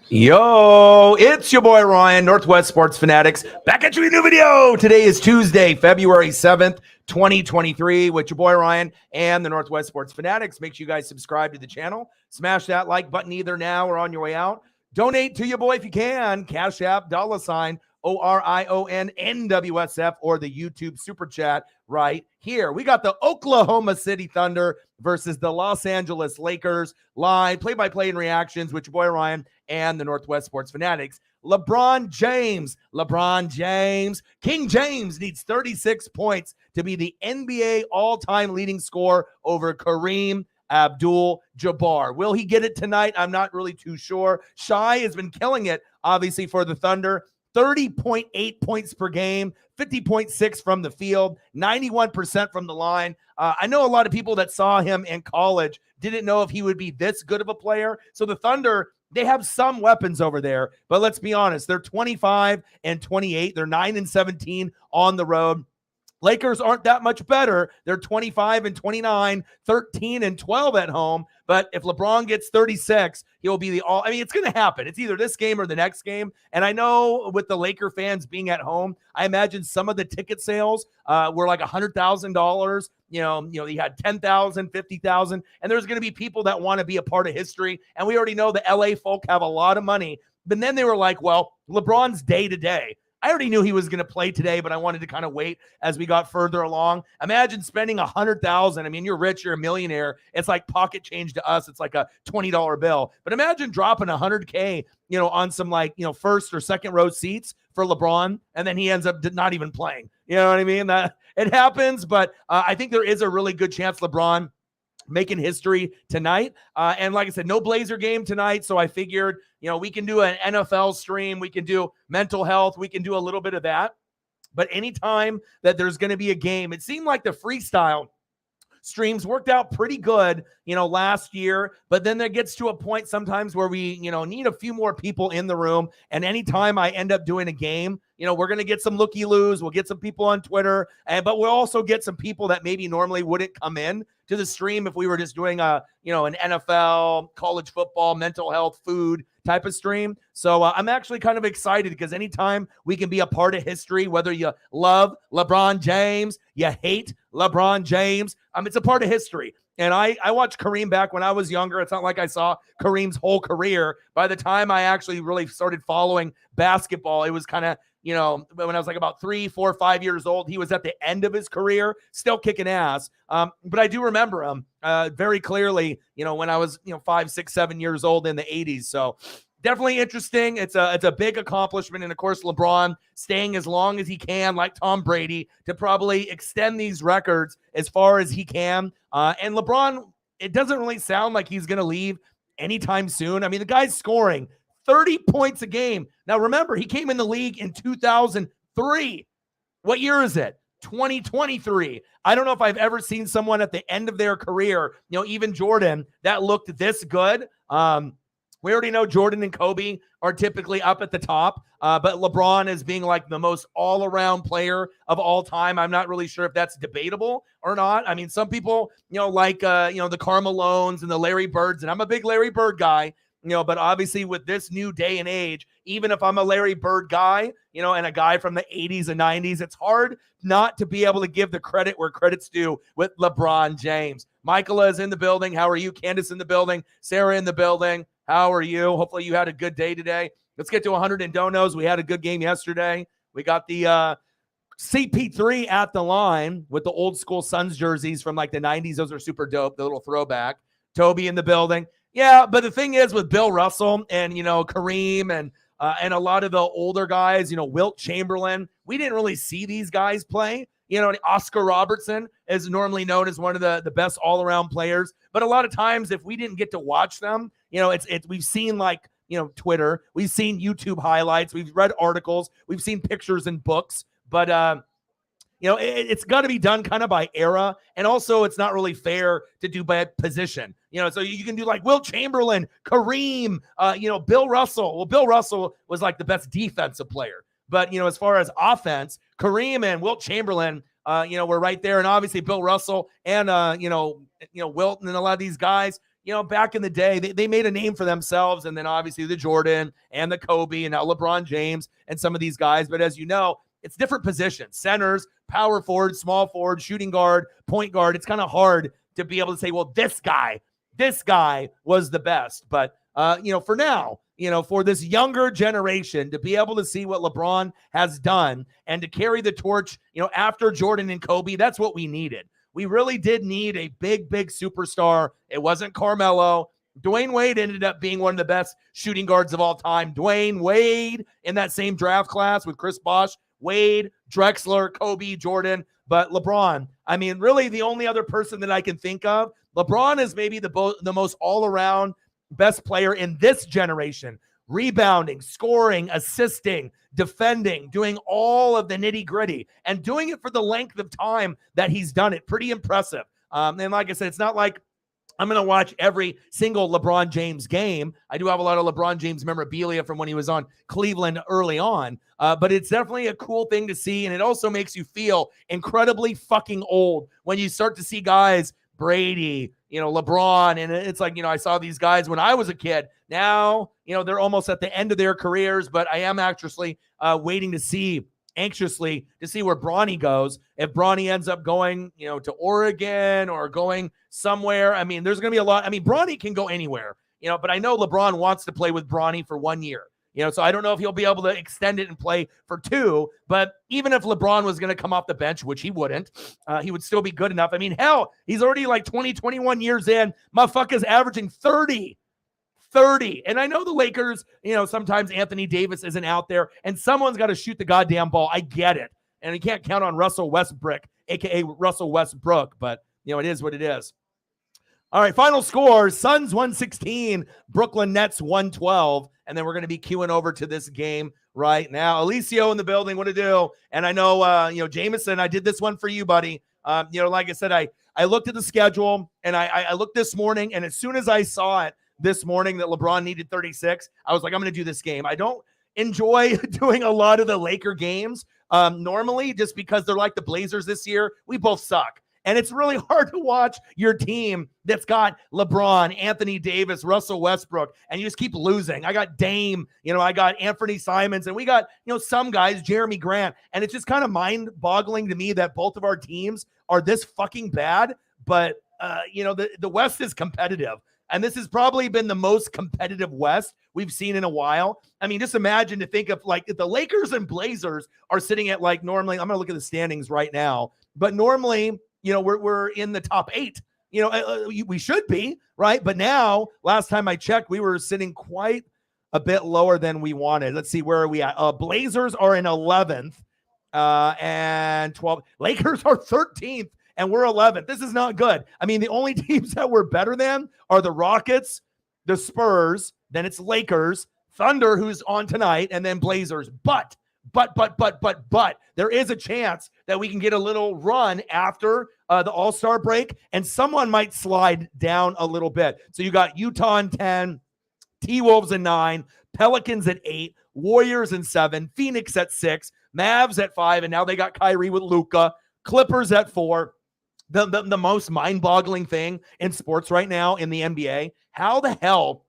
Yo, it's your boy Ryan, Northwest Sports Fanatics, back at you with a new video. Today is Tuesday, February 7th, 2023, with your boy Ryan and the Northwest Sports Fanatics. Make sure you guys subscribe to the channel. Smash that like button either now or on your way out. Donate to your boy if you can. Cash App, $ ORION NWSF, or the YouTube Super Chat right here. We got the Oklahoma City Thunder versus the Los Angeles Lakers live, play-by-play and reactions with your boy Ryan and the Northwest Sports Fanatics. LeBron James, King James needs 36 points to be the NBA all-time leading scorer over Kareem Abdul-Jabbar. Will he get it tonight? I'm not really too sure. Shai has been killing it, obviously, for the Thunder. 30.8 points per game, 50.6 from the field, 91% from the line. I know a lot of people that saw him in college didn't know if he would be this good of a player. So the Thunder, they have some weapons over there, but let's be honest, they're 25-28. They're 9-17 on the road. Lakers aren't that much better. They're 25-29, 13-12 at home. But if LeBron gets 36, he'll be the all. I mean, it's going to happen. It's either this game or the next game. And I know with the Laker fans being at home, I imagine some of the ticket sales were like $100,000. You had 10,000, 50,000, and there's going to be people that want to be a part of history. And we already know the LA folk have a lot of money. But then they were like, well, LeBron's day to day. I already knew he was going to play today, but I wanted to kind of wait as we got further along. Imagine spending $100,000. I mean, you're rich, you're a millionaire. It's like pocket change to us. It's like a $20 bill. But imagine dropping $100K, on some first or second row seats for LeBron, and then he ends up not even playing. You know what I mean? That it happens, but I think there is a really good chance LeBron making history tonight. And like I said, no Blazer game tonight. So I figured, we can do an NFL stream. We can do mental health. We can do a little bit of that. But anytime that there's going to be a game, it seemed like the freestyle streams worked out pretty good, last year. But then there gets to a point sometimes where we, need a few more people in the room. And anytime I end up doing a game, we're going to get some looky-loos. We'll get some people on Twitter, but we'll also get some people that maybe normally wouldn't come in to the stream if we were just doing an NFL, college football, mental health, food type of stream. So I'm actually kind of excited because anytime we can be a part of history, whether you love LeBron James, you hate LeBron James, it's a part of history. And I watched Kareem back when I was younger. It's not like I saw Kareem's whole career. By the time I actually really started following basketball, it was kind of, when I was like about 3, 4, 5 years old, he was at the end of his career, still kicking ass. But I do remember him very clearly, when I was, 5, 6, 7 years old in the 80s. So definitely interesting. It's a big accomplishment. And of course, LeBron staying as long as he can, like Tom Brady, to probably extend these records as far as he can. And LeBron, it doesn't really sound like he's going to leave anytime soon. I mean, the guy's scoring 30 points a game. Now, remember, he came in the league in 2003. What year is it? 2023. I don't know if I've ever seen someone at the end of their career, even Jordan, that looked this good. We already know Jordan and Kobe are typically up at the top, but LeBron is being like the most all-around player of all time. I'm not really sure if that's debatable or not. I mean, some people, like, the Carmelones and the Larry Birds, and I'm a big Larry Bird guy, but obviously with this new day and age, even if I'm a Larry Bird guy, and a guy from the 80s and 90s, it's hard not to be able to give the credit where credit's due with LeBron James. Michaela is in the building. How are you? Candace in the building. Sarah in the building. How are you? Hopefully you had a good day today. Let's get to 100 and donos. We had a good game yesterday. We got the CP3 at the line with the old school Suns jerseys from like the 90s. Those are super dope, the little throwback. Toby in the building. Yeah, but the thing is with Bill Russell and, Kareem and a lot of the older guys, Wilt Chamberlain, we didn't really see these guys play. Oscar Robertson is normally known as one of the best all-around players. But a lot of times, if we didn't get to watch them, we've seen like, Twitter, we've seen YouTube highlights, we've read articles, we've seen pictures and books. But it's got to be done kind of by era. And also, it's not really fair to do by position. So you can do like Wilt Chamberlain, Kareem, Bill Russell. Well, Bill Russell was like the best defensive player. But, as far as offense, Kareem and Wilt Chamberlain, were right there. And obviously Bill Russell and, Wilt and a lot of these guys, back in the day, they made a name for themselves. And then obviously the Jordan and the Kobe and now LeBron James and some of these guys. But as you know, it's different positions, centers, power forward, small forward, shooting guard, point guard. It's kind of hard to be able to say, well, this guy was the best. But, for now, for this younger generation to be able to see what LeBron has done and to carry the torch, after Jordan and Kobe, that's what we needed. We really did need a big, big superstar. It wasn't Carmelo. Dwayne Wade ended up being one of the best shooting guards of all time. Dwayne Wade in that same draft class with Chris Bosh, Wade, Drexler, Kobe, Jordan. But LeBron, really the only other person that I can think of, LeBron is maybe the most all-around best player in this generation. Rebounding, scoring, assisting, defending, doing all of the nitty-gritty, and doing it for the length of time that he's done it. Pretty impressive. And like I said, it's not like I'm going to watch every single LeBron James game. I do have a lot of LeBron James memorabilia from when he was on Cleveland early on. But it's definitely a cool thing to see. And it also makes you feel incredibly fucking old when you start to see guys, Brady, LeBron. And it's like, I saw these guys when I was a kid. Now, they're almost at the end of their careers. But I am actually waiting to see anxiously to see where Bronny goes. If Bronny ends up going, to Oregon or going somewhere, there's going to be a lot. Bronny can go anywhere, but I know LeBron wants to play with Bronny for 1 year, so I don't know if he'll be able to extend it and play for 2, but even if LeBron was going to come off the bench, which he wouldn't, he would still be good enough. Hell, he's already like 21 years in. Motherfucker's averaging 30. And I know the Lakers, sometimes Anthony Davis isn't out there and someone's got to shoot the goddamn ball. I get it. And you can't count on Russell Westbrook, a.k.a. Russell Westbrook, but, it is what it is. All right, final score, Suns 116, Brooklyn Nets 112, and then we're going to be queuing over to this game right now. Alicio in the building, what to do? And I know, Jameson, I did this one for you, buddy. Like I said, I looked at the schedule, and I looked this morning, and as soon as I saw it, this morning that LeBron needed 36, I was like, I'm going to do this game. I don't enjoy doing a lot of the Laker games normally just because they're like the Blazers this year. We both suck. And it's really hard to watch your team that's got LeBron, Anthony Davis, Russell Westbrook, and you just keep losing. I got Dame, I got Anthony Simons, and we got, some guys, Jeremy Grant. And it's just kind of mind-boggling to me that both of our teams are this fucking bad. But, the West is competitive. And this has probably been the most competitive West we've seen in a while. Just imagine to think of like if the Lakers and Blazers are sitting at like normally, I'm going to look at the standings right now, but normally, we're in the top 8. We should be, right? But now, last time I checked, we were sitting quite a bit lower than we wanted. Let's see, where are we at? Blazers are in 11th and 12th. Lakers are 13th. And we're 11th. This is not good. The only teams that we're better than are the Rockets, the Spurs, then it's Lakers, Thunder, who's on tonight, and then Blazers. But there is a chance that we can get a little run after the All-Star break, and someone might slide down a little bit. So you got Utah in 10, T-Wolves in 9, Pelicans at 8, Warriors in 7, Phoenix at 6, Mavs at 5, and now they got Kyrie with Luka, Clippers at 4. The most mind-boggling thing in sports right now in the NBA, how the hell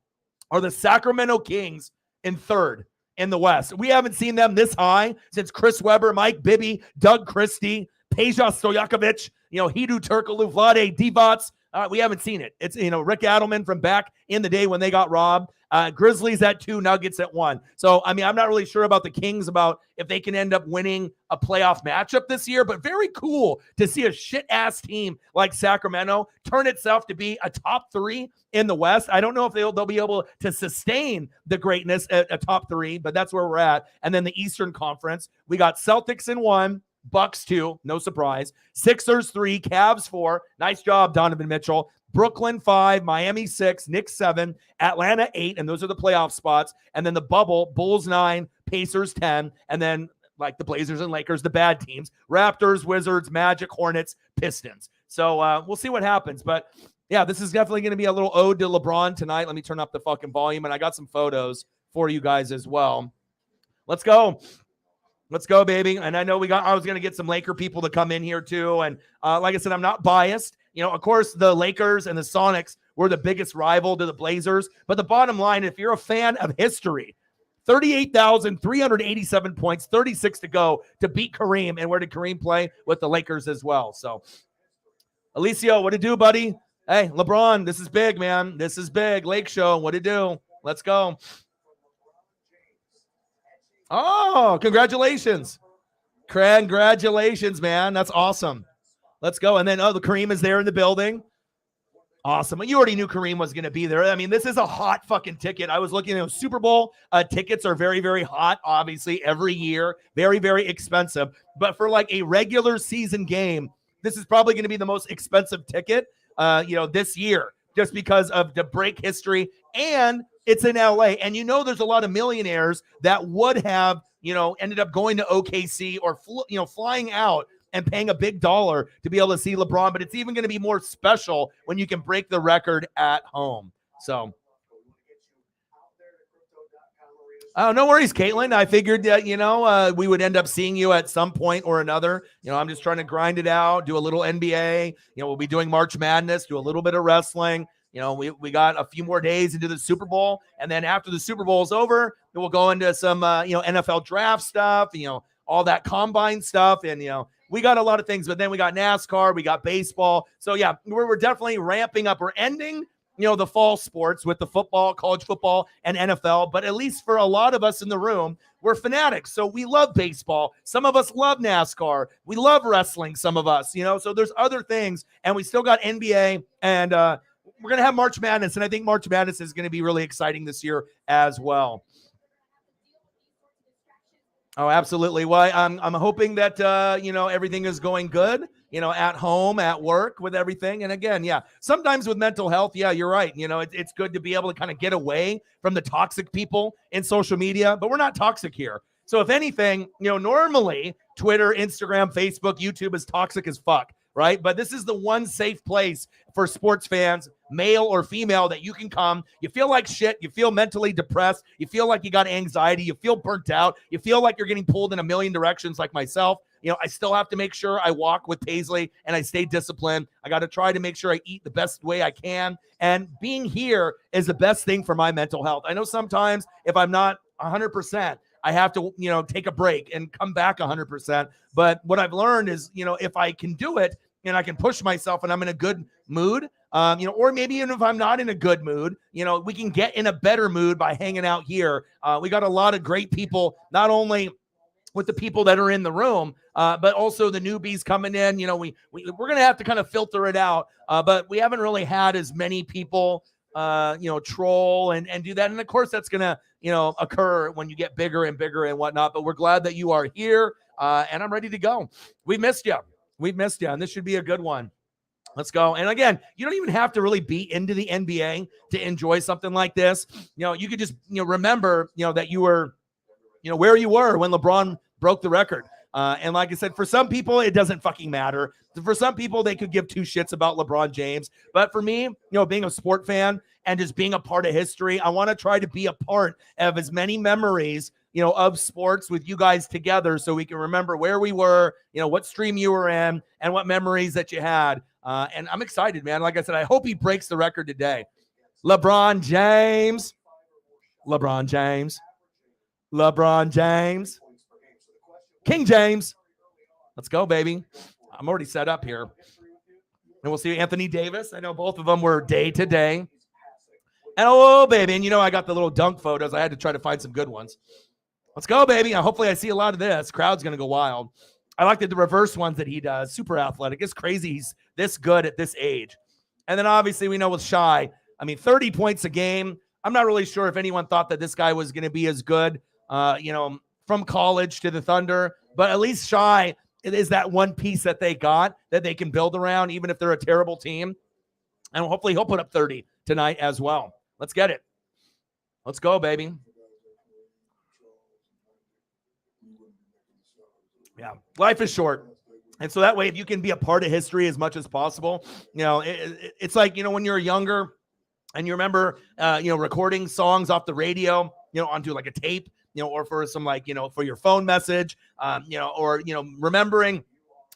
are the Sacramento Kings in 3rd in the West? We haven't seen them this high since Chris Webber, Mike Bibby, Doug Christie, Peja Stojakovic, Hedo Turkoglu, Vlade Divac. We haven't seen it. It's, Rick Adelman from back in the day when they got robbed. Grizzlies at 2, Nuggets at 1. So, I'm not really sure about the Kings, about if they can end up winning a playoff matchup this year, but very cool to see a shit-ass team like Sacramento turn itself to be a top 3 in the West. I don't know if they'll be able to sustain the greatness at a top 3, but that's where we're at. And then the Eastern Conference, we got Celtics in 1, Bucks 2, no surprise. Sixers 3, Cavs 4. Nice job, Donovan Mitchell. Brooklyn 5, Miami 6, Knicks 7, Atlanta 8, and those are the playoff spots. And then the bubble, Bulls 9, Pacers 10, and then like the Blazers and Lakers, the bad teams, Raptors, Wizards, Magic, Hornets, Pistons. So we'll see what happens. But yeah, this is definitely going to be a little ode to LeBron tonight. Let me turn up the fucking volume, and I got some photos for you guys as well. Let's go. Let's go, baby. And I know I was going to get some Laker people to come in here too. And like I said, I'm not biased. Of course, the Lakers and the Sonics we're the biggest rival to the Blazers. But the bottom line, if you're a fan of history, 38,387 points, 36 to go to beat Kareem. And where did Kareem play? With the Lakers as well. So, Alicio, what to do, buddy? Hey, LeBron, this is big, man. This is big. Lake Show, what to do? Let's go. Oh, congratulations. Congratulations, man. That's awesome. Let's go. And then, the Kareem is there in the building. Awesome. You already knew Kareem was going to be there. I mean, this is a hot fucking ticket. I was looking at Super Bowl tickets are very, very hot, obviously, every year. Very, very expensive. But for like a regular season game, this is probably going to be the most expensive ticket, this year, just because of the break history. And it's in LA. And there's a lot of millionaires that would have, ended up going to OKC or, flying out and paying a big dollar to be able to see LeBron. But it's even going to be more special when you can break the record at home. So, no worries, Caitlin. I figured that, we would end up seeing you at some point or another. I'm just trying to grind it out, do a little NBA. We'll be doing March Madness, do a little bit of wrestling. We got a few more days into the Super Bowl. And then after the Super Bowl is over, then we'll go into some, NFL draft stuff, all that combine stuff. And, we got a lot of things, but then we got NASCAR, we got baseball. So, yeah, we're definitely ramping up. We're ending, the fall sports with the football, college football, and NFL. But at least for a lot of us in the room, we're fanatics. So we love baseball. Some of us love NASCAR. We love wrestling, some of us, So there's other things. And we still got NBA. And we're going to have March Madness. And I think March Madness is going to be really exciting this year as well. Oh, absolutely. Well, I'm hoping that, everything is going good, at home, at work, with everything. And again, yeah, sometimes with mental health, yeah, you're right. It's good to be able to kind of get away from the toxic people in social media, but we're not toxic here. So if anything, normally Twitter, Instagram, Facebook, YouTube is toxic as fuck, right? But this is the one safe place for sports fans, male or female, that you can come. You feel like shit. You feel mentally depressed. You feel like you got anxiety. You feel burnt out. You feel like you're getting pulled in a million directions like myself. I still have to make sure I walk with Paisley and I stay disciplined. I got to try to make sure I eat the best way I can. And being here is the best thing for my mental health. I know sometimes if I'm not 100%, I have to, take a break and come back 100%. But what I've learned is, if I can do it and I can push myself and I'm in a good mood, or maybe even if I'm not in a good mood, we can get in a better mood by hanging out here. We got a lot of great people, not only with the people that are in the room, but also the newbies coming in. We're going to have to kind of filter it out, but we haven't really had as many people, troll and do that. And of course, that's going to, occur when you get bigger and bigger and whatnot. But we're glad that you are here, and I'm ready to go. We missed you. We've missed you, and this should be a good one. Let's go. And again, you don't even have to really be into the NBA to enjoy something like this. You could just, remember, that you were, where you were when LeBron broke the record. And like I said, for some people, it doesn't fucking matter. For some people, they could give two shits about LeBron James. But for me, being a sport fan and just being a part of history, I want to try to be a part of as many memories, of sports with you guys together so we can remember where we were, what stream you were in, and what memories that you had. And I'm excited, man. Like I said, I hope he breaks the record today. LeBron James. LeBron James. LeBron James. King James. Let's go, baby. I'm already set up here. And we'll see Anthony Davis. I know both of them were day to day. And oh, baby. And I got the little dunk photos. I had to try to find some good ones. Let's go, baby. Hopefully I see a lot of this. Crowd's going to go wild. I like the reverse ones that he does. Super athletic. It's crazy he's this good at this age. And then obviously we know with Shai, 30 points a game. I'm not really sure if anyone thought that this guy was going to be as good, from college to the Thunder. But at least Shai is that one piece that they got that they can build around, even if they're a terrible team. And hopefully he'll put up 30 tonight as well. Let's get it. Let's go, baby. Yeah, life is short. And so that way, if you can be a part of history as much as possible, it's like, when you're younger and you remember, recording songs off the radio, onto like a tape, or for some for your phone message, or, remembering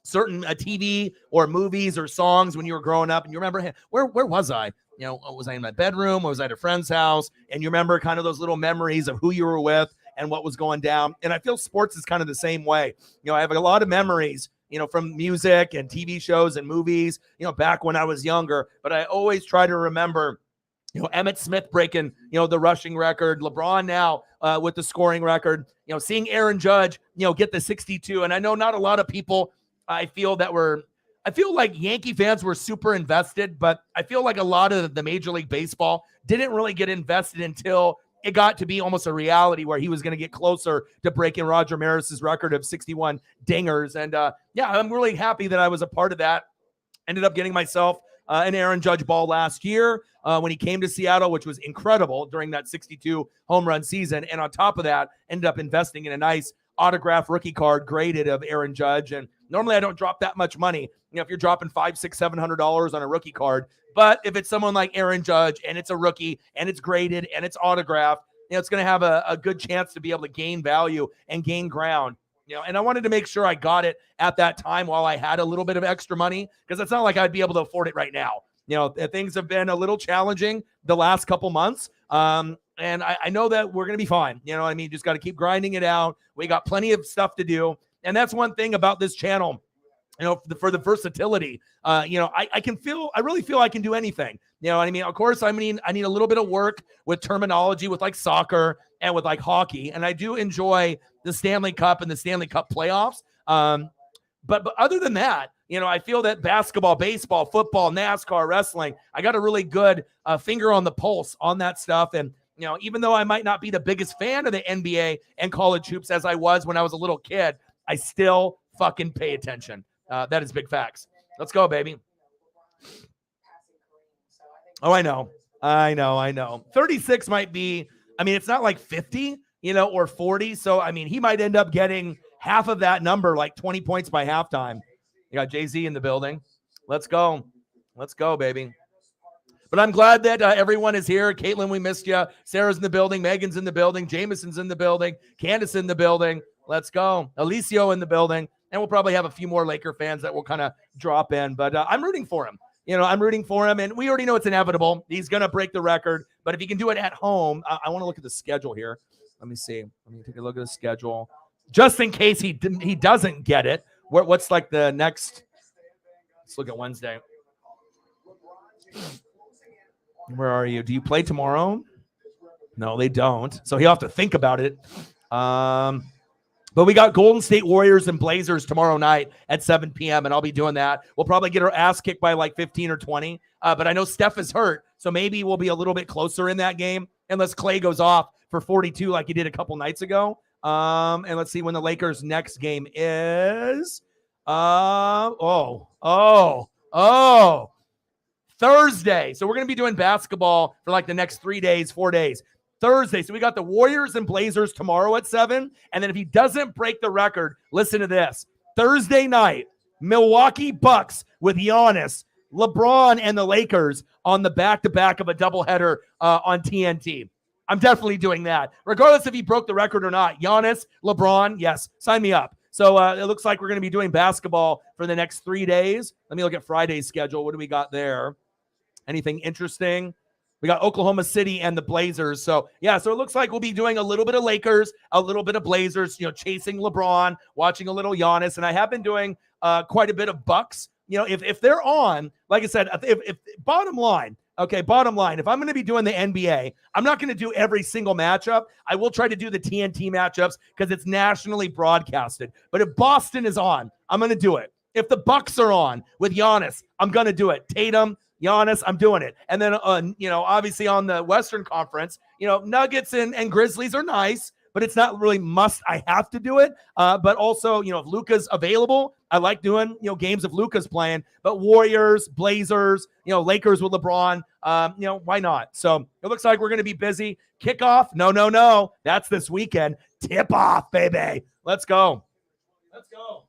certain TV or movies or songs when you were growing up and you remember, hey, where was I? Was I in my bedroom? Was I at a friend's house? And you remember kind of those little memories of who you were with and what was going down. And I feel sports is kind of the same way. I have a lot of memories, from music and TV shows and movies, back when I was younger. But I always try to remember, Emmitt Smith breaking, the rushing record, LeBron now with the scoring record, seeing Aaron Judge, get the 62. And I know not a lot of people, I feel like Yankee fans were super invested, but I feel like a lot of the Major League Baseball didn't really get invested until it got to be almost a reality where he was going to get closer to breaking Roger Maris's record of 61 dingers. And I'm really happy that I was a part of that. Ended up getting myself an Aaron Judge ball last year when he came to Seattle, which was incredible during that 62 home run season. And on top of that, ended up investing in a nice autograph rookie card graded of Aaron Judge. And normally I don't drop that much money. If you're dropping $500, $600, $700 on a rookie card, but if it's someone like Aaron Judge and it's a rookie and it's graded and it's autographed, it's going to have a good chance to be able to gain value and gain ground. And I wanted to make sure I got it at that time while I had a little bit of extra money, because it's not like I'd be able to afford it right now. Things have been a little challenging the last couple months. And I know that we're going to be fine. Just got to keep grinding it out. We got plenty of stuff to do. And that's one thing about this channel, for the versatility, I really feel I can do anything. Of course, I need a little bit of work with terminology with like soccer and with like hockey. And I do enjoy the Stanley Cup and the Stanley Cup playoffs. But other than that, I feel that basketball, baseball, football, NASCAR, wrestling, I got a really good finger on the pulse on that stuff. And, even though I might not be the biggest fan of the NBA and college hoops as I was when I was a little kid, I still fucking pay attention. That is big facts. Let's go, baby. Oh, I know. 36 might be, it's not like 50, or 40. So, he might end up getting half of that number, like 20 points by halftime. You got Jay-Z in the building. Let's go. Let's go, baby. But I'm glad that everyone is here. Caitlin, we missed you. Sarah's in the building. Megan's in the building. Jameson's in the building. Candace in the building. Let's go. Alicio in the building. And we'll probably have a few more Laker fans that will kind of drop in. But I'm rooting for him. I'm rooting for him. And we already know it's inevitable. He's going to break the record. But if he can do it at home, I want to look at the schedule here. Let me see. Let me take a look at the schedule. Just in case he doesn't get it. What's like the next? Let's look at Wednesday. Where are you? Do you play tomorrow? No, they don't. So he'll have to think about it. But we got Golden State Warriors and Blazers tomorrow night at 7 p.m. and I'll be doing that. We'll probably get our ass kicked by like 15 or 20. But I know Steph is hurt, so maybe we'll be a little bit closer in that game unless Clay goes off for 42 like he did a couple nights ago. And let's see when the Lakers' next game is. Thursday. So we're going to be doing basketball for like the next 3 days, 4 days. Thursday. So we got the Warriors and Blazers tomorrow at 7. And then if he doesn't break the record, listen to this. Thursday night, Milwaukee Bucks with Giannis, LeBron, and the Lakers on the back-to-back of a doubleheader on TNT. I'm definitely doing that. Regardless if he broke the record or not. Giannis, LeBron, yes, sign me up. So it looks like we're going to be doing basketball for the next 3 days. Let me look at Friday's schedule. What do we got there? Anything interesting? We got Oklahoma City and the Blazers. So, yeah, so it looks like we'll be doing a little bit of Lakers, a little bit of Blazers, chasing LeBron, watching a little Giannis. And I have been doing quite a bit of Bucks. If they're on, like I said, if bottom line, if I'm going to be doing the NBA, I'm not going to do every single matchup. I will try to do the TNT matchups because it's nationally broadcasted. But if Boston is on, I'm going to do it. If the Bucks are on with Giannis, I'm going to do it. Tatum, Giannis, I'm doing it. And then, obviously on the Western Conference, Nuggets and Grizzlies are nice, but it's not really must. I have to do it. But also, if Luka's available, I like doing, games of Luka's playing. But Warriors, Blazers, Lakers with LeBron, why not? So it looks like we're going to be busy. Kickoff? No. That's this weekend. Tip off, baby. Let's go. Let's go.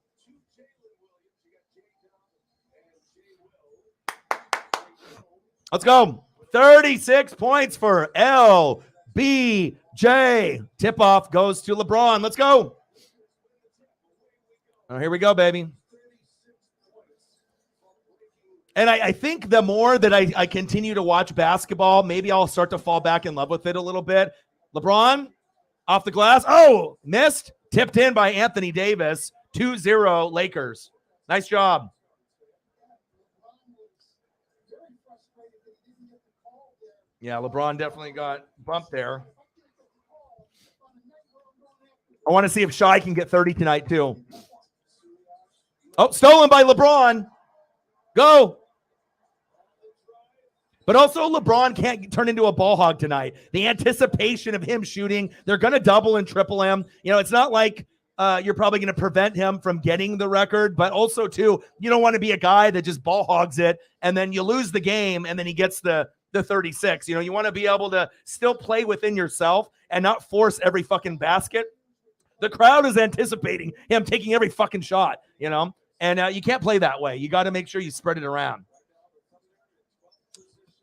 Let's go. 36 points for LBJ. Tip-off goes to LeBron. Let's go. Oh, here we go, baby. And I think the more that I continue to watch basketball, maybe I'll start to fall back in love with it a little bit. LeBron off the glass. Oh, missed. Tipped in by Anthony Davis. 2-0 Lakers. Nice job. Yeah, LeBron definitely got bumped there. I want to see if Shai can get 30 tonight too. Oh, stolen by LeBron. Go. But also LeBron can't turn into a ball hog tonight. The anticipation of him shooting, they're going to double and triple him. You know, it's not like you're probably going to prevent him from getting the record, but also too, you don't want to be a guy that just ball hogs it and then you lose the game and then he gets the 36. You know, you want to be able to still play within yourself and not force every fucking basket. The crowd is anticipating him taking every fucking shot, you know, and you can't play that way. You got to make sure you spread it around.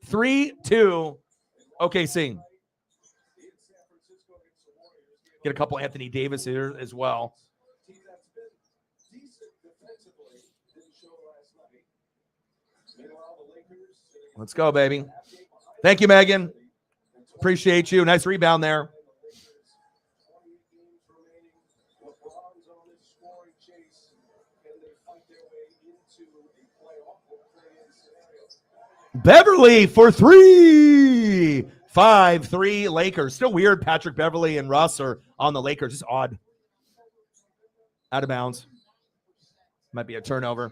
3-2 OKC. Get a couple Anthony Davis here as well. Let's go, baby. Thank you, Megan. Appreciate you. Nice rebound there. Beverly for 3. 5-3 Lakers. Still weird. Patrick Beverly and Russ are on the Lakers. Just odd. Out of bounds. Might be a turnover.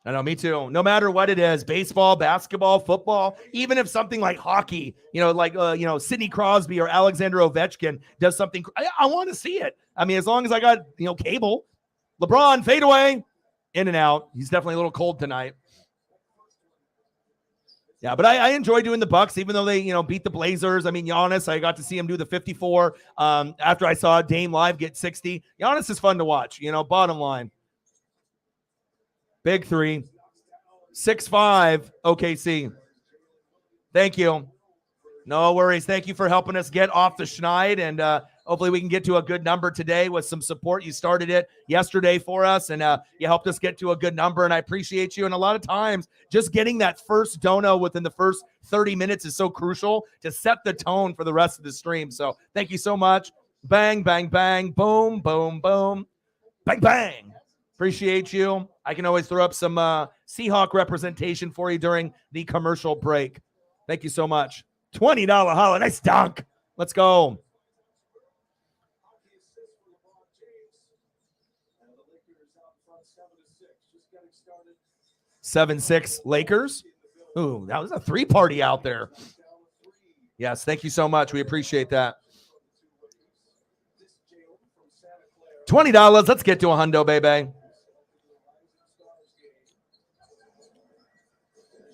I know, me too. No matter what it is, baseball, basketball, football, even if something like hockey, you know, like, Sidney Crosby or Alexander Ovechkin does something, I want to see it. I mean, as long as I got, cable. LeBron, fade away. In and out. He's definitely a little cold tonight. Yeah, but I enjoy doing the Bucks, even though they, beat the Blazers. I mean, Giannis, I got to see him do the 54 after I saw Dame live get 60. Giannis is fun to watch, bottom line. Big 3. 6-5 OKC. Thank you. No worries. Thank you for helping us get off the schneid, and hopefully we can get to a good number today with some support. You started it yesterday for us, and you helped us get to a good number, and I appreciate you. And a lot of times, just getting that first dono within the first 30 minutes is so crucial to set the tone for the rest of the stream. So thank you so much. Bang, bang, bang, boom, boom, boom, bang, bang. Appreciate you. I can always throw up some Seahawk representation for you during the commercial break. Thank you so much. $20 holla. Nice dunk. Let's go. Seven, 6 Lakers. Ooh, that was a 3-party out there. Yes, thank you so much. We appreciate that. $20. Let's get to a hundo, baby.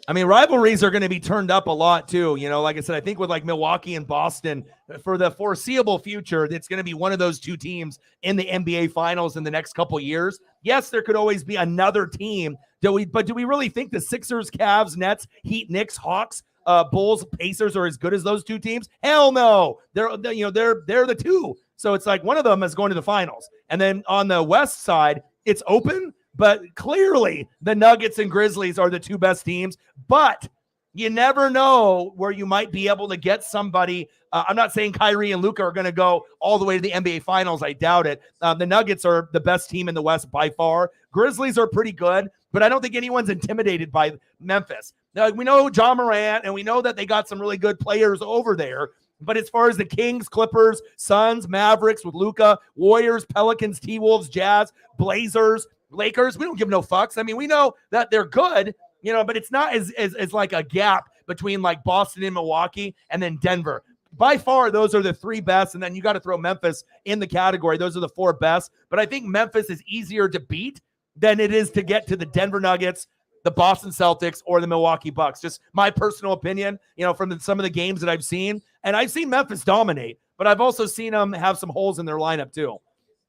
I mean, rivalries are going to be turned up a lot too. Like I said, I think with like Milwaukee and Boston for the foreseeable future, it's going to be one of those two teams in the NBA finals in the next couple of years. Yes, there could always be another team. But do we really think the Sixers, Cavs, Nets, Heat, Knicks, Hawks, Bulls, Pacers are as good as those two teams? Hell no. They're the two. So it's like one of them is going to the finals. And then on the West side, it's open. But clearly, the Nuggets and Grizzlies are the two best teams. But you never know where you might be able to get somebody. I'm not saying Kyrie and Luka are going to go all the way to the NBA Finals. I doubt it. The Nuggets are the best team in the West by far. Grizzlies are pretty good, but I don't think anyone's intimidated by Memphis. Now, we know Ja Morant, and we know that they got some really good players over there. But as far as the Kings, Clippers, Suns, Mavericks with Luka, Warriors, Pelicans, T-Wolves, Jazz, Blazers, Lakers, we don't give no fucks. I mean, we know that they're good, but it's not as like a gap between like Boston and Milwaukee and then Denver. By far, those are the 3 best, and then you got to throw Memphis in the category. Those are the 4 best. But I think Memphis is easier to beat than it is to get to the Denver Nuggets, the Boston Celtics, or the Milwaukee Bucks. Just my personal opinion, from some of the games that I've seen. And I've seen Memphis dominate, but I've also seen them have some holes in their lineup too.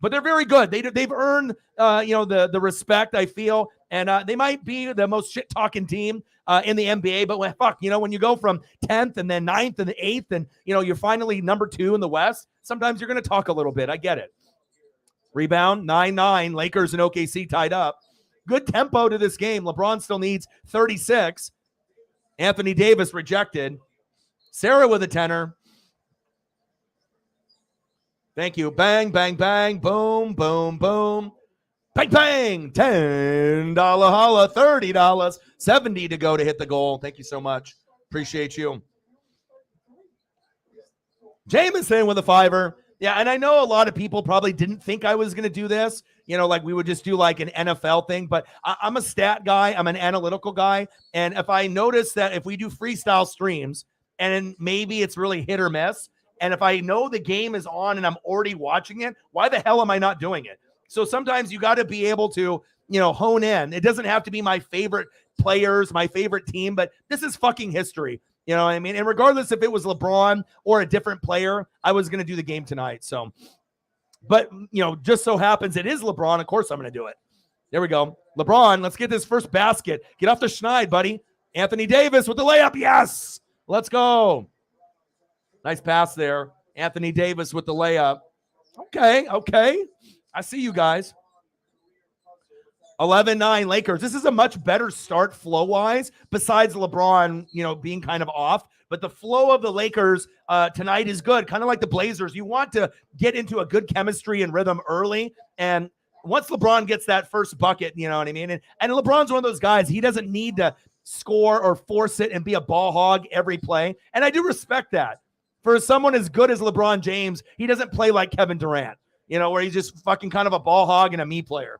But they're very good. They've earned, the respect, I feel. And they might be the most shit-talking team in the NBA. But when you go from 10th and then 9th and 8th and, you're finally number 2 in the West, sometimes you're going to talk a little bit. I get it. Rebound, 9-9. Lakers and OKC tied up. Good tempo to this game. LeBron still needs 36. Anthony Davis rejected. Sarah with a 10er. Thank you. Bang, bang, bang. Boom, boom, boom. Bang, bang. $10 holla, $30. 70 to go to hit the goal. Thank you so much. Appreciate you. Jameson with a 5er. Yeah, and I know a lot of people probably didn't think I was going to do this. Like we would just do like an NFL thing, but I'm a stat guy. I'm an analytical guy. And if I notice that if we do freestyle streams and maybe it's really hit or miss, and if I know the game is on and I'm already watching it, why the hell am I not doing it? So sometimes you got to be able to, hone in. It doesn't have to be my favorite players, my favorite team, but this is fucking history. You know what I mean? And regardless if it was LeBron or a different player, I was going to do the game tonight. So, but, just so happens it is LeBron. Of course I'm going to do it. There we go. LeBron, let's get this first basket. Get off the schneid, buddy. Anthony Davis with the layup. Yes. Let's go. Nice pass there. Anthony Davis with the layup. Okay. I see you guys. 11-9 Lakers. This is a much better start flow-wise, besides LeBron, being kind of off. But the flow of the Lakers tonight is good, kind of like the Blazers. You want to get into a good chemistry and rhythm early. And once LeBron gets that first bucket, you know what I mean? And LeBron's one of those guys, he doesn't need to score or force it and be a ball hog every play. And I do respect that. For someone as good as LeBron James, he doesn't play like Kevin Durant, where he's just fucking kind of a ball hog and a me player.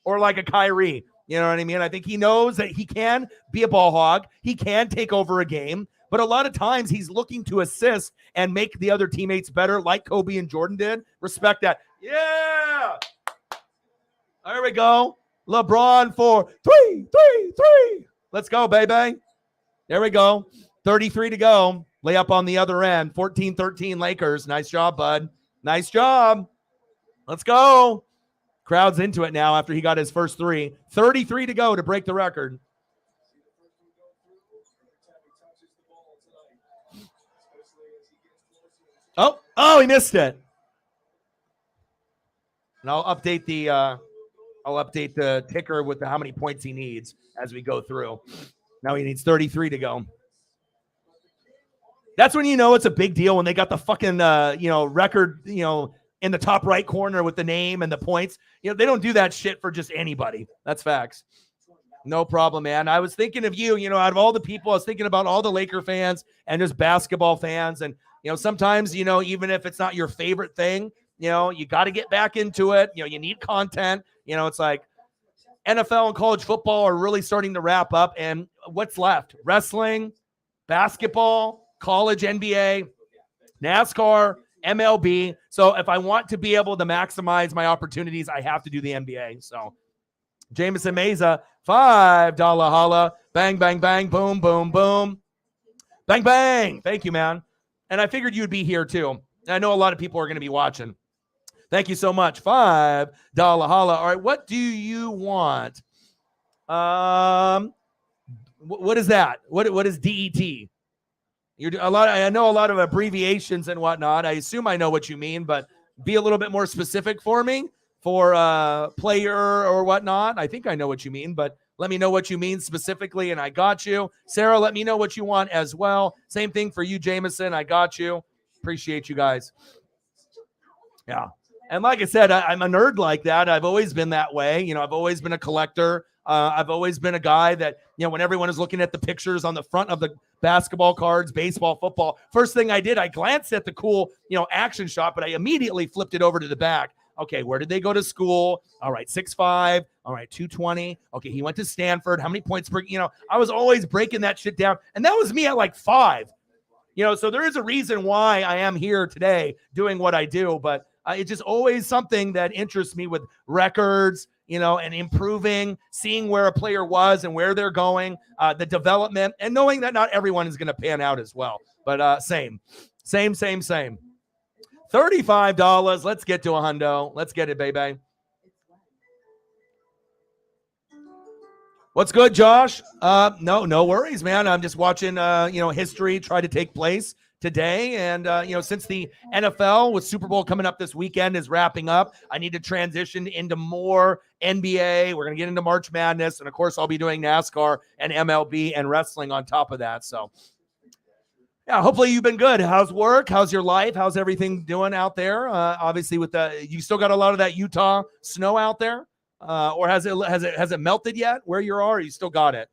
Or like a Kyrie, you know what I mean? I think he knows that he can be a ball hog. He can take over a game. But a lot of times he's looking to assist and make the other teammates better like Kobe and Jordan did. Respect that. Yeah. There we go. LeBron for three. Let's go, baby. There we go. 33 to go. Layup on the other end. 14-13 Lakers. Nice job, bud. Nice job. Let's go. Crowd's into it now after he got his first 3. 33 to go to break the record. Oh, he missed it. And I'll update the ticker with how many points he needs as we go through. Now he needs 33 to go. That's when it's a big deal when they got the fucking record, in the top right corner with the name and the points. They don't do that shit for just anybody. That's facts. No problem, man. I was thinking of you, out of all the people, I was thinking about all the Laker fans and just basketball fans. And, sometimes, even if it's not your favorite thing, you got to get back into it. You need content. It's like NFL and college football are really starting to wrap up. And what's left? Wrestling, basketball, college NBA, NASCAR, MLB. So if I want to be able to maximize my opportunities, I have to do the NBA. So Jameson Meza, $5 holla. Bang, bang, bang. Boom, boom, boom. Bang, bang. Thank you, man. And I figured you'd be here too. I know a lot of people are going to be watching. Thank you so much. $5 holla. All right. What do you want? What is that? What is DET? I know a lot of abbreviations and whatnot. I assume I know what you mean, but be a little bit more specific for me for player or whatnot. I think I know what you mean, but let me know what you mean specifically, and I got you. Sarah, let me know what you want as well. Same thing for you, Jameson. I got you. Appreciate you guys. Yeah. And like I said, I'm a nerd like that. I've always been that way. I've always been a collector. I've always been a guy that, when everyone is looking at the pictures on the front of the basketball cards, baseball, football, first thing I did, I glanced at the cool, action shot, but I immediately flipped it over to the back. Okay, where did they go to school? All right, 6'5". All right, 220. Okay, he went to Stanford. How many points per, I was always breaking that shit down. And that was me at like 5. So there is a reason why I am here today doing what I do, but it's just always something that interests me with records, and improving, seeing where a player was and where they're going, the development, and knowing that not everyone is going to pan out as well. But same. $35. Let's get to a hundo. Let's get it, baby. What's good, Josh? No worries, man. I'm just watching, history try to take place today. And, since the NFL with Super Bowl coming up this weekend is wrapping up, I need to transition into more NBA. We're going to get into March Madness. And, of course, I'll be doing NASCAR and MLB and wrestling on top of that. So, yeah, hopefully you've been good. How's work? How's your life? How's everything doing out there? Obviously, with you still got a lot of that Utah snow out there, or has it melted yet? Where you are, you still got it?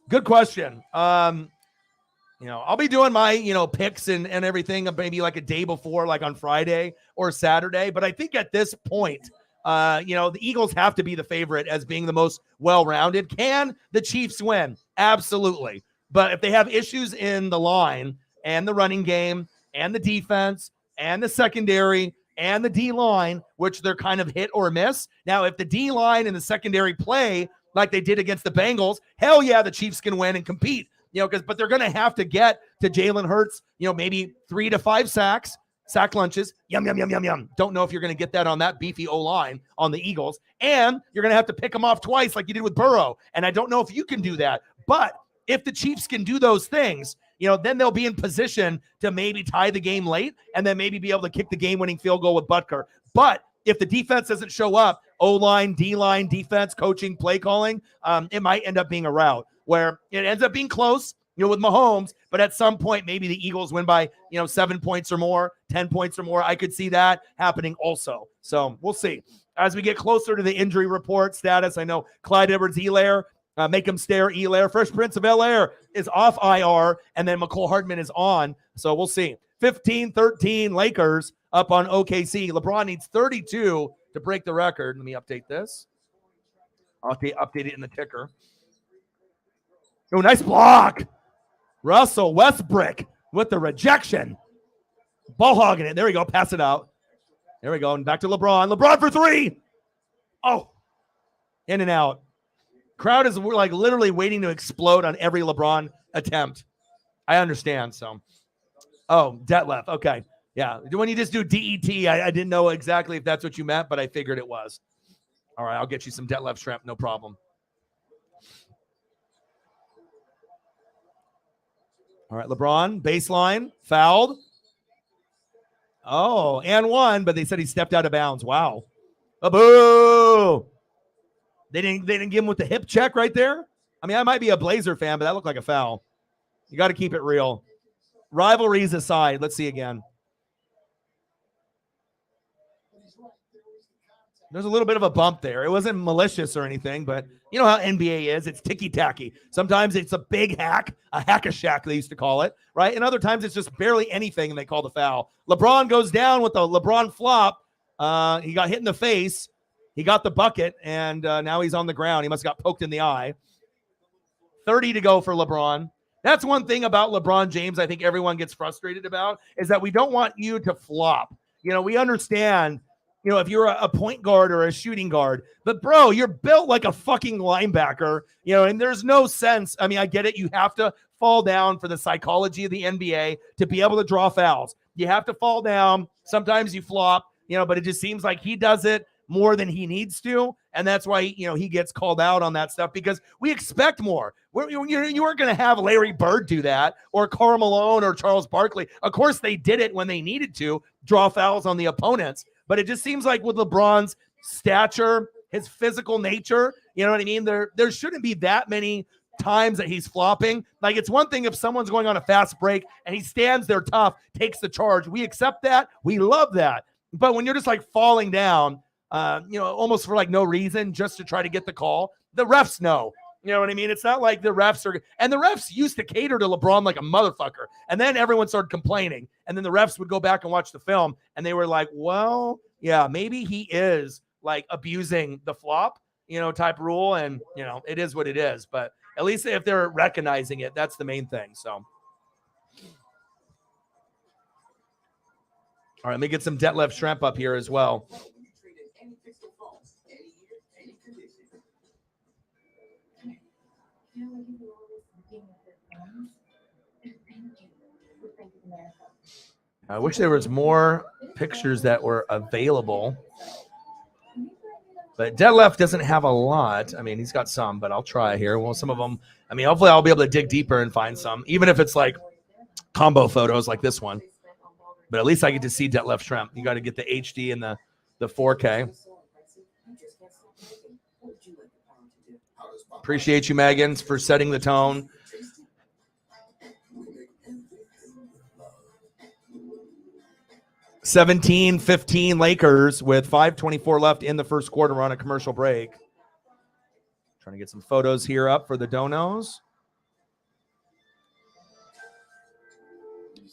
Good question. I'll be doing my picks and everything maybe like a day before, like on Friday or Saturday. But I think at this point, the Eagles have to be the favorite as being the most well-rounded. Can the Chiefs win? Absolutely. But if they have issues in the line and the running game and the defense and the secondary and the D-line, which they're kind of hit or miss. Now, if the D-line and the secondary play like they did against the Bengals, hell yeah, the Chiefs can win and compete. But they're going to have to get to Jalen Hurts, maybe 3 to 5 sack lunches. Yum, yum, yum, yum, yum. Don't know if you're going to get that on that beefy O-line on the Eagles. And you're going to have to pick them off twice like you did with Burrow. And I don't know if you can do that. But if the Chiefs can do those things, then they'll be in position to maybe tie the game late and then maybe be able to kick the game-winning field goal with Butker. But if the defense doesn't show up, O-line, D-line, defense, coaching, play calling, it might end up being a rout where it ends up being close, with Mahomes, but at some point, maybe the Eagles win by, 7 points or more, 10 points or more. I could see that happening also. So we'll see. As we get closer to the injury report status, I know Clyde Edwards-Helaire, make him stare, Helaire. Fresh Prince of Bel-Air is off IR, and then McCole Hardman is on. So we'll see. 15-13 Lakers up on OKC. LeBron needs 32 to break the record. Let me update this. I'll update it in the ticker. Oh, nice block. Russell Westbrook with the rejection. Ball hogging it. There we go. Pass it out. There we go. And back to LeBron. LeBron for 3. Oh, in and out. Crowd is like literally waiting to explode on every LeBron attempt. I understand. So, Detlef. Okay. Yeah. When you just do DET, I didn't know exactly if that's what you meant, but I figured it was. All right. I'll get you some Detlef shrimp. No problem. All right, LeBron, baseline, fouled. Oh, and 1, but they said he stepped out of bounds. Wow. Boo! They didn't give him with the hip check right there. I mean, I might be a Blazer fan, but that looked like a foul. You got to keep it real. Rivalries aside, let's see again. There's a little bit of a bump there. It wasn't malicious or anything, but you know how NBA is. It's ticky-tacky. Sometimes it's a big hack, a hack-a-shack they used to call it, right? And other times it's just barely anything and they call the foul. LeBron goes down with the LeBron flop. He got hit in the face. He got the bucket, and now he's on the ground. He must have got poked in the eye. 30 to go for LeBron. That's one thing about LeBron James I think everyone gets frustrated about is that we don't want you to flop. We understand – if you're a point guard or a shooting guard, but bro, you're built like a fucking linebacker, and there's no sense. I mean, I get it. You have to fall down for the psychology of the NBA to be able to draw fouls. You have to fall down. Sometimes you flop, but it just seems like he does it more than he needs to. And that's why, he gets called out on that stuff because we expect more. You weren't going to have Larry Bird do that or Karl Malone or Charles Barkley. Of course, they did it when they needed to draw fouls on the opponents. But it just seems like with LeBron's stature, his physical nature, you know what I mean? There shouldn't be that many times that he's flopping. Like, it's one thing if someone's going on a fast break and he stands there tough, takes the charge. We accept that. We love that. But when you're just like falling down, almost for like no reason, just to try to get the call, the refs know. You know what I mean? It's not like the refs are, and the refs used to cater to LeBron like a motherfucker. And then everyone started complaining. And then the refs would go back and watch the film and they were like, well, yeah, maybe he is like abusing the flop, type rule. And, it is what it is. But at least if they're recognizing it, that's the main thing. So, all right, let me get some Detlef shrimp up here as well. I wish there was more pictures that were available. But Detlef doesn't have a lot. I mean, he's got some, but I'll try here. Well, some of them, I mean, hopefully I'll be able to dig deeper and find some, even if it's like combo photos like this one. But at least I get to see Detlef Schrempf. You got to get the HD and the 4K. Appreciate you, Megan, for setting the tone. (17-15) Lakers with 5:24 left in the first quarter. We're on a commercial break. Trying to get some photos here up for the donos.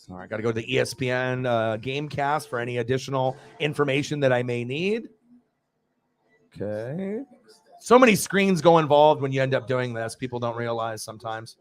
All right, got to go to the ESPN Gamecast for any additional information that I may need. Okay. So many screens go involved when you end up doing this. People don't realize sometimes.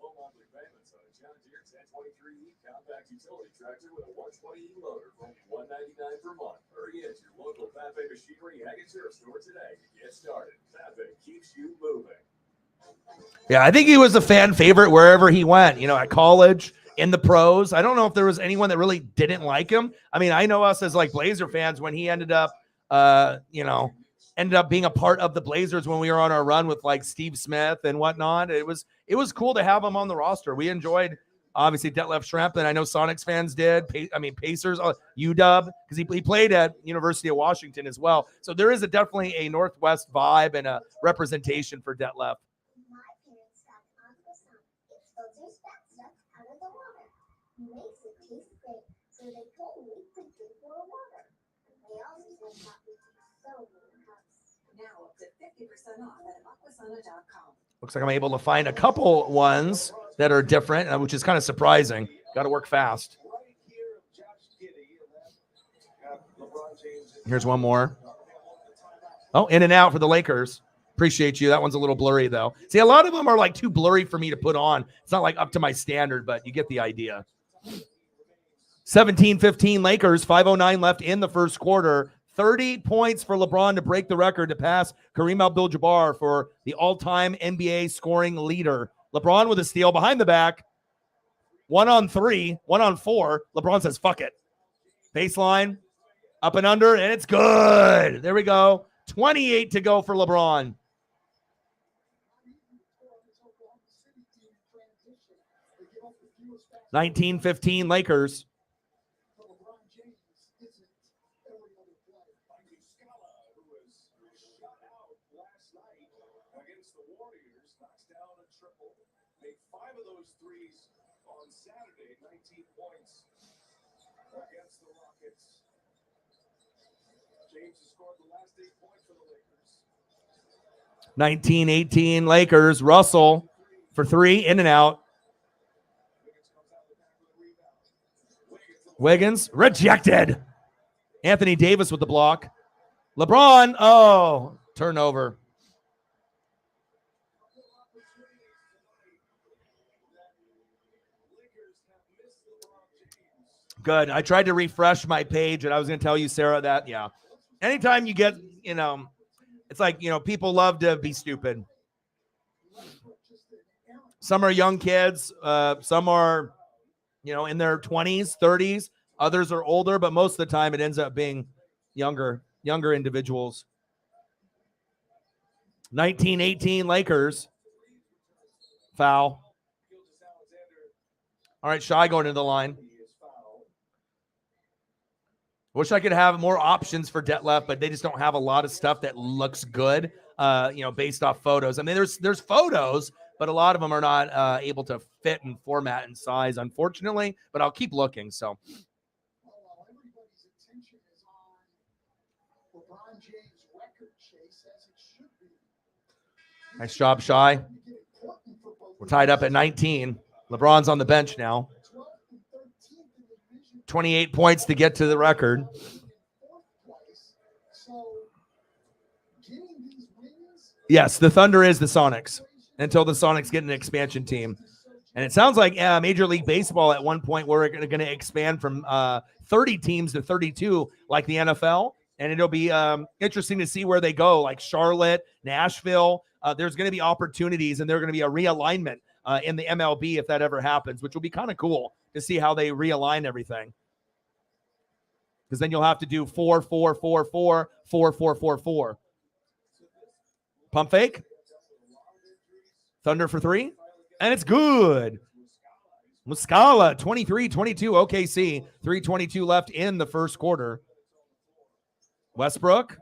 Yeah, I think he was a fan favorite wherever he went, you know, at college, in the pros. I don't know if there was anyone that really didn't like him. I mean, I know us as like Blazer fans when he ended up being a part of the Blazers when we were on our run with like Steve Smith and whatnot. It was cool to have him on the roster. We enjoyed obviously Detlef Schrempf, and I know Sonics fans did. Pacers, UW, because he played at University of Washington as well. So there is definitely a Northwest vibe and a representation for Detlef. Looks like I'm able to find a couple ones that are different, which is kind of surprising. Got to work fast. Here's one more. Oh, in and out for the Lakers. Appreciate you. That one's a little blurry, though. See, a lot of them are like too blurry for me to put on. It's not like up to my standard, but you get the idea. 17-15 Lakers, 5:09 left in the first quarter. 30 points for LeBron to break the record to pass Kareem Abdul-Jabbar for the all-time NBA scoring leader. LeBron with a steal behind the back. 1-on-3, 1-on-4. LeBron says, fuck it. Baseline, up and under, and it's good. There we go. 28 to go for LeBron. (19-15) Lakers. Saturday, 19 points against the Rockets. James has scored the last 8 points for the Lakers. 19-18 Lakers. Russell for 3, in and out. Wiggins rejected. Anthony Davis with the block. LeBron, oh, turnover. Good. I tried to refresh my page, and I was going to tell you, Sarah, that, yeah. Anytime you get, it's like, people love to be stupid. Some are young kids. Some are, in their 20s, 30s. Others are older, but most of the time it ends up being younger individuals. 19-18 Lakers. Foul. All right, Shai going into the line. Wish I could have more options for Detlef, but they just don't have a lot of stuff that looks good, based off photos. I mean, there's photos, but a lot of them are not able to fit in format and size, unfortunately. But I'll keep looking. So, everybody's attention is on LeBron James' record chase, as it should be. Nice job, Shai. We're tied up at 19. LeBron's on the bench now. 28 points to get to the record. Yes, the Thunder is the Sonics until the Sonics get an expansion team. And it sounds like Major League Baseball at one point we're going to expand from 30 teams to 32 like the NFL. And it'll be interesting to see where they go, like Charlotte, Nashville. There's going to be opportunities, and there's going to be a realignment in the MLB if that ever happens, which will be kind of cool to see how they realign everything. Because then you'll have to do 4-4-4-4, 4-4-4-4. Pump fake. Thunder for three. And it's good. Muscala, 23-22 OKC. 3:22 left in the first quarter. Westbrook.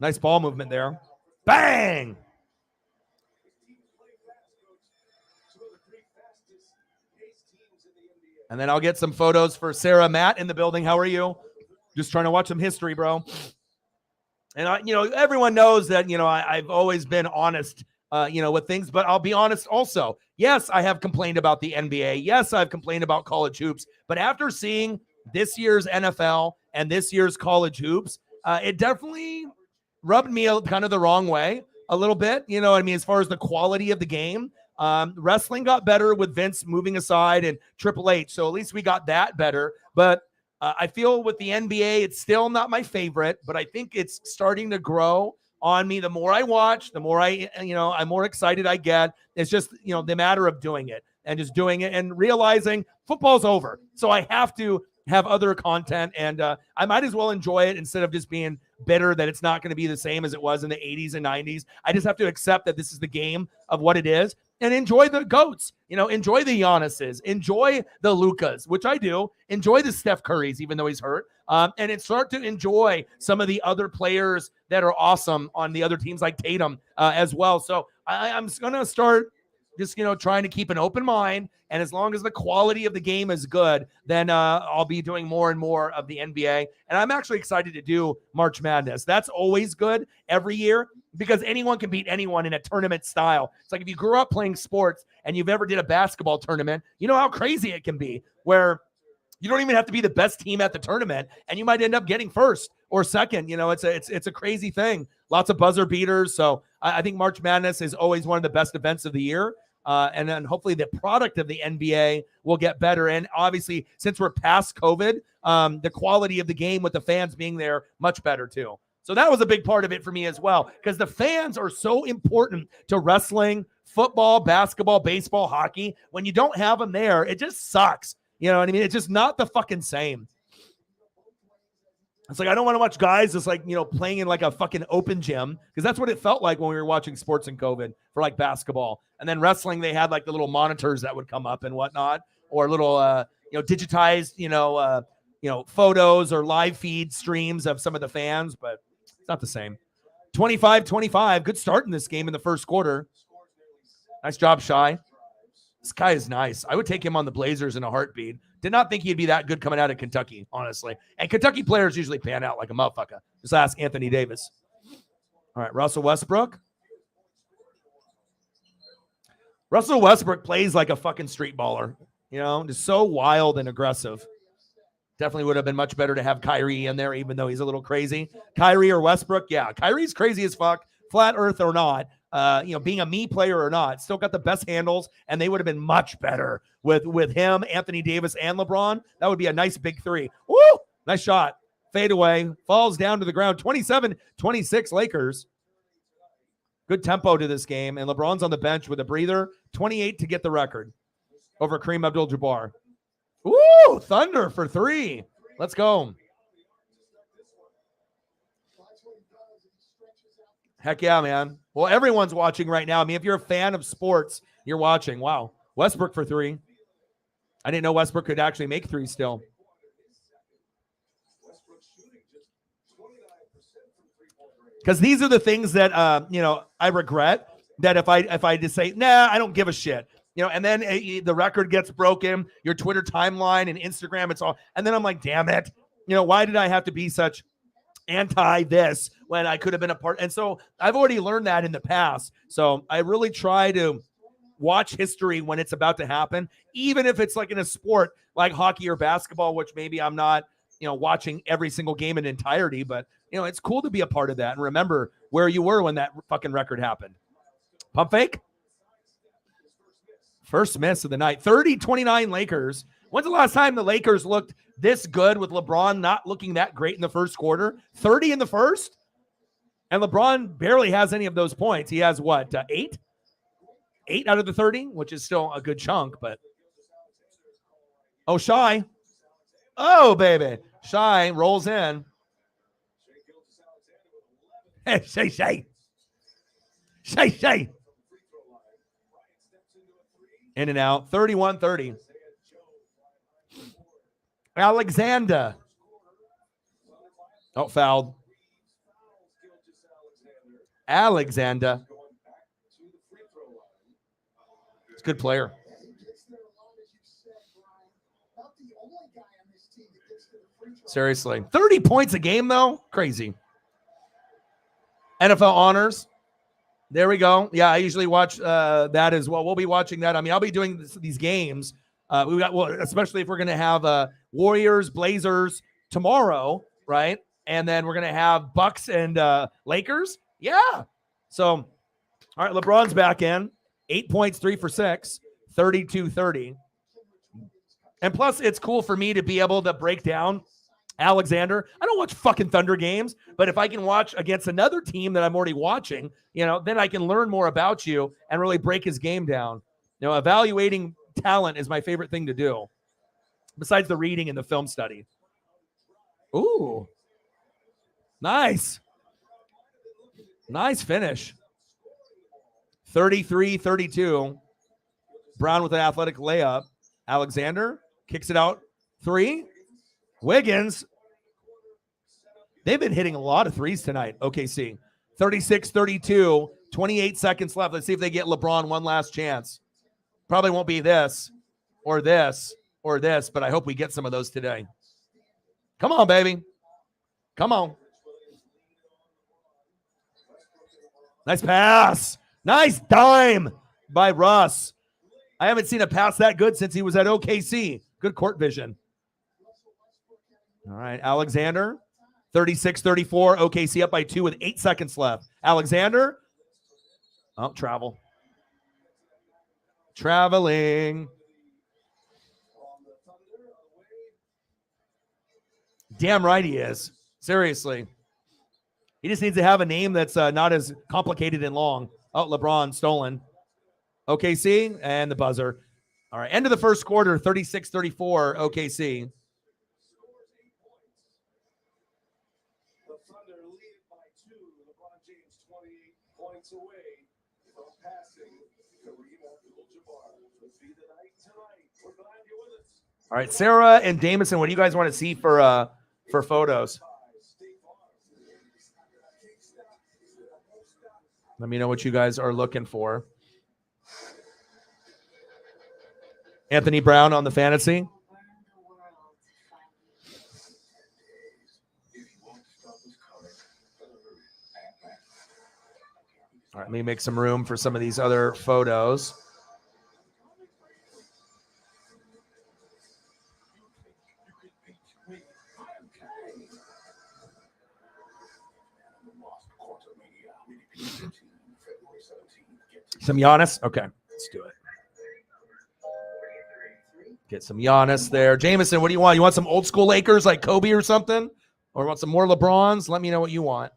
Nice ball movement there. Bang! And then I'll get some photos for Sarah. Matt in the building. How are you? Just trying to watch some history, bro. And everyone knows that, I've always been honest, with things, but I'll be honest also. Yes, I have complained about the NBA. Yes, I've complained about college hoops, but after seeing this year's NFL and this year's college hoops, it definitely rubbed me kind of the wrong way a little bit, as far as the quality of the game. Wrestling got better with Vince moving aside and Triple H, so at least we got that better, but I feel with the NBA, it's still not my favorite, but I think it's starting to grow on me. The more I watch, the more I'm more excited I get. It's just, the matter of doing it and just doing it and realizing football's over. So I have to have other content, and I might as well enjoy it instead of just being bitter that it's not going to be the same as it was in the 80s and 90s. I just have to accept that this is the game of what it is and enjoy the GOATs, enjoy the Giannis's, enjoy the Lukas, which I do, enjoy the Steph Currys, even though he's hurt, and start to enjoy some of the other players that are awesome on the other teams like Tatum as well. So I'm going to start just, trying to keep an open mind. And as long as the quality of the game is good, then I'll be doing more and more of the NBA. And I'm actually excited to do March Madness. That's always good every year because anyone can beat anyone in a tournament style. It's like if you grew up playing sports and you've ever did a basketball tournament, you know how crazy it can be where you don't even have to be the best team at the tournament and you might end up getting first or second. It's a crazy thing. Lots of buzzer beaters. So I think March Madness is always one of the best events of the year. And then hopefully the product of the NBA will get better. And obviously, since we're past COVID, the quality of the game with the fans being there, much better too. So that was a big part of it for me as well, because the fans are so important to wrestling, football, basketball, baseball, hockey. When you don't have them there, it just sucks. You know what I mean? It's just not the fucking same. It's like, I don't want to watch guys just like, playing in like a fucking open gym, because that's what it felt like when we were watching sports in COVID for like basketball. And then wrestling, they had like the little monitors that would come up and whatnot, or little, digitized, photos or live feed streams of some of the fans, but it's not the same. 25-25, good start in this game in the first quarter. Nice job, Shy. This guy is nice. I would take him on the Blazers in a heartbeat. Did not think he'd be that good coming out of Kentucky, honestly. And Kentucky players usually pan out like a motherfucker. Just ask Anthony Davis. All right, Russell Westbrook. Russell Westbrook plays like a fucking street baller. Just so wild and aggressive. Definitely would have been much better to have Kyrie in there, even though he's a little crazy. Kyrie or Westbrook, yeah. Kyrie's crazy as fuck, flat earth or not. Being a me player or not, still got the best handles, and they would have been much better with him, Anthony Davis, and LeBron. That would be a nice big three. Woo! Nice shot. Fade away. Falls down to the ground. 27-26 Lakers. Good tempo to this game, and LeBron's on the bench with a breather. 28 to get the record over Kareem Abdul-Jabbar. Woo! Thunder for three. Let's go. Heck yeah, man. Well, everyone's watching right now. I mean, if you're a fan of sports, you're watching. Wow. Westbrook for three. I didn't know Westbrook could actually make three still. Because these are the things that, I regret, that if I just say, nah, I don't give a shit. And then the record gets broken, your Twitter timeline and Instagram, it's all. And then I'm like, damn it. Why did I have to be such anti this when I could have been a part? And so I've already learned that in the past. So I really try to watch history when it's about to happen, even if it's like in a sport like hockey or basketball, which maybe I'm not, watching every single game in entirety, but it's cool to be a part of that and remember where you were when that fucking record happened. Pump fake. First miss of the night. 30-29 Lakers. When's the last time the Lakers looked this good with LeBron not looking that great in the first quarter? 30 in the first? And LeBron barely has any of those points. He has what, 8? 8 out of the 30, which is still a good chunk, but. Oh, Shy. Oh, baby. Shy rolls in. Hey, Shay. Shay. In and out. 31-30. Alexander. Oh, fouled. Alexander. He's a good player. Seriously. 30 points a game, though? Crazy. NFL honors. There we go. Yeah, I usually watch that as well. We'll be watching that. I mean, I'll be doing these games. Especially if we're going to have Warriors, Blazers tomorrow, right? And then we're going to have Bucks and Lakers. Yeah. So, all right, LeBron's back in. 8 points, 3 for 6, 32-30. And plus, it's cool for me to be able to break down Alexander. I don't watch fucking Thunder games, but if I can watch against another team that I'm already watching, then I can learn more about you and really break his game down. Evaluating talent is my favorite thing to do, besides the reading and the film study. Ooh. Nice. Nice finish. 33-32. Brown with an athletic layup. Alexander kicks it out. 3. Wiggins. They've been hitting a lot of threes tonight. OKC. 36-32. 28 seconds left. Let's see if they get LeBron one last chance. Probably won't be this or this or this, but I hope we get some of those today. Come on, baby. Come on. Nice pass. Nice dime by Russ. I haven't seen a pass that good since he was at OKC. Good court vision. All right, Alexander, 36-34. OKC up by 2 with 8 seconds left. Alexander. Oh, travel. Traveling. Damn right he is. Seriously. He just needs to have a name that's not as complicated and long. Oh, LeBron stolen. OKC and the buzzer. All right, end of the first quarter, 36-34, OKC. The Thunder lead by 2. LeBron James 28 points away from passing Kareem Abdul-Jabbar. Let's be the night tonight. We're glad you're with us. All right, Sarah and Damison, what do you guys want to see for photos? Let me know what you guys are looking for. Anthony Brown on the fantasy. All right, let me make some room for some of these other photos. Some Giannis? Okay, let's do it. Get some Giannis there. Jameson, what do you want? You want some old school Lakers like Kobe or something? Or want some more LeBrons? Let me know what you want.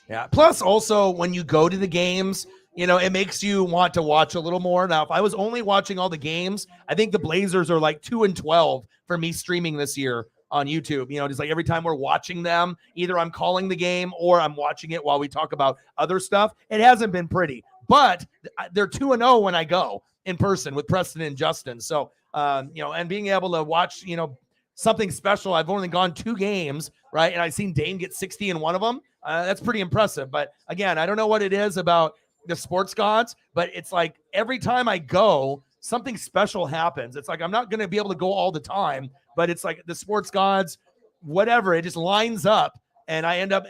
Yeah, plus also when you go to the games, it makes you want to watch a little more. Now, if I was only watching all the games, I think the Blazers are like 2-12 for me streaming this year on YouTube. Just like every time we're watching them, either I'm calling the game or I'm watching it while we talk about other stuff. It hasn't been pretty, but they're 2-0 when I go in person with Preston and Justin. So, and being able to watch, something special. I've only gone 2 games, right? And I've seen Dame get 60 in one of them. That's pretty impressive. But again, I don't know what it is about the sports gods, but it's like every time I go, something special happens. It's like I'm not going to be able to go all the time, but it's like the sports gods, whatever, it just lines up, and I end up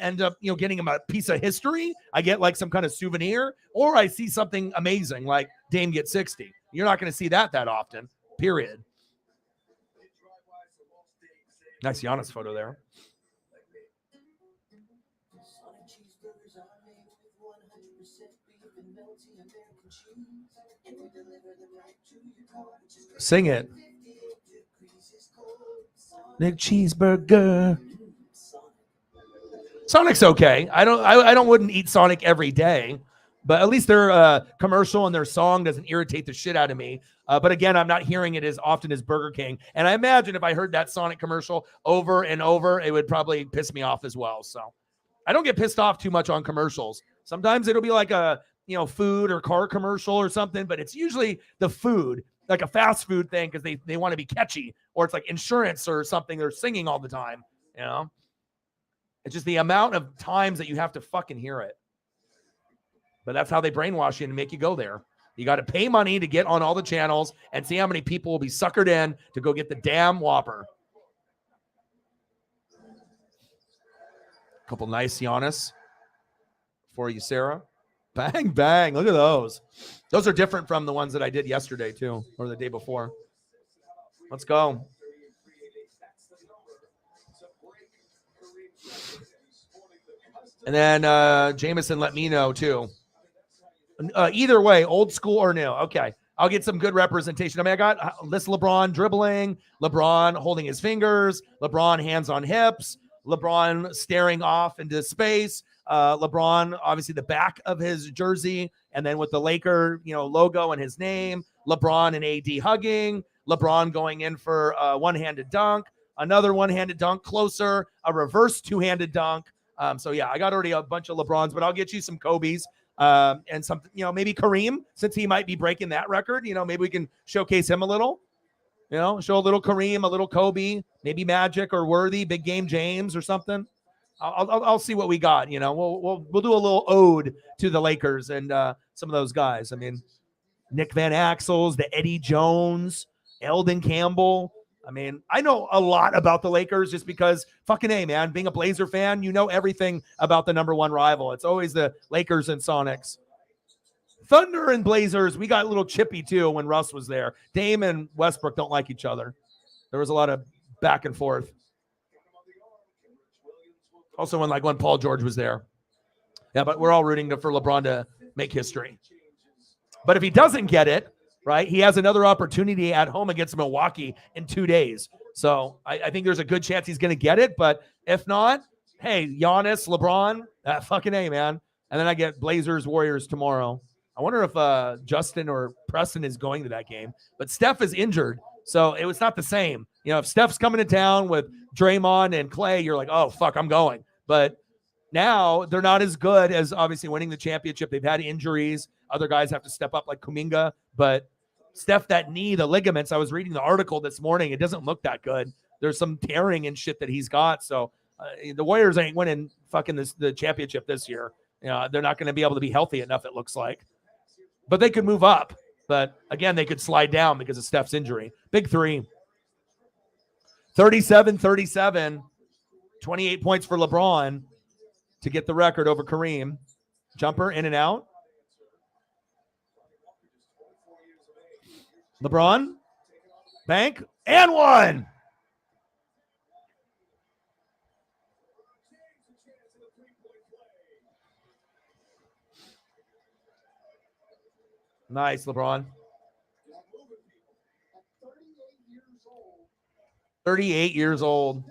getting them a piece of history. I get like some kind of souvenir, or I see something amazing like Dame gets 60. You're not going to see that often. Period. Nice Giannis photo there. Sing it. Nick Cheeseburger. Sonic's okay. I wouldn't eat Sonic every day, But at least their commercial and their song doesn't irritate the shit out of me. But again, I'm not hearing it as often as Burger King. And I imagine if I heard that Sonic commercial over and over, it would probably piss me off as well. So I don't get pissed off too much on commercials. Sometimes it'll be like a, food or car commercial or something, but it's usually the food, like a fast food thing, because they want to be catchy, or it's like insurance or something. They're singing all the time, It's just the amount of times that you have to fucking hear it. But that's how they brainwash you and make you go there. You got to pay money to get on all the channels and see how many people will be suckered in to go get the damn Whopper. Couple nice Giannis for you, Sarah. Bang, bang. Look at those. Those are different from the ones that I did yesterday, too, or the day before. Let's go. And then Jameson let me know, too. Either way, old school or new. Okay. I'll get some good representation. I mean, I got this LeBron dribbling, LeBron holding his fingers, LeBron hands on hips, LeBron staring off into space, LeBron, obviously the back of his jersey, and then with the Laker, logo and his name, LeBron and AD hugging, LeBron going in for a one-handed dunk, another one-handed dunk closer, a reverse two-handed dunk. So yeah, I got already a bunch of LeBrons, but I'll get you some Kobe's. And something, maybe Kareem, since he might be breaking that record, maybe we can showcase him a little, show a little Kareem, a little Kobe, maybe Magic or Worthy, big game James or something. I'll see what we got. We'll do a little ode to the Lakers and some of those guys. I mean, Nick Van Axels, the Eddie Jones, Eldon Campbell. I mean, I know a lot about the Lakers just because fucking A, man, being a Blazer fan, you know everything about the number one rival. It's always the Lakers and Sonics. Thunder and Blazers, we got a little chippy too when Russ was there. Dame and Westbrook don't like each other. There was a lot of back and forth. Also when Paul George was there. Yeah, but we're all rooting for LeBron to make history. But if he doesn't get it, right, he has another opportunity at home against Milwaukee in 2 days. So I think there's a good chance he's going to get it. But if not, hey, Giannis, LeBron, fucking A, man. And then I get Blazers, Warriors tomorrow. I wonder if Justin or Preston is going to that game. But Steph is injured, so it was not the same. If Steph's coming to town with Draymond and Clay, you're like, oh, fuck, I'm going. But now they're not as good as obviously winning the championship. They've had injuries. Other guys have to step up like Kuminga. But Steph, that knee, the ligaments, I was reading the article this morning. It doesn't look that good. There's some tearing and shit that he's got. So the Warriors ain't winning fucking the championship this year. They're not going to be able to be healthy enough, it looks like. But they could move up. But again, they could slide down because of Steph's injury. Big three. 37-37. 28 points for LeBron to get the record over Kareem. Jumper in and out. LeBron. Bank. And one. Nice, LeBron. 38 years old.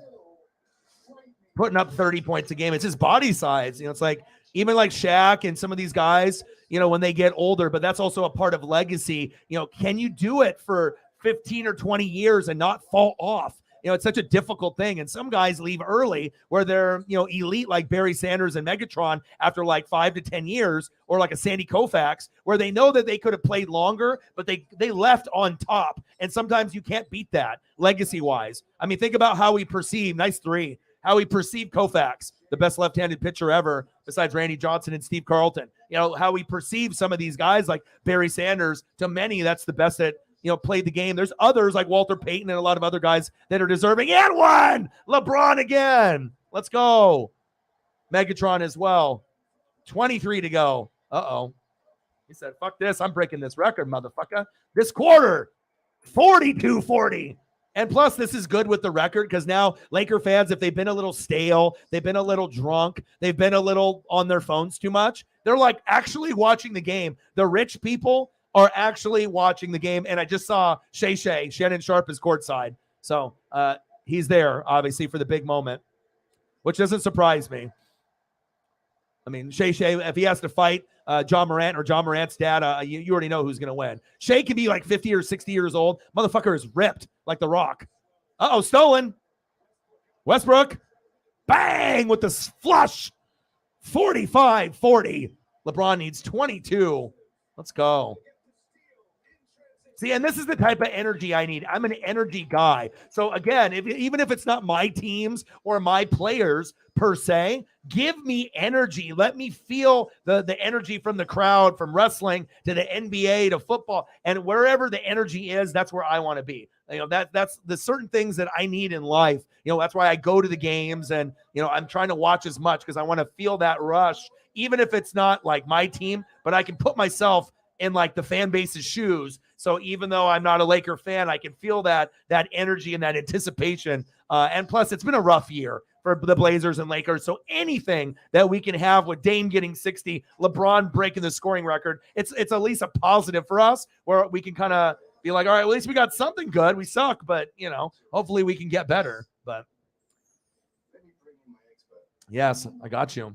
Putting up 30 points a game. It's his body size. It's like even like Shaq and some of these guys, when they get older, but that's also a part of legacy. Can you do it for 15 or 20 years and not fall off? It's such a difficult thing. And some guys leave early where they're, elite like Barry Sanders and Megatron after like 5 to 10 years, or like a Sandy Koufax where they know that they could have played longer, but they left on top. And sometimes you can't beat that legacy wise. I mean, think about how we perceive, nice three, how we perceive Koufax, the best left-handed pitcher ever besides Randy Johnson and Steve Carlton. How we perceive some of these guys like Barry Sanders, to many, that's the best that, played the game. There's others like Walter Payton and a lot of other guys that are deserving. And one! LeBron again. Let's go. Megatron as well. 23 to go. Uh-oh. He said, fuck this. I'm breaking this record, motherfucker. This quarter, 42-40. And plus, this is good with the record because now Laker fans, if they've been a little stale, they've been a little drunk, they've been a little on their phones too much, they're like actually watching the game. The rich people are actually watching the game. And I just saw Shannon Sharp is courtside. So he's there, obviously, for the big moment, which doesn't surprise me. I mean, Shea, if he has to fight John Morant or John Morant's dad, you already know who's going to win. Shea can be like 50 or 60 years old. Motherfucker is ripped like The Rock. Uh-oh, stolen. Westbrook. Bang with the flush. 45-40. LeBron needs 22. Let's go. See, and this is the type of energy I need. I'm an energy guy. So again, even if it's not my teams or my players per se, give me energy. Let me feel the energy from the crowd, from wrestling to the NBA to football, and wherever the energy is, that's where I want to be. You know, that's the certain things that I need in life. You know, that's why I go to the games, and you know, I'm trying to watch as much because I want to feel that rush, even if it's not like my team, but I can put myself in like the fan base's shoes. So even though I'm not a Laker fan, I can feel that energy and that anticipation. And plus, it's been a rough year for the Blazers and Lakers. So anything that we can have with Dame getting 60, LeBron breaking the scoring record, it's at least a positive for us where we can kind of be like, all right, well, at least we got something good. We suck, but you know, hopefully we can get better. But yes, I got you.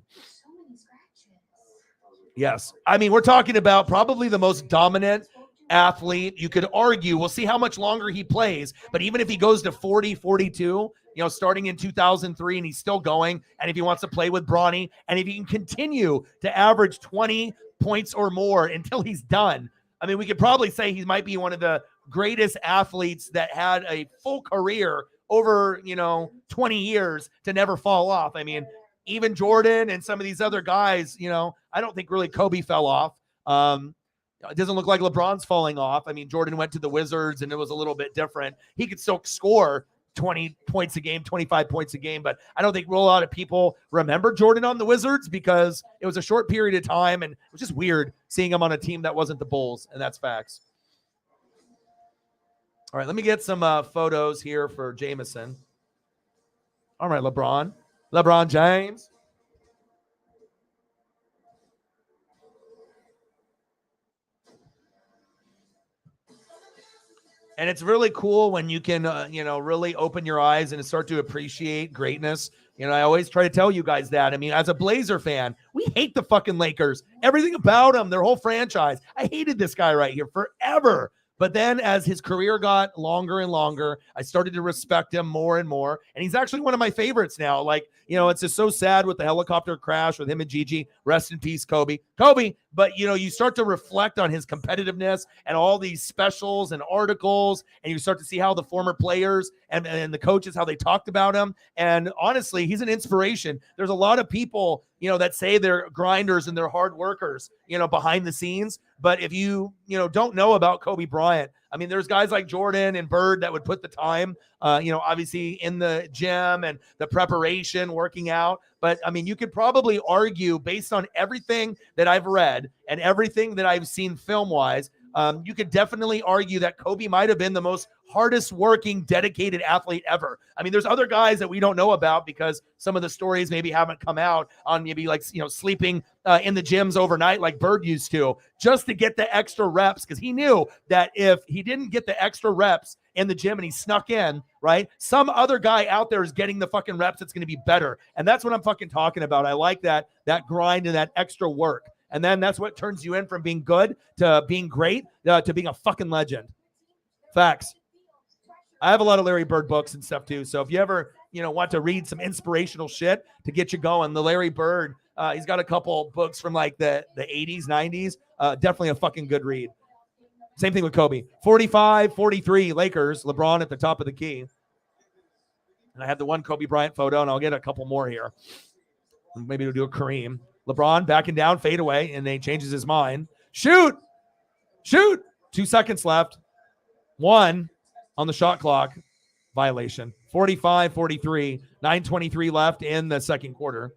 Yes. I mean, we're talking about probably the most dominant athlete. You could argue, we'll see how much longer he plays, but even if he goes to 40, 42, you know, starting in 2003 and he's still going, and if he wants to play with Bronny, and if he can continue to average 20 points or more until he's done, I mean, we could probably say he might be one of the greatest athletes that had a full career over, you know, 20 years to never fall off. I mean, even Jordan and some of these other guys, you know, I don't think really Kobe fell off. It doesn't look like LeBron's falling off. I mean, Jordan went to the Wizards and it was a little bit different. He could still score 20 points a game, 25 points a game, but I don't think a lot of people remember Jordan on the Wizards because it was a short period of time and it was just weird seeing him on a team that wasn't the Bulls, and that's facts. All right, let me get some photos here for Jameson. All right, LeBron James. And it's really cool when you can, you know, really open your eyes and start to appreciate greatness. You know, I always try to tell you guys that. I mean, as a Blazer fan, we hate the fucking Lakers. Everything about them, their whole franchise. I hated this guy right here forever. But then as his career got longer and longer, I started to respect him more and more. And he's actually one of my favorites now. Like, you know, it's just so sad with the helicopter crash with him and Gigi. Rest in peace, Kobe. But, you know, you start to reflect on his competitiveness and all these specials and articles, and you start to see how the former players and the coaches, how they talked about him. And honestly, he's an inspiration. There's a lot of people, you know, that say they're grinders and they're hard workers, you know, behind the scenes. But if you know, don't know about Kobe Bryant, I mean, there's guys like Jordan and Bird that would put the time, you know, obviously in the gym and the preparation, working out. But I mean, you could probably argue based on everything that I've read and everything that I've seen film-wise, you could definitely argue that Kobe might have been the most hardest working, dedicated athlete ever. I mean, there's other guys that we don't know about because some of the stories maybe haven't come out on maybe like, you know, sleeping in the gyms overnight like Bird used to, just to get the extra reps, because he knew that if he didn't get the extra reps in the gym and he snuck in, right, some other guy out there is getting the fucking reps that's going to be better. And that's what I'm fucking talking about. I like that grind and that extra work. And then that's what turns you in from being good to being great to being a fucking legend. Facts. I have a lot of Larry Bird books and stuff too. So if you ever, you know, want to read some inspirational shit to get you going, the Larry Bird, he's got a couple books from like the 80s, 90s. Definitely a fucking good read. Same thing with Kobe. 45-43 Lakers, LeBron at the top of the key. And I have the one Kobe Bryant photo, and I'll get a couple more here. Maybe we'll do a Kareem. LeBron backing down, fade away, and then he changes his mind. Shoot! 2 seconds left. 1 on the shot clock. Violation. 45-43. 9:23 left in the second quarter.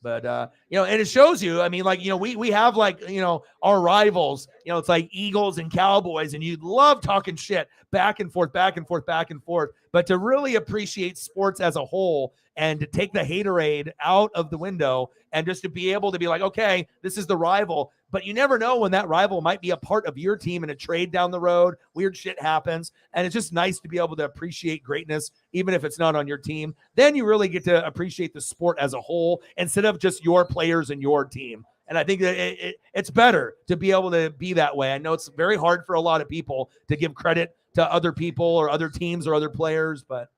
But, you know, and it shows you, I mean, like, you know, we have like, you know, our rivals it's like Eagles and Cowboys, and you love talking shit back and forth, back and forth, back and forth. But to really appreciate sports as a whole and to take the haterade out of the window and just to be able to be like, okay, this is the rival. But you never know when that rival might be a part of your team in a trade down the road. Weird shit happens. And it's just nice to be able to appreciate greatness, even if it's not on your team. Then you really get to appreciate the sport as a whole instead of just your players and your team. And I think that it's better to be able to be that way. I know it's very hard for a lot of people to give credit to other people or other teams or other players, but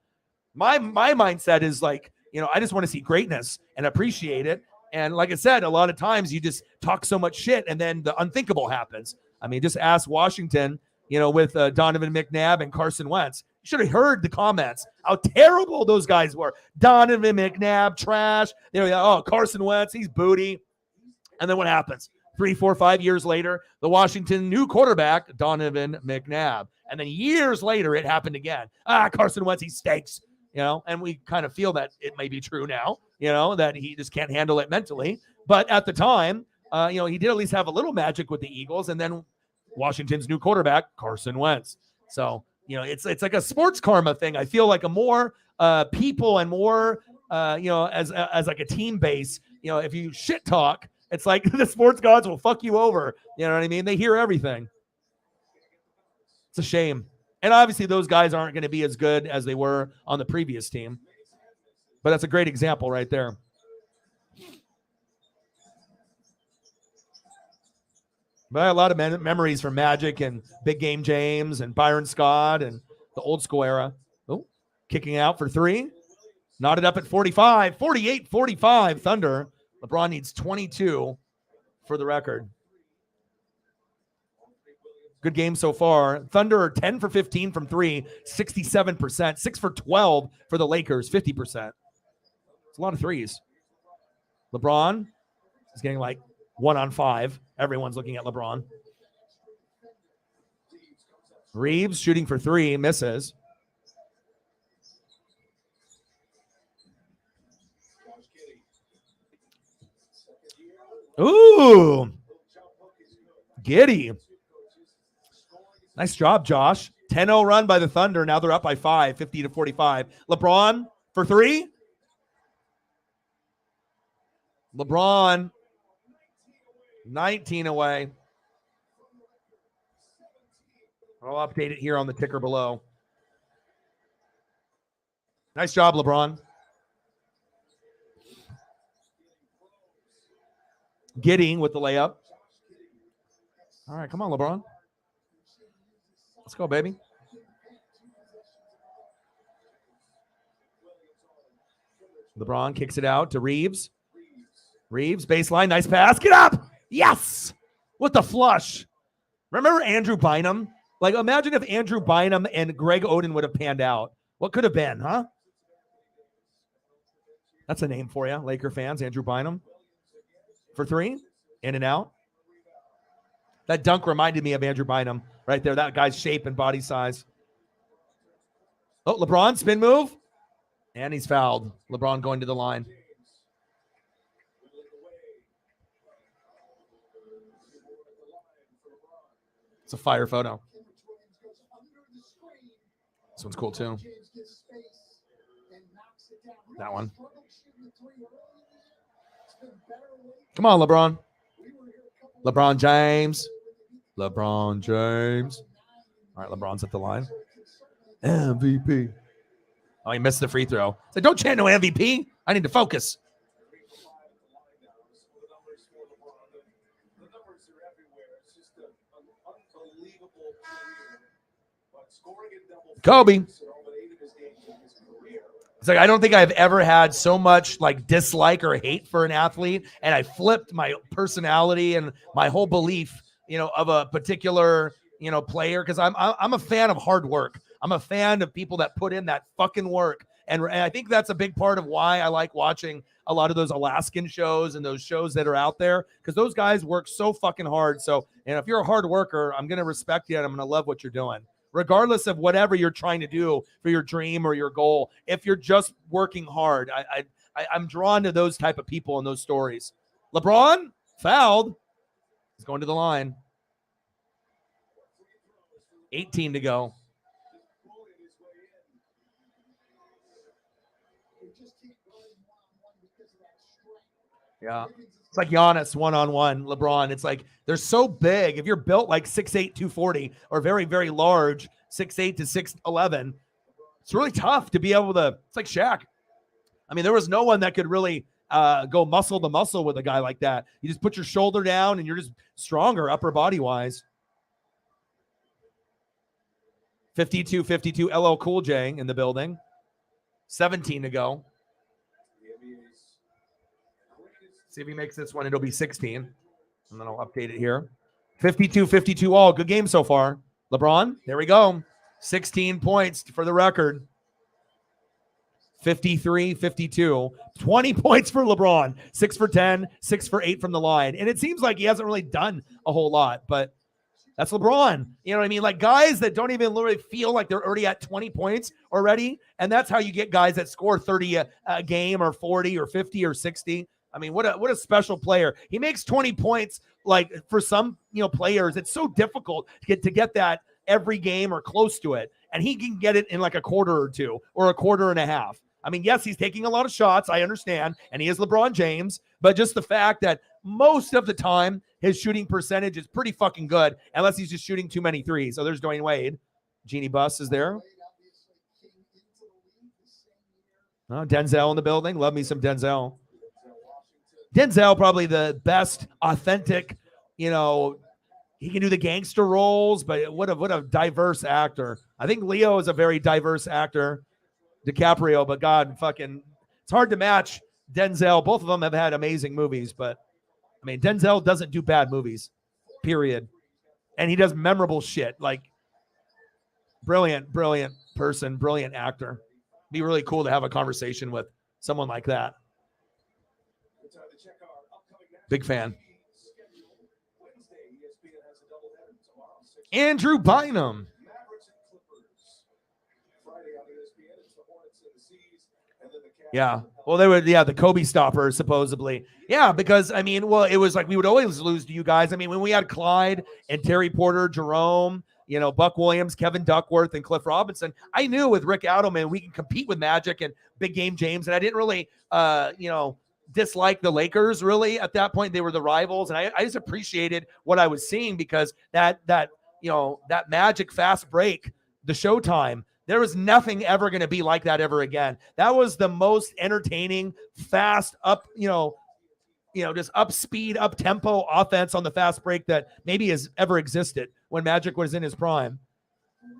my mindset is like, I just want to see greatness and appreciate it. And like I said, a lot of times you just talk so much shit and then the unthinkable happens. I mean, just ask Washington, with Donovan McNabb and Carson Wentz. You should have heard the comments, how terrible those guys were. Donovan McNabb, trash. They were like, oh, Carson Wentz, he's booty. And then what happens? 3, 4, 5 years later, the Washington new quarterback, Donovan McNabb. And then years later, it happened again. Carson Wentz, he stinks. And we kind of feel that it may be true now, that he just can't handle it mentally. But at the time, he did at least have a little magic with the Eagles. And then Washington's new quarterback, Carson Wentz. So, it's like a sports karma thing. I feel like a more people and more, as like a team base, if you shit talk, it's like the sports gods will fuck you over. You know what I mean? They hear everything. It's a shame. And obviously those guys aren't going to be as good as they were on the previous team. But that's a great example right there. But I have a lot of memories from Magic and Big Game James and Byron Scott and the old school era. Oh, kicking out for 3. Knotted up at 45. 48-45 Thunder. LeBron needs 22 for the record. Good game so far. Thunder are 10 for 15 from 3, 67%. 6 for 12 for the Lakers, 50%. It's a lot of threes. LeBron is getting like 1 on 5. Everyone's looking at LeBron. Reeves shooting for 3, misses. Ooh. Giddy. Nice job, Josh. 10-0 run by the Thunder. Now they're up by 5, 50-45. LeBron for 3. LeBron, 19 away. I'll update it here on the ticker below. Nice job, LeBron. Gidding with the layup. All right, come on, LeBron. Let's go, baby. LeBron kicks it out to Reeves. Reeves, baseline, nice pass. Get up! Yes! With the flush. Remember Andrew Bynum? Like, imagine if Andrew Bynum and Greg Oden would have panned out. What could have been, huh? That's a name for you, Laker fans. Andrew Bynum. For 3, in and out. That dunk reminded me of Andrew Bynum right there. That guy's shape and body size. Oh, LeBron, spin move. And he's fouled. LeBron going to the line. It's a fire photo. This one's cool too. That one. Come on, LeBron. LeBron James. LeBron James. All right, LeBron's at the line. MVP. Oh, he missed the free throw. So don't chant no MVP. I need to focus. Kobe. It's like I don't think I've ever had so much like dislike or hate for an athlete, and I flipped my personality and my whole belief, of a particular, player, because I'm a fan of hard work. I'm a fan of people that put in that fucking work, and I think that's a big part of why I like watching a lot of those Alaskan shows and those shows that are out there, because those guys work so fucking hard. So, if you're a hard worker, I'm gonna respect you and I'm gonna love what you're doing, regardless of whatever you're trying to do for your dream or your goal. If you're just working hard, I'm drawn to those type of people and those stories. LeBron fouled. He's going to the line. 18 to go. bullying his way in. They just can't guard him one-on-one because of that strength. Yeah. Wiggins is It's like Giannis one-on-one, LeBron. It's like they're so big. If you're built like 6'8", 240, or very, very large, 6'8" to 6'11", it's really tough to be able to. It's like Shaq. I mean, there was no one that could really go muscle to muscle with a guy like that. You just put your shoulder down and you're just stronger upper body wise. 52-52 LL Cool J in the building. 17 to go. The NBA's greatest See if he makes this one. It'll be 16. And then I'll update it here. 52-52 all. Good game so far. LeBron, there we go. 16 points for the record. 53-52. 20 points for LeBron. 6 for 10, 6 for 8 from the line. And it seems like he hasn't really done a whole lot, but that's LeBron. You know what I mean? Like guys that don't even literally feel like they're already at 20 points already. And that's how you get guys that score 30 a game, or 40 or 50 or 60. I mean, what a special player. He makes 20 points. Like for some, players, it's so difficult to get that every game or close to it. And he can get it in like a quarter or two or a quarter and a half. I mean, yes, he's taking a lot of shots. I understand. And he is LeBron James. But just the fact that most of the time his shooting percentage is pretty fucking good, unless he's just shooting too many threes. So there's Dwayne Wade. Jeannie Buss is there. Oh, Denzel in the building. Love me some Denzel. Denzel, probably the best authentic, he can do the gangster roles, but what a diverse actor. I think Leo is a very diverse actor. DiCaprio, but God, it's hard to match Denzel. Both of them have had amazing movies, but I mean, Denzel doesn't do bad movies, period. And he does memorable shit. Like, brilliant person, brilliant actor. Be really cool to have a conversation with someone like that. Big fan. Andrew Bynum. Yeah. Well, they were, the Kobe stopper, supposedly. Yeah, because, I mean, it was like we would always lose to you guys. I mean, when we had Clyde and Terry Porter, Jerome, Buck Williams, Kevin Duckworth, and Cliff Robinson, I knew with Rick Adelman, we can compete with Magic and Big Game James. And I didn't really, dislike the Lakers, really, at that point. They were the rivals. And I just appreciated what I was seeing, because that Magic fast break, the Showtime, there was nothing ever going to be like that ever again. That was the most entertaining, fast up, just up speed, up tempo offense on the fast break that maybe has ever existed when Magic was in his prime.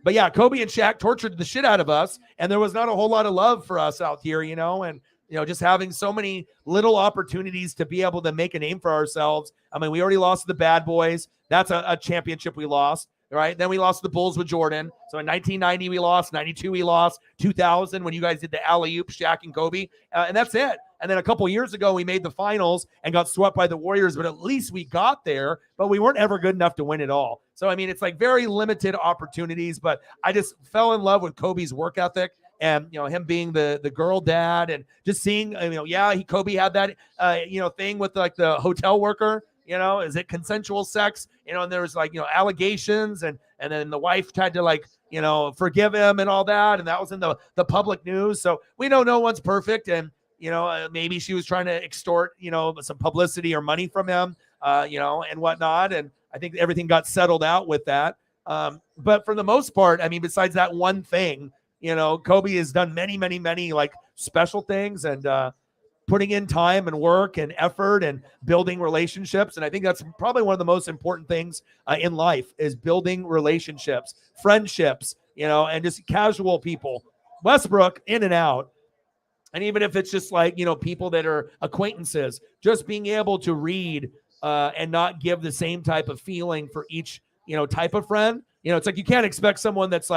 But yeah, Kobe and Shaq tortured the shit out of us, and there was not a whole lot of love for us out here, and just having so many little opportunities to be able to make a name for ourselves. I mean, we already lost to the Bad Boys. That's a championship we lost. Right. Then we lost the Bulls with Jordan. So in 1990, we lost. 92, we lost. 2000, when you guys did the alley-oop, Shaq and Kobe. And that's it. And then a couple years ago, we made the finals and got swept by the Warriors. But at least we got there. But we weren't ever good enough to win it all. So, I mean, it's like very limited opportunities. But I just fell in love with Kobe's work ethic. And, him being the girl dad, and just seeing, Kobe had that, thing with like the hotel worker. Is it consensual sex? And there was allegations, and then the wife tried to forgive him and all that. And that was in the public news. So we know no one's perfect. And, maybe she was trying to extort, some publicity or money from him, and whatnot. And I think everything got settled out with that. But for the most part, I mean, besides that one thing, Kobe has done many, many, many special things, and, putting in time and work and effort and building relationships. And I think that's probably one of the most important things in life, is building relationships, friendships, and just casual people. Westbrook, in and out. And even if it's just people that are acquaintances, just being able to read and not give the same type of feeling for each, type of friend. It's like you can't expect someone that's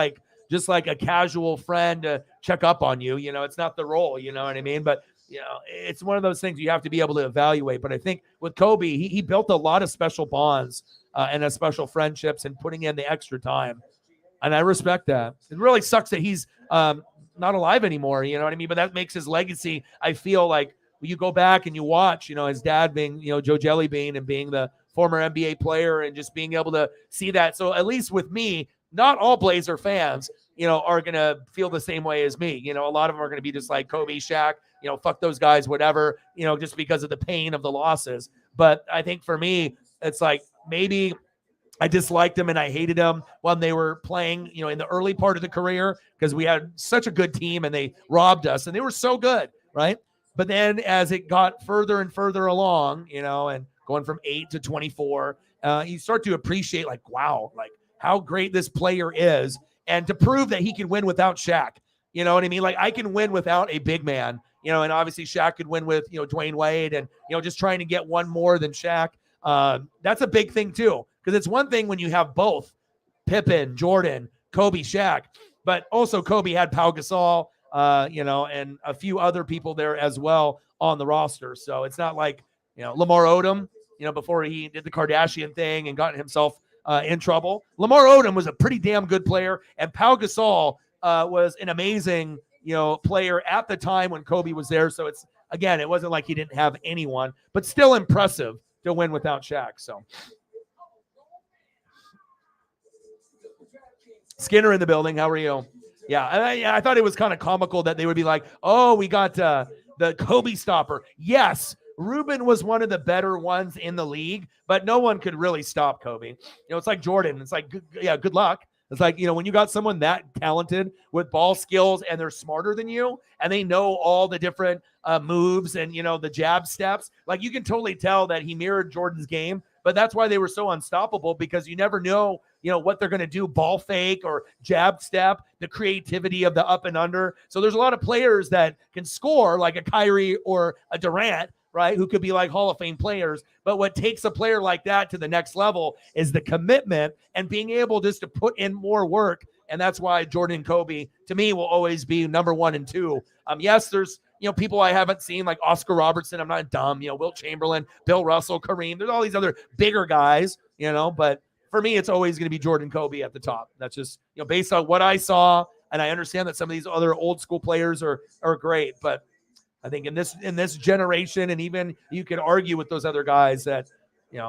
just like a casual friend to check up on you. It's not the role, you know what I mean? But it's one of those things you have to be able to evaluate. But I think with Kobe, he built a lot of special bonds and special friendships, and putting in the extra time. And I respect that. It really sucks that he's not alive anymore. You know what I mean? But that makes his legacy. I feel like when you go back and you watch, his dad being, Joe Jellybean, and being the former NBA player, and just being able to see that. So at least with me, not all Blazer fans, are going to feel the same way as me. A lot of them are going to be just like Kobe, Shaq, fuck those guys, whatever, just because of the pain of the losses. But I think for me, it's like maybe I disliked them and I hated them when they were playing, in the early part of the career because we had such a good team and they robbed us and they were so good, right? But then as it got further and further along, and going from 8 to 24, you start to appreciate like, wow, like how great this player is and to prove that he can win without Shaq. You know what I mean? Like I can win without a big man, and obviously Shaq could win with, Dwayne Wade and, just trying to get one more than Shaq. That's a big thing too, because it's one thing when you have both Pippen, Jordan, Kobe, Shaq, but also Kobe had Pau Gasol, and a few other people there as well on the roster. So it's not like, Lamar Odom, before he did the Kardashian thing and got himself in trouble. Lamar Odom was a pretty damn good player, and Pau Gasol was an amazing, player at the time when Kobe was there. So it's, again, it wasn't like he didn't have anyone, but still impressive to win without Shaq. So Skinner in the building. How are you? Yeah, I thought it was kind of comical that they would be like, oh, we got the Kobe stopper. Yes, Ruben was one of the better ones in the league, but no one could really stop Kobe. It's like Jordan. It's like, good luck. It's like, when you got someone that talented with ball skills and they're smarter than you and they know all the different moves and, the jab steps, like you can totally tell that he mirrored Jordan's game, but that's why they were so unstoppable because you never know, what they're going to do, ball fake or jab step, the creativity of the up and under. So there's a lot of players that can score like a Kyrie or a Durant, right, who could be like Hall of Fame players. But what takes a player like that to the next level is the commitment and being able just to put in more work. And that's why Jordan and Kobe, to me, will always be number 1 and 2. Yes, there's, people I haven't seen like Oscar Robertson. I'm not dumb. Wilt Chamberlain, Bill Russell, Kareem. There's all these other bigger guys, but for me, it's always going to be Jordan, Kobe at the top. That's just, based on what I saw. And I understand that some of these other old school players are great, but I think in this generation, and even you could argue with those other guys that,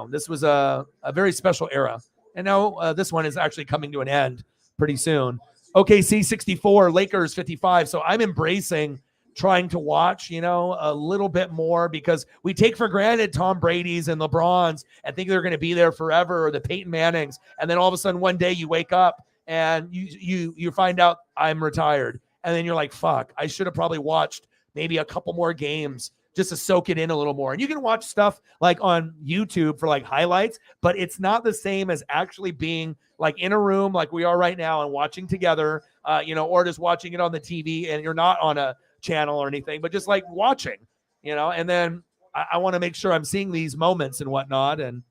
this was a very special era. And now this one is actually coming to an end pretty soon. OKC 64, Lakers 55. So I'm embracing trying to watch, a little bit more because we take for granted Tom Brady's and LeBron's and think they're going to be there forever, or the Peyton Mannings. And then all of a sudden one day you wake up and you find out I'm retired. And then you're like, fuck, I should have probably watched maybe a couple more games just to soak it in a little more. And you can watch stuff like on YouTube for like highlights, but it's not the same as actually being like in a room like we are right now and watching together, or just watching it on the TV and you're not on a channel or anything, but just like watching, and then I want to make sure I'm seeing these moments and whatnot. And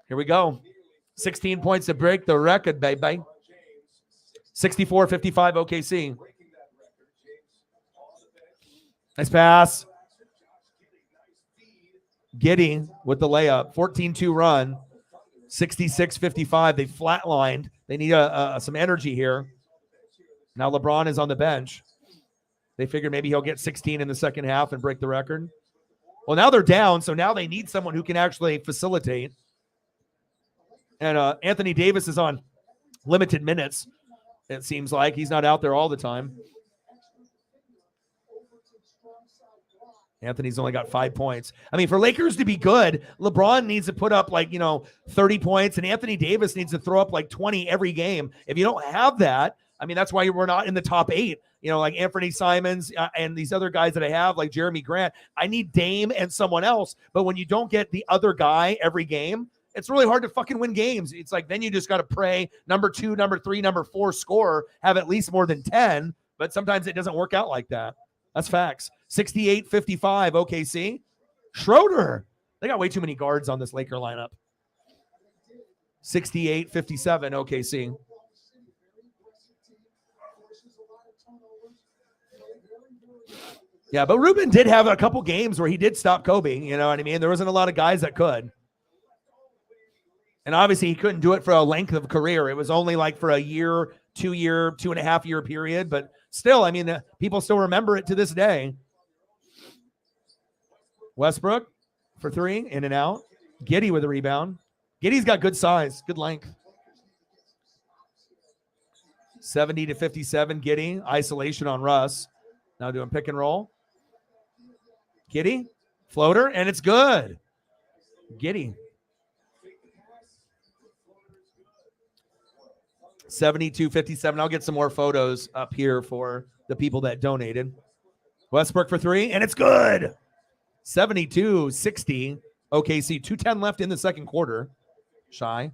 here we go. 16 points to break the record, baby. 64-55 OKC. Nice pass. Giddey with the layup. 14-2 run. 66-55. They flatlined. They need some energy here. Now LeBron is on the bench. They figured maybe he'll get 16 in the second half and break the record. Well, now they're down, so now they need someone who can actually facilitate. And Anthony Davis is on limited minutes, it seems like. He's not out there all the time. Anthony's only got 5 points. I mean, for Lakers to be good, LeBron needs to put up 30 points, and Anthony Davis needs to throw up 20 every game. If you don't have that, I mean, that's why we're not in the top 8. Like Anthony Simons and these other guys that I have, like Jeremy Grant. I need Dame and someone else. But when you don't get the other guy every game, it's really hard to fucking win games. It's like then you just got to pray number 2, number 3, number 4 scorer have at least more than 10. But sometimes it doesn't work out like that. That's facts. 68-55 OKC. Schroeder. They got way too many guards on this Laker lineup. 68-57 OKC. Yeah, but Ruben did have a couple games where he did stop Kobe. You know what I mean? There wasn't a lot of guys that could. And obviously he couldn't do it for a length of career. It was only for a year, 2.5 year period. But still, I mean, people still remember it to this day. Westbrook for 3, in and out. Giddey with a rebound. Giddey's got good size, good length. 70-57, Giddey. Isolation on Russ. Now doing pick and roll. Giddey. Floater, and it's good. Giddey. 72-57. I'll get some more photos up here for the people that donated. Westbrook for three, and it's good. 72-60. OKC. 2:10 left in the second quarter. Shy.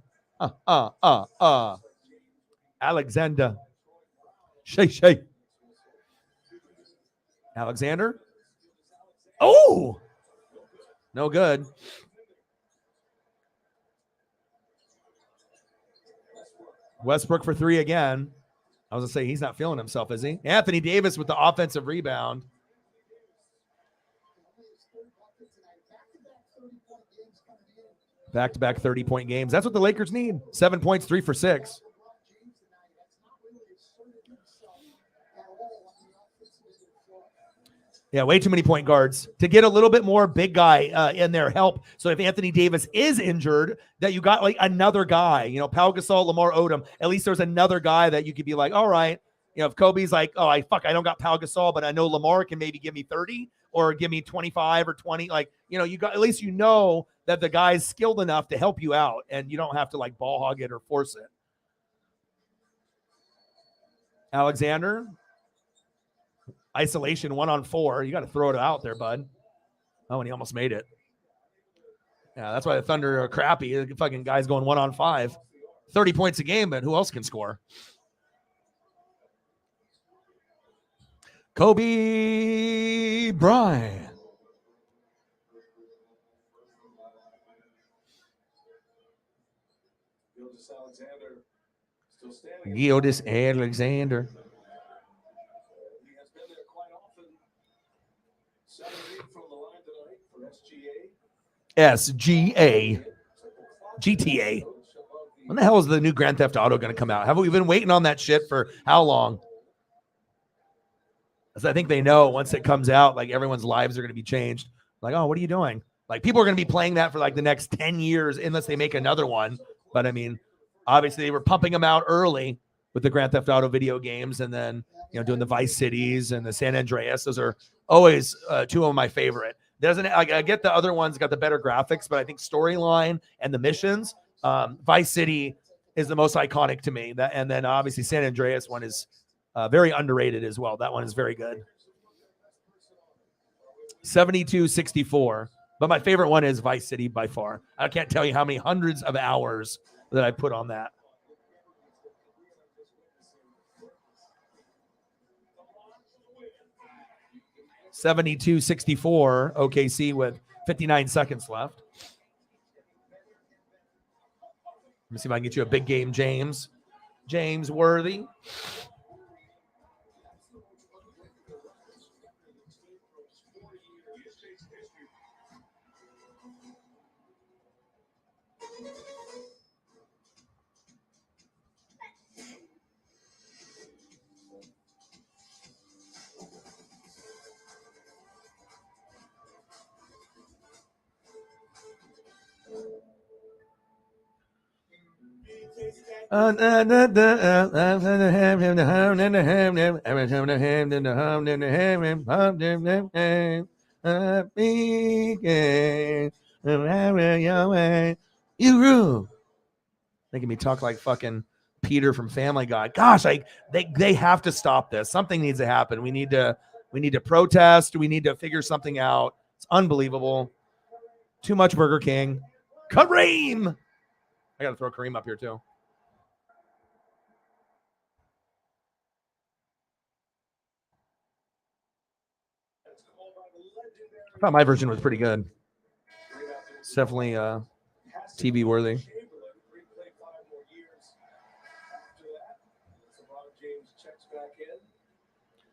Alexander. Shay. Alexander. Oh! No good. Westbrook for three again. I was going to say, he's not feeling himself, is he? Anthony Davis with the offensive rebound. Back-to-back 30-point games. That's what the Lakers need. 7 points, 3 for 6. Yeah, way too many point guards. To get a little bit more big guy in there, help. So if Anthony Davis is injured, that you got like another guy, you know, Pau Gasol, Lamar Odom, at least there's another guy that you could be like, all right, you know, if Kobe's like, oh, I don't got Pau Gasol, but I know Lamar can maybe give me 30 or give me 25 or 20. Like, you know, you got, at least you know that the guy's skilled enough to help you out and you don't have to like ball hog it or force it. Alexander. Isolation 1-on-4. You got to throw it out there, bud. Oh, and he almost made it. Yeah, that's why the Thunder are crappy. The fucking guy's going 1-on-5. 30 points a game, but who else can score? Kobe Bryant. Gildas Alexander. SGA. GTA. When the hell is the new Grand Theft Auto going to come out? Have we been waiting on that shit for how long? Because I think they know once it comes out, like everyone's lives are going to be changed. Like, oh, what are you doing? Like people are going to be playing that for like the next 10 years unless they make another one. But I mean, obviously they were pumping them out early with the Grand Theft Auto video games and then, you know, doing the Vice Cities and the San Andreas. Those are always two of my favorite. Doesn't I get the other ones got the better graphics, but I think storyline and the missions, Vice City is the most iconic to me. That and then obviously San Andreas one is very underrated as well. That one is very good. 72-64. But my favorite one is Vice City by far. I can't tell you how many hundreds of hours that I put on that. (72-64) OKC with 59 seconds left. Let me see if I can get you a big game, James. James Worthy. You rule. Making me talk like fucking Peter from Family Guy. Gosh, they have to stop this. Something needs to happen. We need to protest. We need to figure something out. It's unbelievable. Too much Burger King. Kareem. I got to throw Kareem up here too. I thought my version was pretty good. It's definitely TV worthy.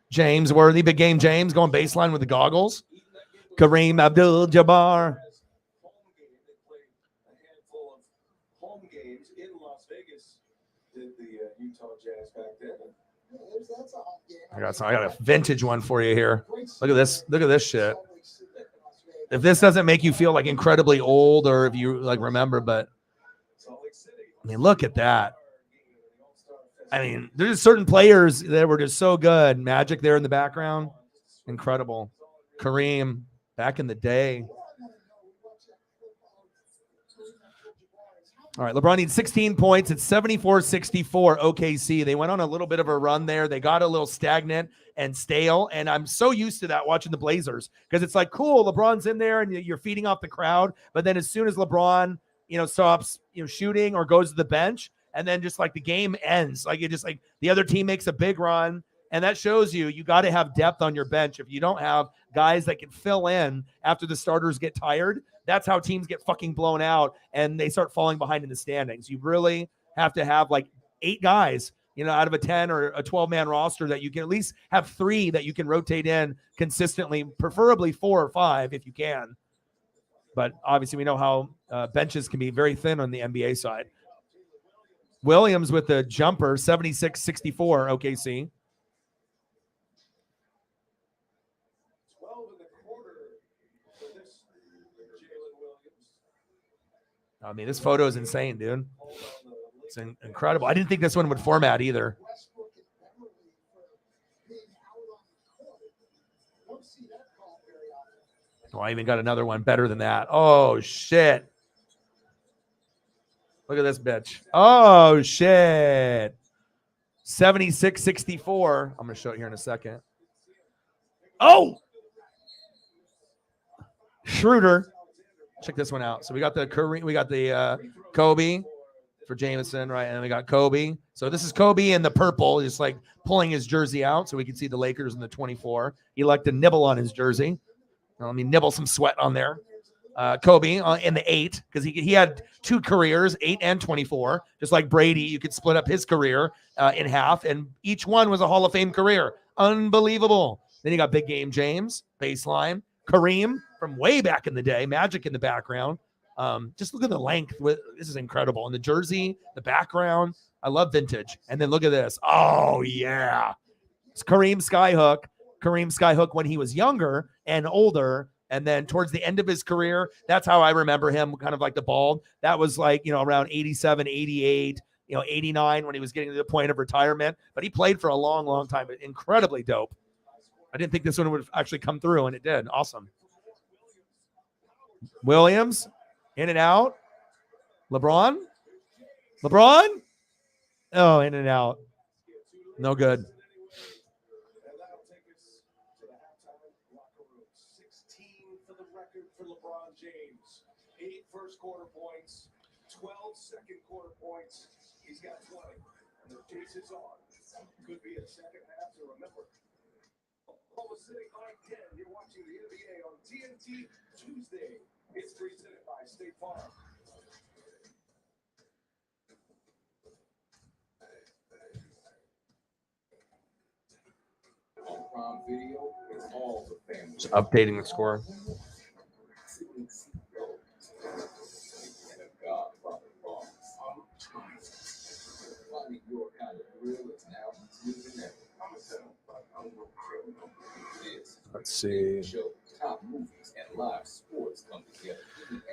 James Worthy, big game James, going baseline with the goggles. Kareem Abdul-Jabbar. I got a vintage one for you here. Look at this. Look at this shit. If this doesn't make you feel like incredibly old or if you like remember, but I mean, look at that. I mean, there's just certain players that were just so good. Magic there in the background, incredible. Kareem back in the day. All right, LeBron needs 16 points. It's 74-64 OKC. They went on a little bit of a run there. They got a little stagnant and stale, and I'm so used to that watching the Blazers because it's like, cool, LeBron's in there and you're feeding off the crowd, but then as soon as LeBron, stops, shooting or goes to the bench, and then just like the game ends, like it just like the other team makes a big run, and that shows you got to have depth on your bench. If you don't have guys that can fill in after the starters get tired, that's how teams get fucking blown out and they start falling behind in the standings. You really have to have like 8 guys, out of a 10 or a 12-man roster that you can at least have 3 that you can rotate in consistently, preferably 4 or 5 if you can. But obviously we know how benches can be very thin on the NBA side. Williams with the jumper, 76-64 OKC. 12 in the quarter for this Jalen Williams. I mean, this photo is insane, dude. It's incredible. I didn't think this one would format either. Oh, I even got another one better than that. Oh, shit. Look at this bitch. Oh, shit. 76-64. I'm going to show it here in a second. Oh! Schroeder. Check this one out. So we got the Kobe for Jameson, right? And then we got Kobe. So this is Kobe in the purple, just like pulling his jersey out so we can see the Lakers in the 24. He liked to nibble on his jersey. Let me nibble some sweat on there. Kobe in the 8, because he had 2 careers, 8 and 24. Just like Brady, you could split up his career in half, and each one was a Hall of Fame career. Unbelievable. Then you got Big Game James, baseline. Kareem from way back in the day, Magic in the background. Just look at the length. This is incredible. And the jersey, the background. I love vintage. And then look at this. Oh, yeah. It's Kareem Skyhook. Kareem Skyhook when he was younger and older. And then towards the end of his career, that's how I remember him, kind of like the bald. That was like, around 87, 88, 89 when he was getting to the point of retirement. But he played for a long, long time. Incredibly dope. I didn't think this one would actually come through, and it did. Awesome. Williams, in and out. LeBron. Oh, in and out. No good. And that'll take us to the halftime locker room. 16 for the record for LeBron James. 8 first quarter points, 12 second quarter points. He's got 20. And the chase is on. Could be a second half to remember. Oklahoma City by 10. You're watching the NBA on TNT Tuesday. It's presented by State Farm. On Prime Video, it's all the family. Just updating the score. Finding your kind of thrill is now easier than ever. Let's see. Show top movies and live sports come together.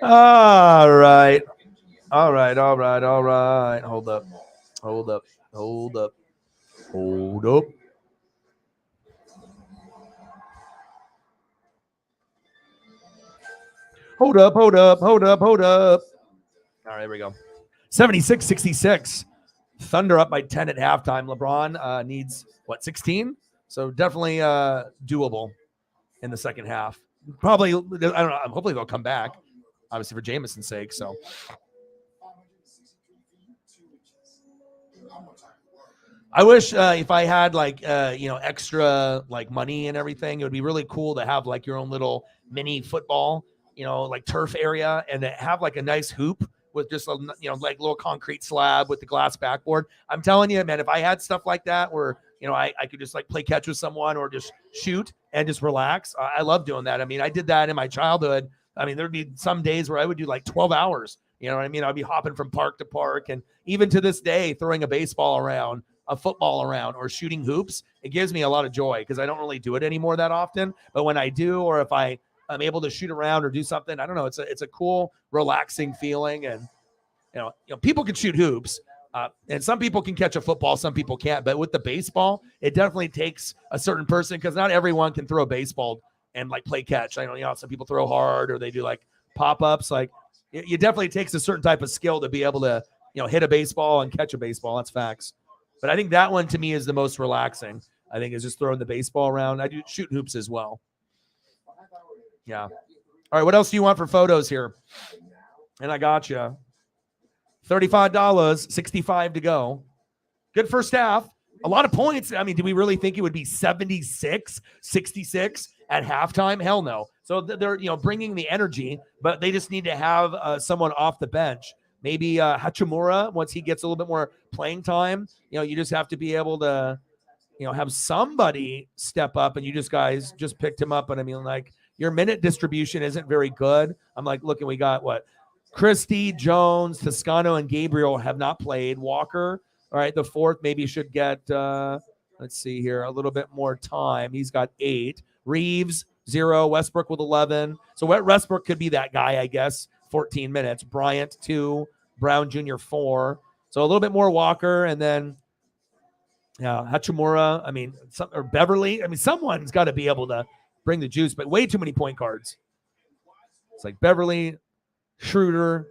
All right. Hold up. All right, here we go. 76-66. Thunder up by 10 at halftime. LeBron needs, 16? So definitely doable in the second half. Probably, I don't know. Hopefully they'll come back, obviously for Jameson's sake. So I wish if I had extra money and everything, it would be really cool to have your own little mini football, turf area, and to have a nice hoop with just a little concrete slab with the glass backboard. I'm telling you, man, if I had stuff like that where I could just play catch with someone or just shoot and just relax. I love doing that. I mean, I did that in my childhood. I mean, there'd be some days where I would do 12 hours. You know what I mean? I'd be hopping from park to park. And even to this day, throwing a baseball around, a football around, or shooting hoops, it gives me a lot of joy because I don't really do it anymore that often. But when I do, or if I'm able to shoot around or do something, I don't know. It's a cool, relaxing feeling. And, people can shoot hoops. And some people can catch a football, some people can't. But with the baseball, it definitely takes a certain person because not everyone can throw a baseball and like play catch. I know, some people throw hard or they do like pop-ups. Like it definitely takes a certain type of skill to be able to, hit a baseball and catch a baseball. That's facts. But I think that one to me is the most relaxing. I think is just throwing the baseball around. I do shoot hoops as well. Yeah. All right. What else do you want for photos here? And I got you. $35, 65 to go. Good first half. A lot of points. I mean, do we really think it would be 76, 66 at halftime? Hell no. So they're, bringing the energy, but they just need to have someone off the bench. Maybe Hachimura, once he gets a little bit more playing time, you just have to be able to, have somebody step up, and you guys just picked him up. And I mean, like, your minute distribution isn't very good. I'm like, look, and we got what? Christie, Jones, Toscano, and Gabriel have not played. Walker, all right, the fourth maybe should get, let's see here, a little bit more time. He's got 8. Reeves, 0. Westbrook with 11. So Westbrook could be that guy, I guess. 14 minutes. Bryant, 2. Brown Jr., 4. So a little bit more Walker, and then Hachimura. I mean, or Beverly. I mean, someone's got to be able to bring the juice, but way too many point guards. It's like Beverly, Schroeder,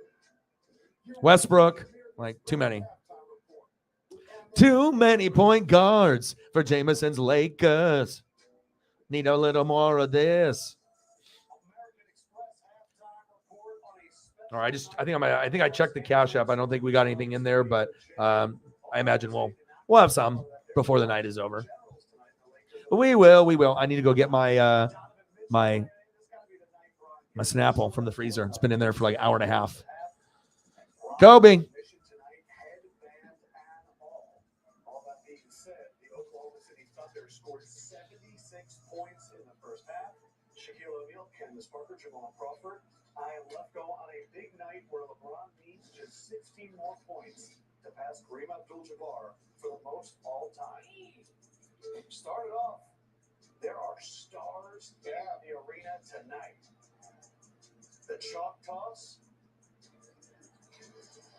Westbrook, like too many. Too many point guards for Jameson's Lakers. Need a little more of this. All right, I think I checked the Cash App. I don't think we got anything in there, but I imagine we'll have some before the night is over. We will. I need to go get my my Snapple from the freezer. It's been in there for like an hour and a half. Kobe. I am left go on a big night where LeBron needs just 16 more points to pass Kareem Abdul-Jabbar for the most all time. Started off, there are stars in the arena tonight. The chalk toss,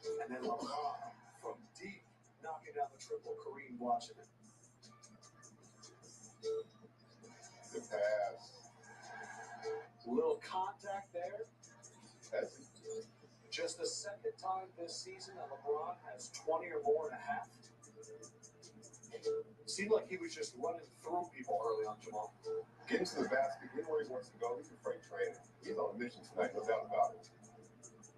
and then LeBron from deep knocking down the triple. Kareem watching it. The pass. A little contact there. Just the second time this season that LeBron has 20 or more and a half. Seemed like he was just running through people early on, Jamal. Getting to the basket, getting where he wants to go. He's a freight train. He's on a mission tonight, no doubt about it.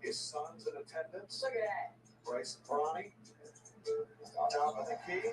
His son's in attendance. Look at that. Bryce Bronny. Top of the key.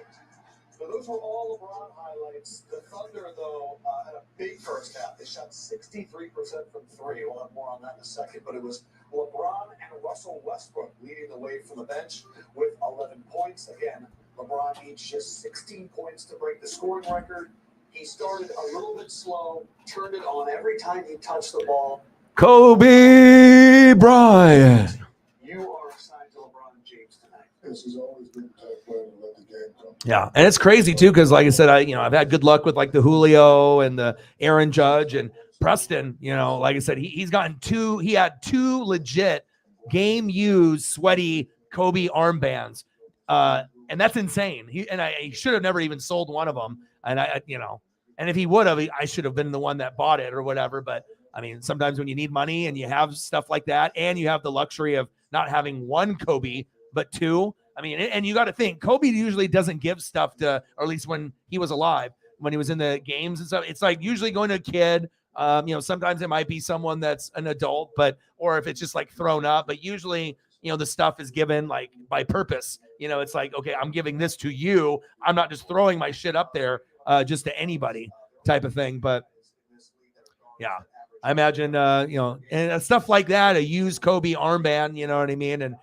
So those were all LeBron highlights. The Thunder, though, had a big first half. They shot 63% from 3. We'll have more on that in a second. But it was LeBron and Russell Westbrook leading the way from the bench with 11 points. Again, LeBron needs just 16 points to break the scoring record. He started a little bit slow, turned it on every time he touched the ball. Kobe Bryant. You are assigned to LeBron James tonight. This has always been the type player to let the game come. Yeah, and it's crazy too because, like I said, I've had good luck with like the Julio and the Aaron Judge and Preston. Like I said, he's gotten 2. He had 2 legit game used sweaty Kobe armbands, and that's insane. He should have never even sold one of them. And and if he would have, I should have been the one that bought it or whatever. But I mean, sometimes when you need money and you have stuff like that, and you have the luxury of not having 1 Kobe but 2. I mean, and you got to think Kobe usually doesn't give stuff to, or at least when he was alive, when he was in the games and stuff. It's like usually going to a kid. Sometimes it might be someone that's an adult, or if it's just like thrown up. But usually, the stuff is given like by purpose. It's like, okay, I'm giving this to you. I'm not just throwing my shit up there just to anybody type of thing. But yeah, I imagine, and stuff like that, a used Kobe armband, you know what I mean? And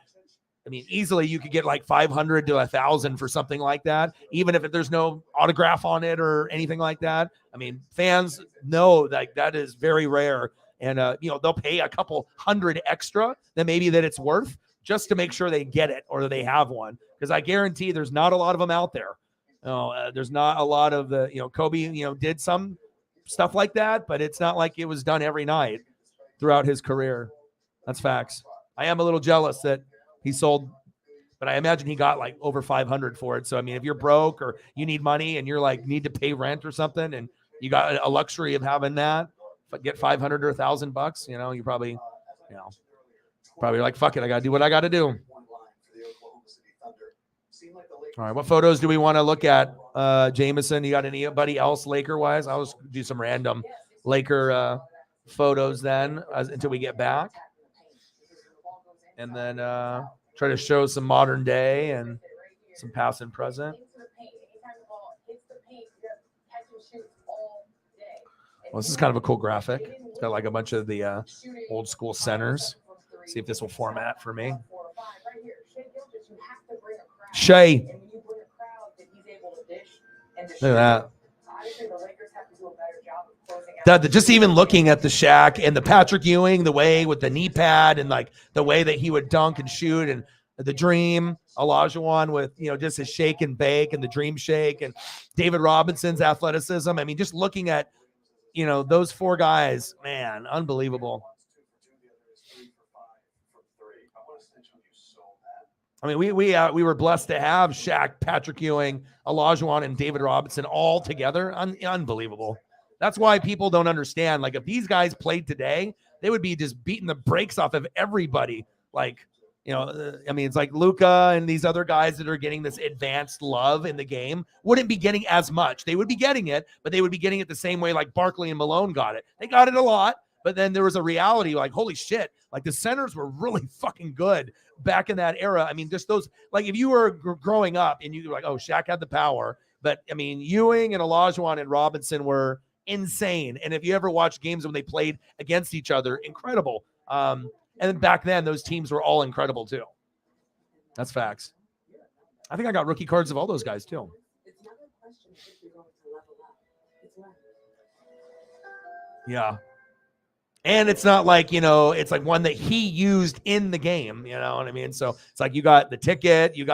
I mean, easily you could get like 500 to 1,000 for something like that, even if there's no autograph on it or anything like that. I mean, fans know like that is very rare, and they'll pay a couple hundred extra than maybe that it's worth just to make sure they get it or they have one. Because I guarantee there's not a lot of them out there. There's not a lot of the Kobe did some stuff like that, but it's not like it was done every night throughout his career. That's facts. I am a little jealous that he sold But I imagine he got like over 500 for it. So I mean, if you're broke or you need money and you're like need to pay rent or something, and you got a luxury of having that, get 500 or $1,000, you know, you probably, probably like, fuck it, I gotta do what I gotta do. All right, what photos do we want to look at, Jameson? You got anybody else Laker wise? I'll just do some random Laker photos then until we get back, and then try to show some modern day and some past and present. Well, this is kind of a cool graphic. It's got like a bunch of the old school centers. See if this will format for me. Shea. Look at that. Just even looking at the Shaq and the Patrick Ewing, the way with the knee pad and like the way that he would dunk and shoot, and the Dream, Olajuwon with, you know, just his shake and bake and the Dream shake, and David Robinson's athleticism. I mean, just looking at, you know, those four guys, man, unbelievable. I mean, we were blessed to have Shaq, Patrick Ewing, Olajuwon, and David Robinson all together. Unbelievable. That's why people don't understand. Like, if these guys played today, they would be just beating the brakes off of everybody. Like, you know, I mean, it's like Luka and these other guys that are getting this advanced love in the game wouldn't be getting as much. They would be getting it, but they would be getting it the same way like Barkley and Malone got it. They got it a lot, but then there was a reality like, holy shit, like the centers were really fucking good back in that era. I mean, just those, like if you were growing up and you were like, oh, Shaq had the power, but I mean, Ewing and Olajuwon and Robinson were insane. And if you ever watched games when they played against each other, incredible. And then back then, those teams were all incredible too. That's facts. I think I got rookie cards of all those guys too. Yeah. And it's not like, you know, it's like one that he used in the game, you know what I mean? So it's like you got the ticket, you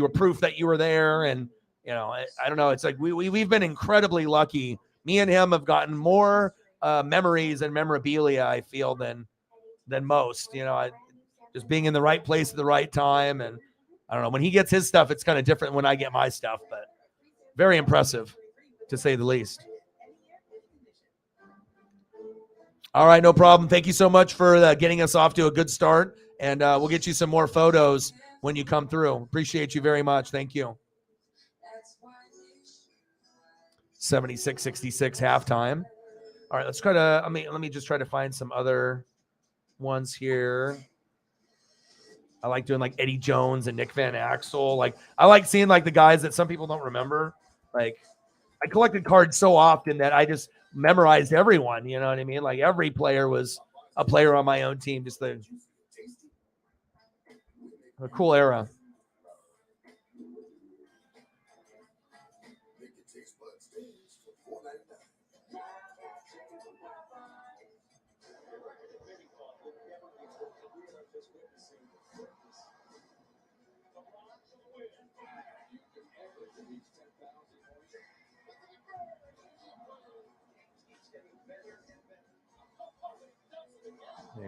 were proof that you were there. And, you know, I don't know. It's like we've been incredibly lucky. Me and him have gotten more memories and memorabilia, I feel, than most, you know, just being in the right place at the right time. And I don't know, when he gets his stuff, it's kind of different when I get my stuff, but very impressive to say the least. All right, no problem. Thank you so much for getting us off to a good start, and we'll get you some more photos when you come through. Appreciate you very much. Thank you. 76-66 halftime. All right, let's try to, let me just try to find some other ones here. I like doing like Eddie Jones and Nick Van Exel. Like, I like seeing like the guys that some people don't remember. Like, I collected cards so often that I just memorized everyone. You know what I mean? Like, every player was a player on my own team. Just a cool era.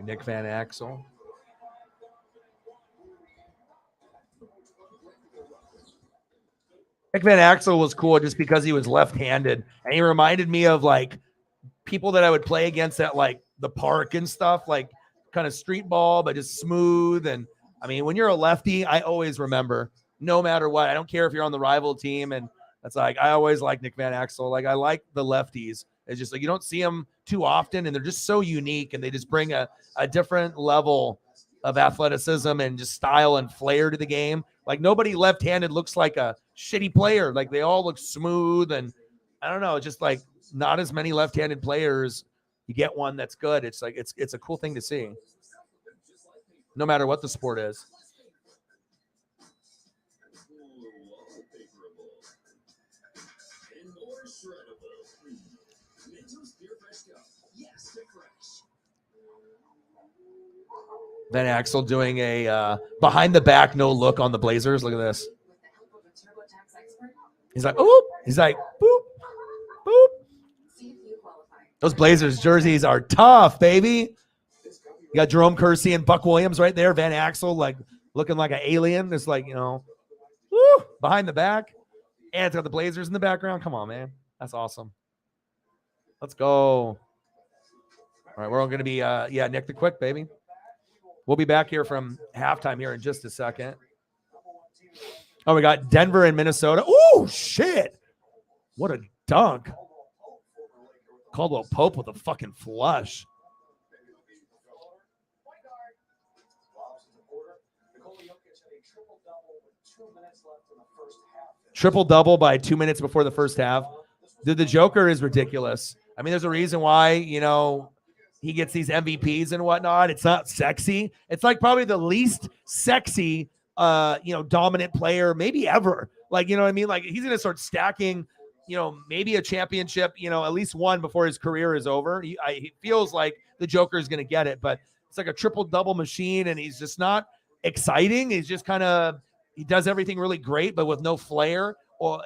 Nick Van Exel. Nick Van Exel was cool just because he was left-handed, and he reminded me of like people that I would play against at like the park and stuff, like kind of street ball, but just smooth. And I mean, when you're a lefty, I always remember, no matter what, I don't care if you're on the rival team. And that's like, I always like Nick Van Exel. Like, I like the lefties. It's just like, you don't see them too often, and they're just so unique, and they just bring a different level of athleticism and just style and flair to the game. Like, nobody left-handed looks like a shitty player. Like, they all look smooth, and I don't know, just like not as many left-handed players. You get one that's good. It's like, it's a cool thing to see, no matter what the sport is. Van Exel doing a behind the back no look on the Blazers. Look at this. He's like, oh, he's like, boop, boop. Those Blazers jerseys are tough, baby. You got Jerome Kersey and Buck Williams right there. Van Exel, like looking like an alien. It's like, woo, behind the back. And it's got the Blazers in the background. Come on, man. That's awesome. Let's go. All right, we're all going to be, Nick the Quick, baby. We'll be back here from halftime here in just a second. Oh, we got Denver and Minnesota. Oh, shit. What a dunk. Caldwell Pope with a fucking flush. Triple-double by 2 minutes before the first half. Dude, the Joker is ridiculous. I mean, there's a reason why, he gets these MVPs and whatnot. It's not sexy. It's like probably the least sexy, dominant player maybe ever. Like, you know what I mean? Like, he's going to start stacking, maybe a championship, at least one before his career is over. He feels like the Joker is going to get it, but it's like a triple-double machine, and he's just not exciting. He's just kind of, he does everything really great, but with no flair. Or,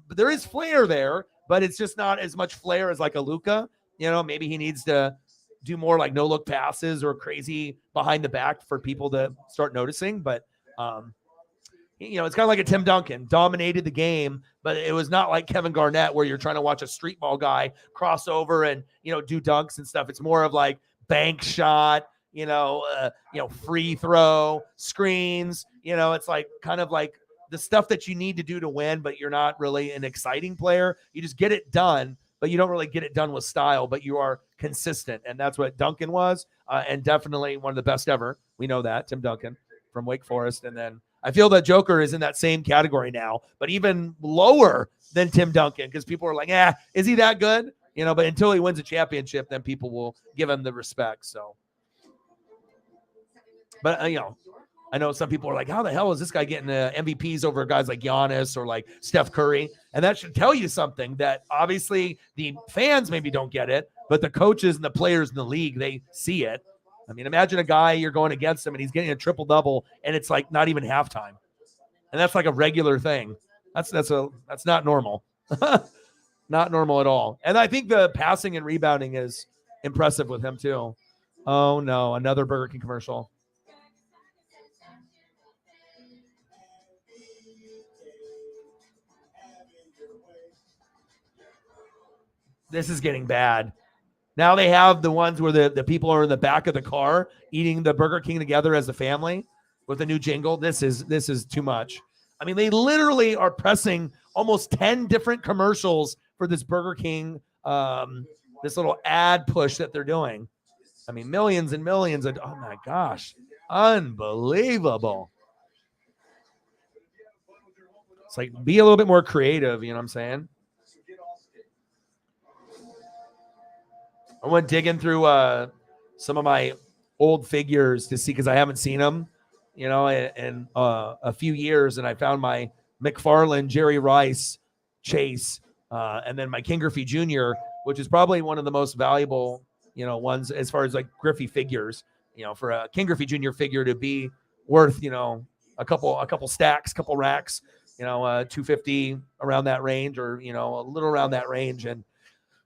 but there is flair there, but it's just not as much flair as like a Luka. Maybe he needs to do more like no-look passes or crazy behind the back for people to start noticing. But, it's kind of like a Tim Duncan, dominated the game, but it was not like Kevin Garnett where you're trying to watch a street ball guy cross over and, do dunks and stuff. It's more of like bank shot, free throw, screens, it's like kind of like the stuff that you need to do to win, but you're not really an exciting player. You just get it done, but you don't really get it done with style, but you are consistent. And that's what Duncan was, and definitely one of the best ever. We know that, Tim Duncan from Wake Forest. And then I feel that Joker is in that same category now, but even lower than Tim Duncan, because people are like, is he that good? But until he wins a championship, then people will give him the respect. So, but, I know some people are like, how the hell is this guy getting MVPs over guys like Giannis or like Steph Curry? And that should tell you something, that obviously the fans maybe don't get it, but the coaches and the players in the league, they see it. I mean, imagine a guy, you're going against him and he's getting a triple-double and it's like not even halftime. And that's like a regular thing. That's not normal. Not normal at all. And I think the passing and rebounding is impressive with him too. Oh no, another Burger King commercial. This is getting bad. Now they have the ones where the people are in the back of the car eating the Burger King together as a family with a new jingle. This is too much. I mean, they literally are pressing almost 10 different commercials for this Burger King, this little ad push that they're doing. I mean, millions and millions of, oh my gosh, unbelievable. It's like, be a little bit more creative, you know what I'm saying? I went digging through some of my old figures to see, because I haven't seen them, in a few years, and I found my McFarlane, Jerry Rice, Chase, and then my King Griffey Jr., which is probably one of the most valuable, ones as far as like Griffey figures. For a King Griffey Jr. figure to be worth, a couple stacks, couple racks, 250 around that range, or a little around that range, and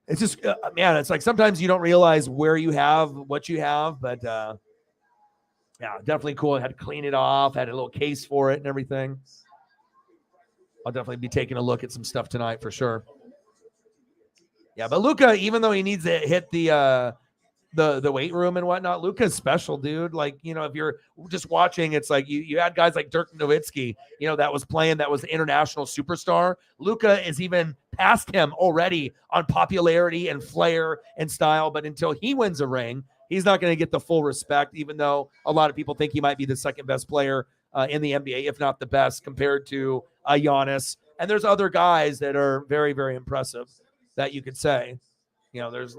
it's just, man, it's like sometimes you don't realize where you have what you have, but definitely cool. I had to clean it off, had a little case for it and everything. I'll definitely be taking a look at some stuff tonight for sure. Yeah, but Luka, even though he needs to hit the weight room and whatnot, Luka's special, dude. Like, if you're just watching, it's like you had guys like Dirk Nowitzki, that was playing, that was the international superstar. Luka is even past him already on popularity and flair and style, but until he wins a ring, he's not going to get the full respect, even though a lot of people think he might be the second best player in the NBA, if not the best, compared to Giannis. And there's other guys that are very, very impressive that you could say, there's,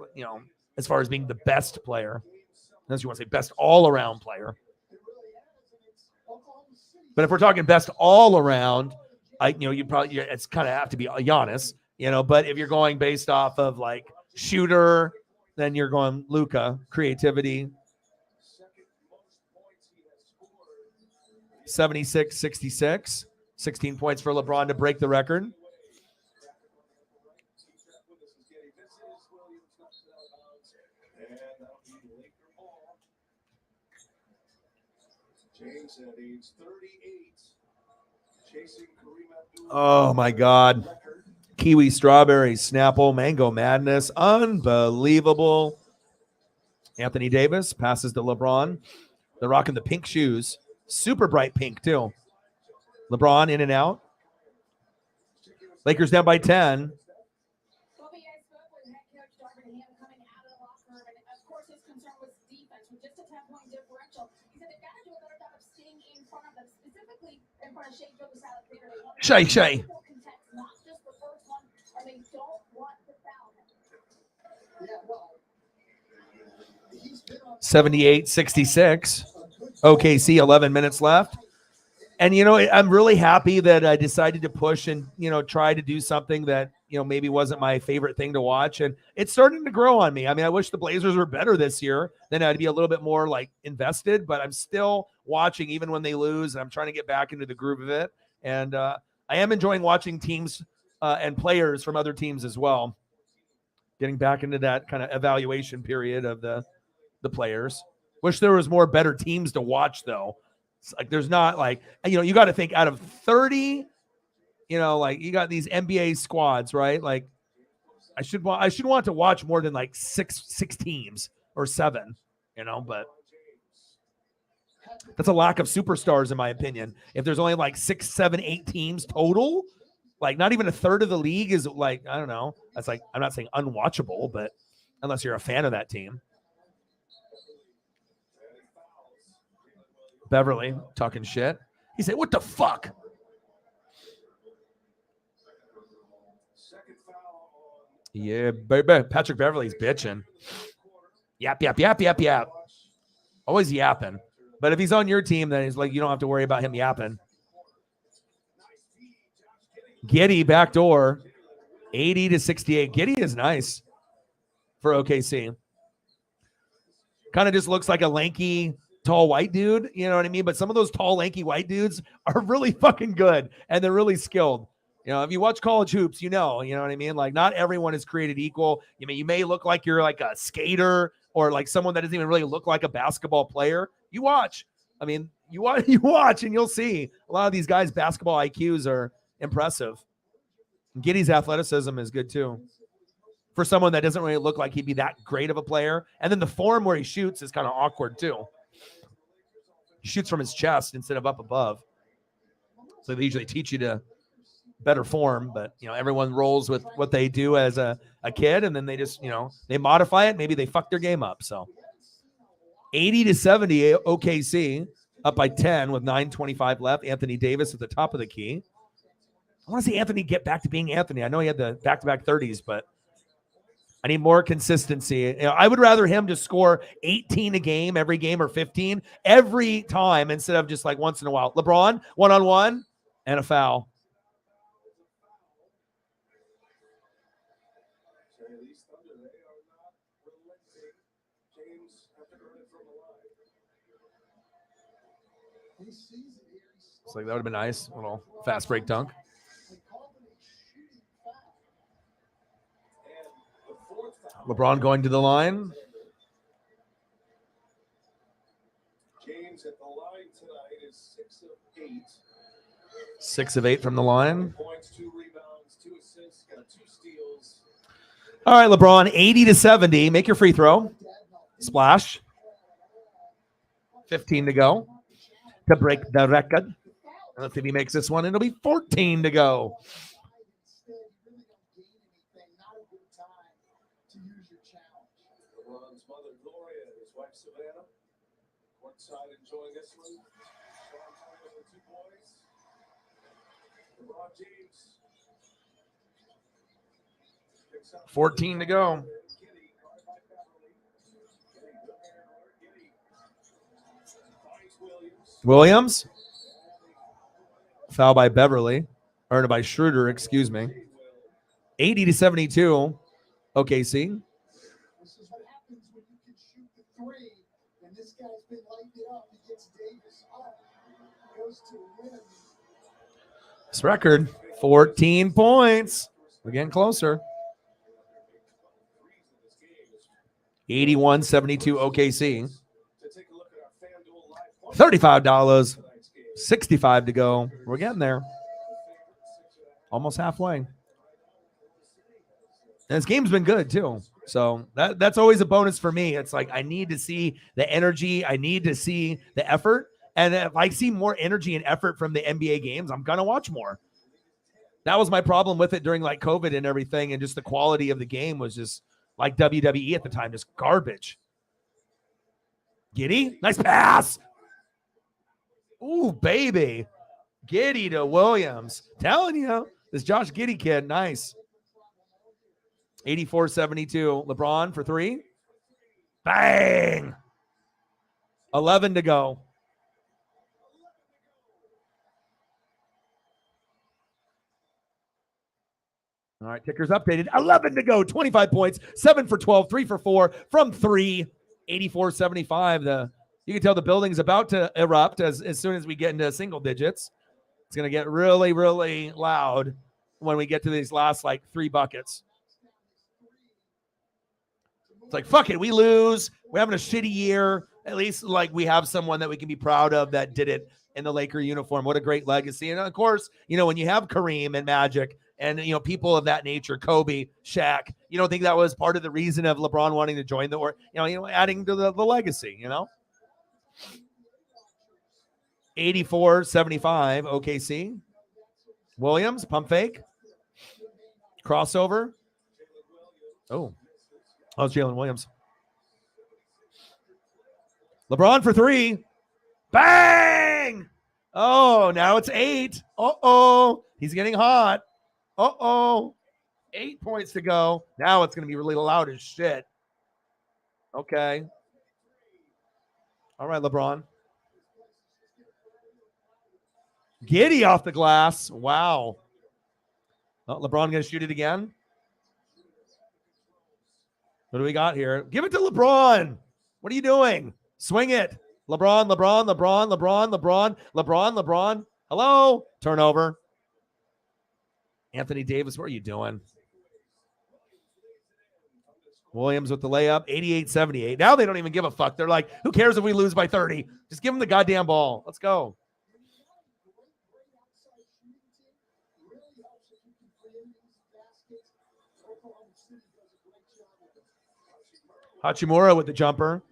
as far as being the best player, unless you want to say best all-around player. But if we're talking best all-around, you probably, it's kind of have to be a Giannis, but if you're going based off of like shooter, then you're going Luka, creativity. 76-66, 16 points for LeBron to break the record. James at age 38, chasing Kareem Abdul. Oh my God. Kiwi, strawberry, Snapple, mango madness. Unbelievable. Anthony Davis passes to LeBron. They're rocking the pink shoes. Super bright pink, too. LeBron in and out. Lakers down by 10. Well, you guys spoke with head coach Darvin Ham coming out of the locker room, and of course his concern was defense with just a 10-point differential. He said they've got to do a better job of staying in front of them, specifically in front of Shea Gilgeous-Alexander. They want Shay. contest, not just the first one, and they don't want to foul him. Yeah, well, he's been on 78-66. OKC, 11 minutes left. And, I'm really happy that I decided to push and, try to do something that, maybe wasn't my favorite thing to watch. And it's starting to grow on me. I mean, I wish the Blazers were better this year. Then I'd be a little bit more invested, but I'm still watching even when they lose. And I'm trying to get back into the groove of it. And I am enjoying watching teams and players from other teams as well. Getting back into that kind of evaluation period of the players. Wish there was more better teams to watch, though. It's there's not you got to think out of 30, you got these NBA squads, right? I should want to watch more than six teams or 7, but that's a lack of superstars in my opinion. If there's only 6, 7, 8 teams total, not even a third of the league is I don't know. That's I'm not saying unwatchable, but unless you're a fan of that team. Beverly talking shit. He said, "What the fuck?" Yeah, baby. Patrick Beverly's bitching. Yap. Always yapping. But if he's on your team, then he's you don't have to worry about him yapping. Giddey backdoor. 80-68. Giddey is nice for OKC. Kind of just looks like a lanky, tall white dude, you know what I mean? But some of those tall, lanky white dudes are really fucking good, and they're really skilled. If you watch college hoops, you know what I mean? Not everyone is created equal. You may look like you're a skater or someone that doesn't even really look like a basketball player. You watch. You watch, and you'll see a lot of these guys' basketball IQs are impressive. Giddey's athleticism is good too. For someone that doesn't really look like he'd be that great of a player. And then the form where he shoots is kind of awkward too. He shoots from his chest instead of up above. So they usually teach you to better form, but everyone rolls with what they do as a kid, and then they just, they modify it. Maybe they fuck their game up. So 80-70 OKC up by 10 with 9:25 left. Anthony Davis at the top of the key. I want to see Anthony get back to being Anthony. I know he had the back-to-back 30s, but I need more consistency. I would rather him just score 18 a game, every game, or 15 every time instead of just once in a while. LeBron, one-on-one, and a foul. It's that would have been nice. A little fast break dunk. LeBron going to the line. James at the line tonight is 6 of 8. 6 of 8 from the line. Points, 2 rebounds, 2 assists, got 2 steals. All right, LeBron, 80-70. Make your free throw. Splash. 15 to go to break the record. Let's see if he makes this one. It'll be 14 to go. LeBron's mother, Gloria, and his wife, Savannah, courtside enjoying this one. Sean Thomas with 2 points. LeBron James. 14 to go. Williams. Foul by Beverly. Or by Schroeder, excuse me. 80-72. OKC. This is what happens when you can shoot the 3, and this guy's been lighting it up. He gets Davis up, goes to win. This record, 14 points. We're getting closer. 81-72 OKC. To take a look at our FanDuel live $35. 65 to go. We're getting there. Almost halfway. And this game's been good too. So that's always a bonus for me. It's like I need to see the energy. I need to see the effort. And if I see more energy and effort from the NBA games, I'm going to watch more. That was my problem with it during like COVID and everything. And just the quality of the game was just like WWE at the time, just garbage. Giddy, nice pass. Ooh, baby. Giddy to Williams. Telling you, this Josh Giddy kid, nice. 84-72. LeBron for three. Bang. 11 to go. All right, ticker's updated. 11 to go. 25 points. 7 for 12. 3 for 4 from 3. 84-75. You can tell the building's about to erupt as soon as we get into single digits. It's going to get really, really loud when we get to these last like 3 buckets. It's like, fuck it. We lose. We're having a shitty year. At least like we have someone that we can be proud of that did it in the Laker uniform. What a great legacy. And of course, when you have Kareem and Magic and, people of that nature, Kobe, Shaq, you don't think that was part of the reason of LeBron wanting to join the, or, adding to the legacy, 84-75 OKC. Williams, pump fake. Crossover. Oh, it's Jalen Williams. LeBron for 3. Bang! Oh, now it's 8. Uh-oh. He's getting hot. Uh-oh. 8 points to go. Now it's going to be really loud as shit. Okay. All right, LeBron. Giddy off the glass. Wow. Oh, LeBron going to shoot it again? What do we got here? Give it to LeBron. What are you doing? Swing it. LeBron. Hello? Turnover. Anthony Davis, what are you doing? Williams with the layup. 88-78. Now they don't even give a fuck. They're like, who cares if we lose by 30? Just give them the goddamn ball. Let's go. Hachimura with the jumper.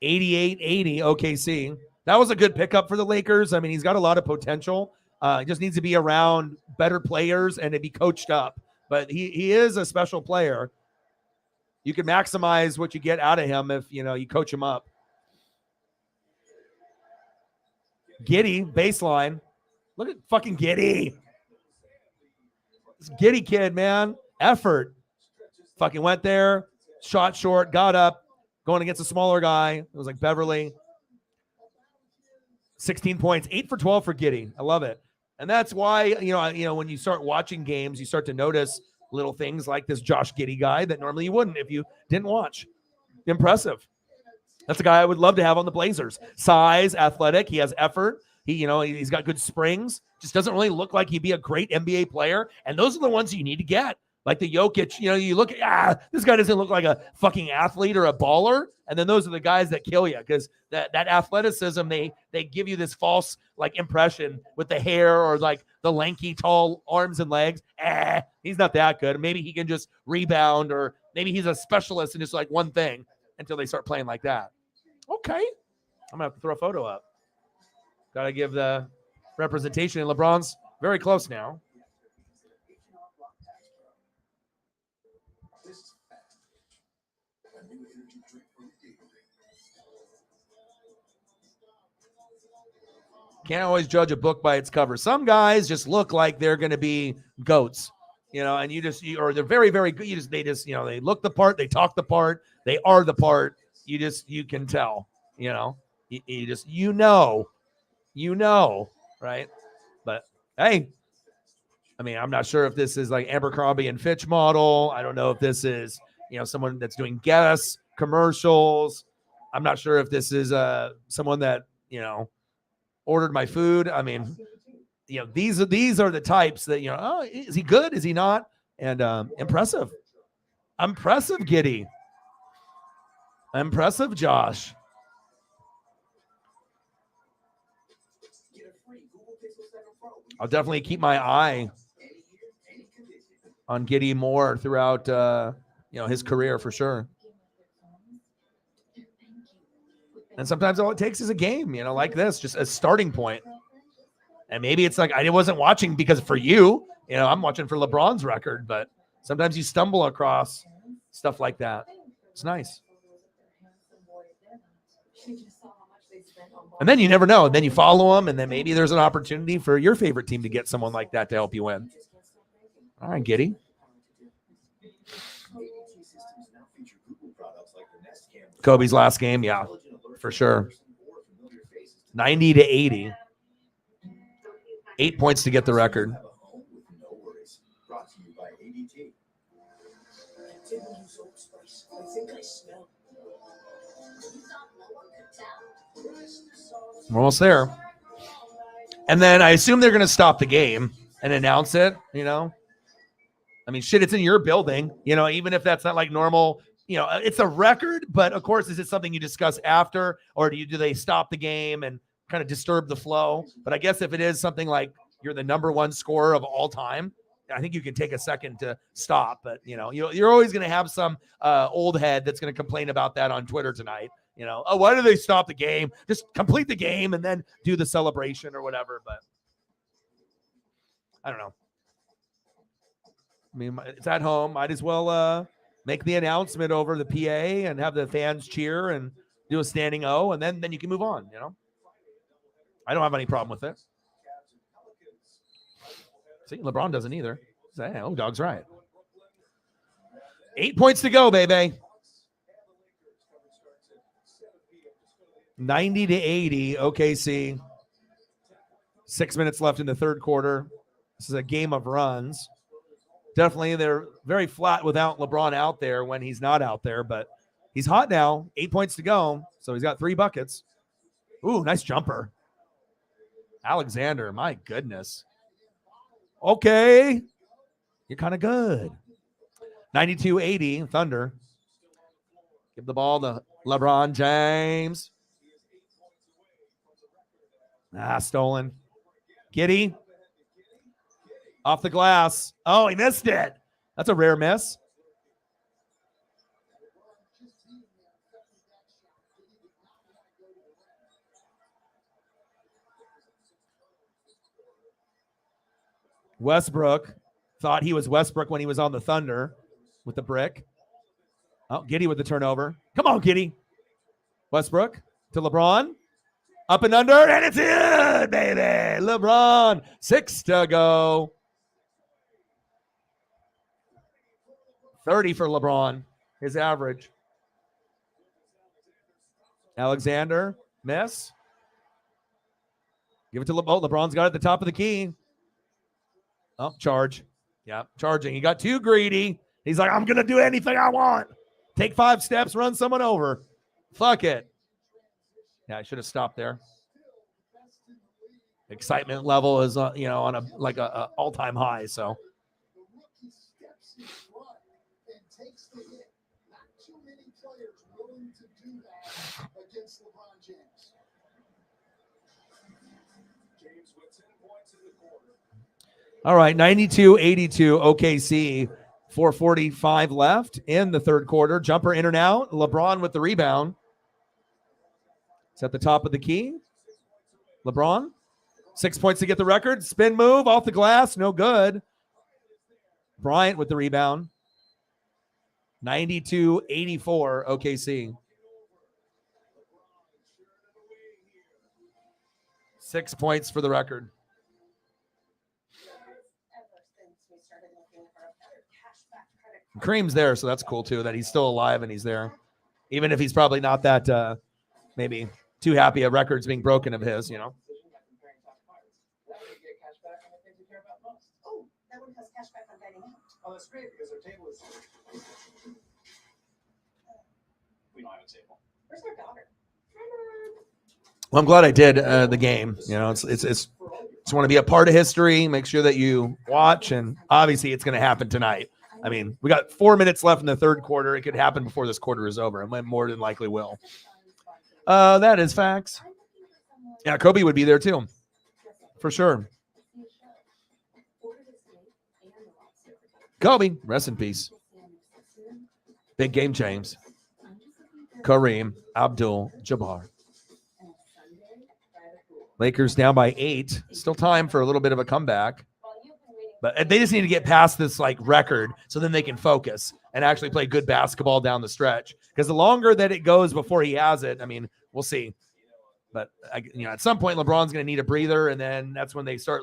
88-80 OKC. That was a good pickup for the Lakers. I mean, he's got a lot of potential. He just needs to be around better players and to be coached up. But he is a special player. You can maximize what you get out of him if, you coach him up. Giddy, baseline. Look at fucking Giddy. This Giddy kid, man. Effort. Fucking went there. Shot short, got up, going against a smaller guy. It was like Beverly. 16 points, 8 for 12 for Giddy. I love it. And that's why, when you start watching games, you start to notice little things like this Josh Giddy guy that normally you wouldn't if you didn't watch. Impressive. That's a guy I would love to have on the Blazers. Size, athletic, he has effort. He's got good springs. Just doesn't really look like he'd be a great NBA player. And those are the ones you need to get. Like the Jokic, you look at, this guy doesn't look like a fucking athlete or a baller. And then those are the guys that kill you because that athleticism, they give you this false like impression with the hair or like the lanky, tall arms and legs. He's not that good. Maybe he can just rebound or maybe he's a specialist in just like one thing until they start playing like that. Okay. I'm going to have to throw a photo up. Got to give the representation. And LeBron's very close now. Can't always judge a book by its cover. Some guys just look like they're going to be goats, and or they're very, very good. They look the part, they talk the part, they are the part. You can tell, right? But hey, I mean, I'm not sure if this is like Abercrombie and Fitch model. I don't know if this is, someone that's doing guest commercials. I'm not sure if this is someone that, ordered my food. I mean, these are the types that, oh, is he good? Is he not? And impressive. Giddy. Impressive, Josh. I'll definitely keep my eye on Giddey more throughout, his career for sure. And sometimes all it takes is a game, like this, just a starting point. And maybe it's like I wasn't watching because for you, I'm watching for LeBron's record, but sometimes you stumble across stuff like that. It's nice. And then you never know. And then you follow them, and then maybe there's an opportunity for your favorite team to get someone like that to help you win. All right, Giddey. Kobe's last game, yeah, for sure. 90-80. 8 points to get the record. We're almost there. And then I assume they're going to stop the game and announce it, I mean, shit, it's in your building, even if that's not like normal, it's a record, but of course, is it something you discuss after, or do they stop the game and kind of disturb the flow? But I guess if it is something like you're the number one scorer of all time, I think you can take a second to stop. But, you're always going to have some old head that's going to complain about that on Twitter tonight. Oh, why do they stop the game? Just complete the game and then do the celebration or whatever. But I don't know. I mean, it's at home. Might as well make the announcement over the PA and have the fans cheer and do a standing O, and then you can move on, I don't have any problem with it. See, LeBron doesn't either. Say, oh, dog's right. 8 points to go, baby. 90-80, OKC. 6 minutes left in the third quarter. This is a game of runs. Definitely, they're very flat without LeBron out there when he's not out there, but he's hot now. 8 points to go, so he's got 3 buckets. Ooh, nice jumper. Alexander, my goodness. Okay. You're kind of good. 92-80, Thunder. Give the ball to LeBron James. Stolen. Giddey. Off the glass. Oh, he missed it. That's a rare miss. Westbrook thought he was Westbrook when he was on the Thunder with the brick. Oh, Giddey with the turnover. Come on, Giddey. Westbrook to LeBron. Up and under, and it's in, baby. LeBron, 6 to go. 30 for LeBron, his average. Alexander, miss. Give it to LeBron. LeBron's got it at the top of the key. Oh, charge. Yeah, charging. He got too greedy. He's like, I'm going to do anything I want. Take 5 steps, run someone over. Fuck it. Yeah, I should have stopped there. Excitement level is, on a all-time high, so. Takes the hit. Not too many players willing to do that against LeBron James. James with 10 points in the quarter. All right, 92-82 OKC. 4:45 left in the third quarter. Jumper in and out. LeBron with the rebound. It's at the top of the key. LeBron, 6 points to get the record. Spin move off the glass, no good. Bryant with the rebound. 92-84 OKC. 6 points for the record. Kareem's there, so that's cool too, that he's still alive and he's there. Even if he's probably not that maybe too happy at records being broken of his, Oh, that one has cashback on dining out. Oh, that's great because our table is. We don't have a table. Where's our daughter? Well, I'm glad I did the game. It's just want to be a part of history. Make sure that you watch, and obviously it's going to happen tonight. I mean, we got 4 minutes left in the third quarter. It could happen before this quarter is over, and more than likely will. That is facts. Yeah, Kobe would be there too. For sure. Kobe, rest in peace. Big game, James. Kareem Abdul-Jabbar. Lakers down by 8. Still time for a little bit of a comeback. But they just need to get past this like record so then they can focus and actually play good basketball down the stretch. Because the longer that it goes before he has it, I mean, we'll see. But at some point, LeBron's going to need a breather, and then that's when they start,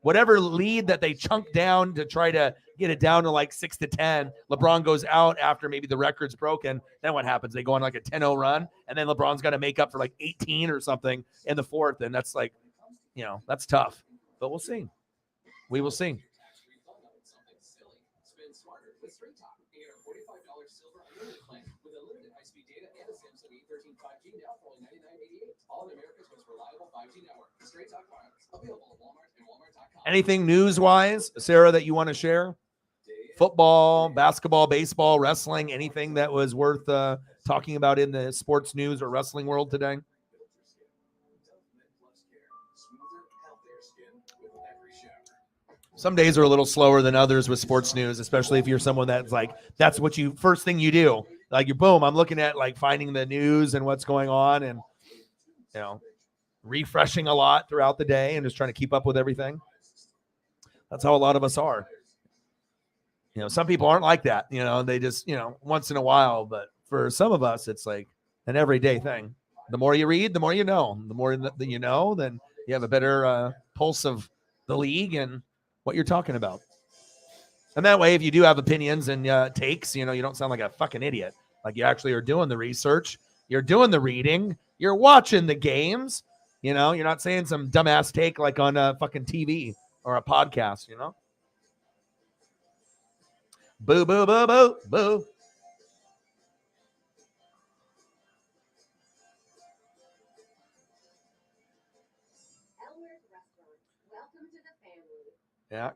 whatever lead that they chunk down to try to get it down to like 6-10. LeBron goes out after maybe the record's broken. Then what happens? They go on like a 10-0 run, and then LeBron's got to make up for like 18 or something in the fourth, and that's like, that's tough. But we'll see. We will see. Anything news-wise, Sarah, that you want to share? Football, basketball, baseball, wrestling, anything that was worth talking about in the sports news or wrestling world today? Some days are a little slower than others with sports news, especially if you're someone that's like, that's what first thing you do. Like you're boom, I'm looking at like finding the news and what's going on and, refreshing a lot throughout the day and just trying to keep up with everything. That's how a lot of us are. Some people aren't like that. They just, once in a while, but for some of us, it's like an everyday thing. The more you read, the more you know. The more that you know, then you have a better pulse of the league and what you're talking about. And that way, if you do have opinions and takes, you don't sound like a fucking idiot. Like you actually are doing the research, you're doing the reading, you're watching the games, you're not saying some dumbass take like on a fucking TV or a podcast, Boo, boo, boo, boo, boo. Yeah.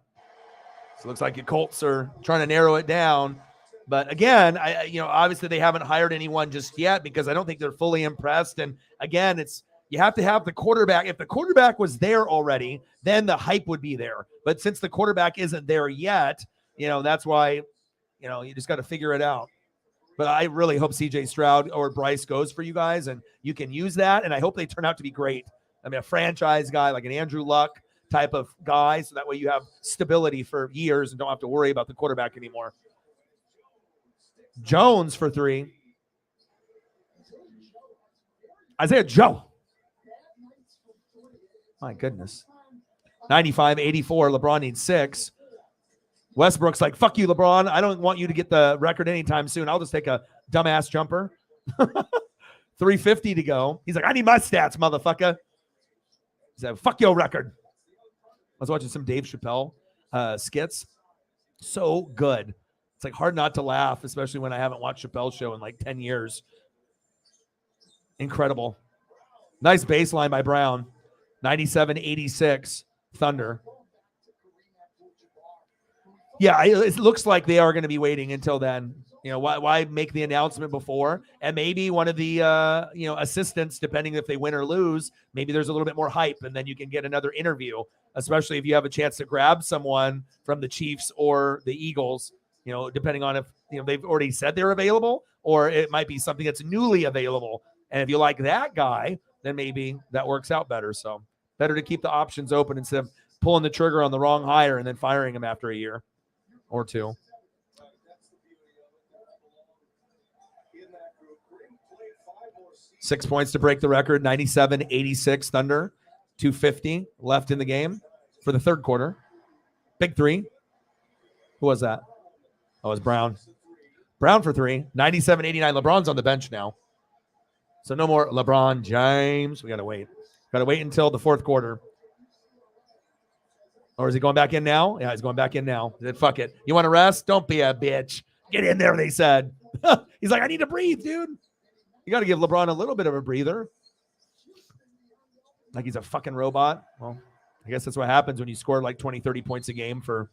So it looks like the Colts are trying to narrow it down. But again, obviously they haven't hired anyone just yet because I don't think they're fully impressed. And again, you have to have the quarterback. If the quarterback was there already, then the hype would be there. But since the quarterback isn't there yet, that's why, you just got to figure it out. But I really hope CJ Stroud or Bryce goes for you guys and you can use that. And I hope they turn out to be great. I mean, a franchise guy like an Andrew Luck type of guy. So that way you have stability for years and don't have to worry about the quarterback anymore. Jones for 3. Isaiah Joe. My goodness. 95-84. LeBron needs 6. Westbrook's like, fuck you, LeBron. I don't want you to get the record anytime soon. I'll just take a dumbass jumper. 3:50 to go. He's like, I need my stats, motherfucker. He's like, fuck your record. I was watching some Dave Chappelle skits. So good. It's like hard not to laugh, especially when I haven't watched Chappelle's show in like 10 years. Incredible. Nice baseline by Brown. 97-86 Thunder. Yeah, it looks like they are going to be waiting until then. Why make the announcement before? And maybe one of the assistants, depending if they win or lose, maybe there's a little bit more hype, and then you can get another interview, especially if you have a chance to grab someone from the Chiefs or the Eagles. Depending on if they've already said they're available, or it might be something that's newly available. And if you like that guy, then maybe that works out better. So better to keep the options open instead of pulling the trigger on the wrong hire and then firing him after a year or 2. Six points to break the record. 97-86 Thunder. 2:50 left in the game for the third quarter. Big 3. Who was that? Oh, it was Brown. Brown for 3. 97-89. LeBron's on the bench now. So no more LeBron James. We got to wait. Got to wait until the fourth quarter. Or is he going back in now? Yeah, he's going back in now. He said, fuck it. You want to rest? Don't be a bitch. Get in there, they said. He's like, I need to breathe, dude. You got to give LeBron a little bit of a breather. Like he's a fucking robot. Well, I guess that's what happens when you score like 20, 30 points a game for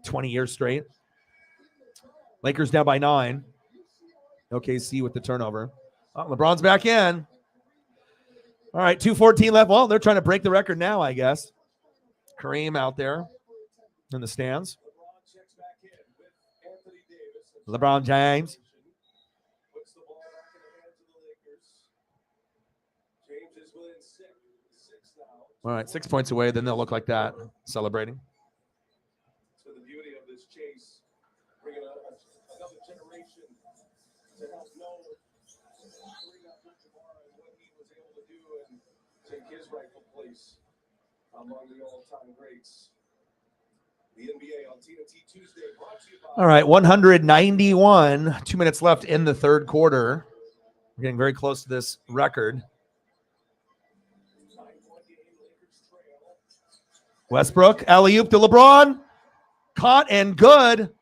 20 years straight. Lakers down by 9. OKC with the turnover. Oh, LeBron's back in. All right, 2:14 left. Well, they're trying to break the record now, I guess. Kareem out there in the stands. LeBron checks back in with Anthony Davis. LeBron James. Puts the ball back in the hands of the Lakers. James is within six now. All right, 6 points away. Then they'll look like that, celebrating. So the beauty of this chase, bringing another generation to help know Kareem Abdul-Jabbar and what he was able to do and take his rightful place among the all-time greats. The NBA on TNT Tuesday brought to you by... All right, 191. 2 minutes left in the third quarter. We're getting very close to this record. 9-point game, Lakers trail. Westbrook, alley-oop to LeBron. Caught and good.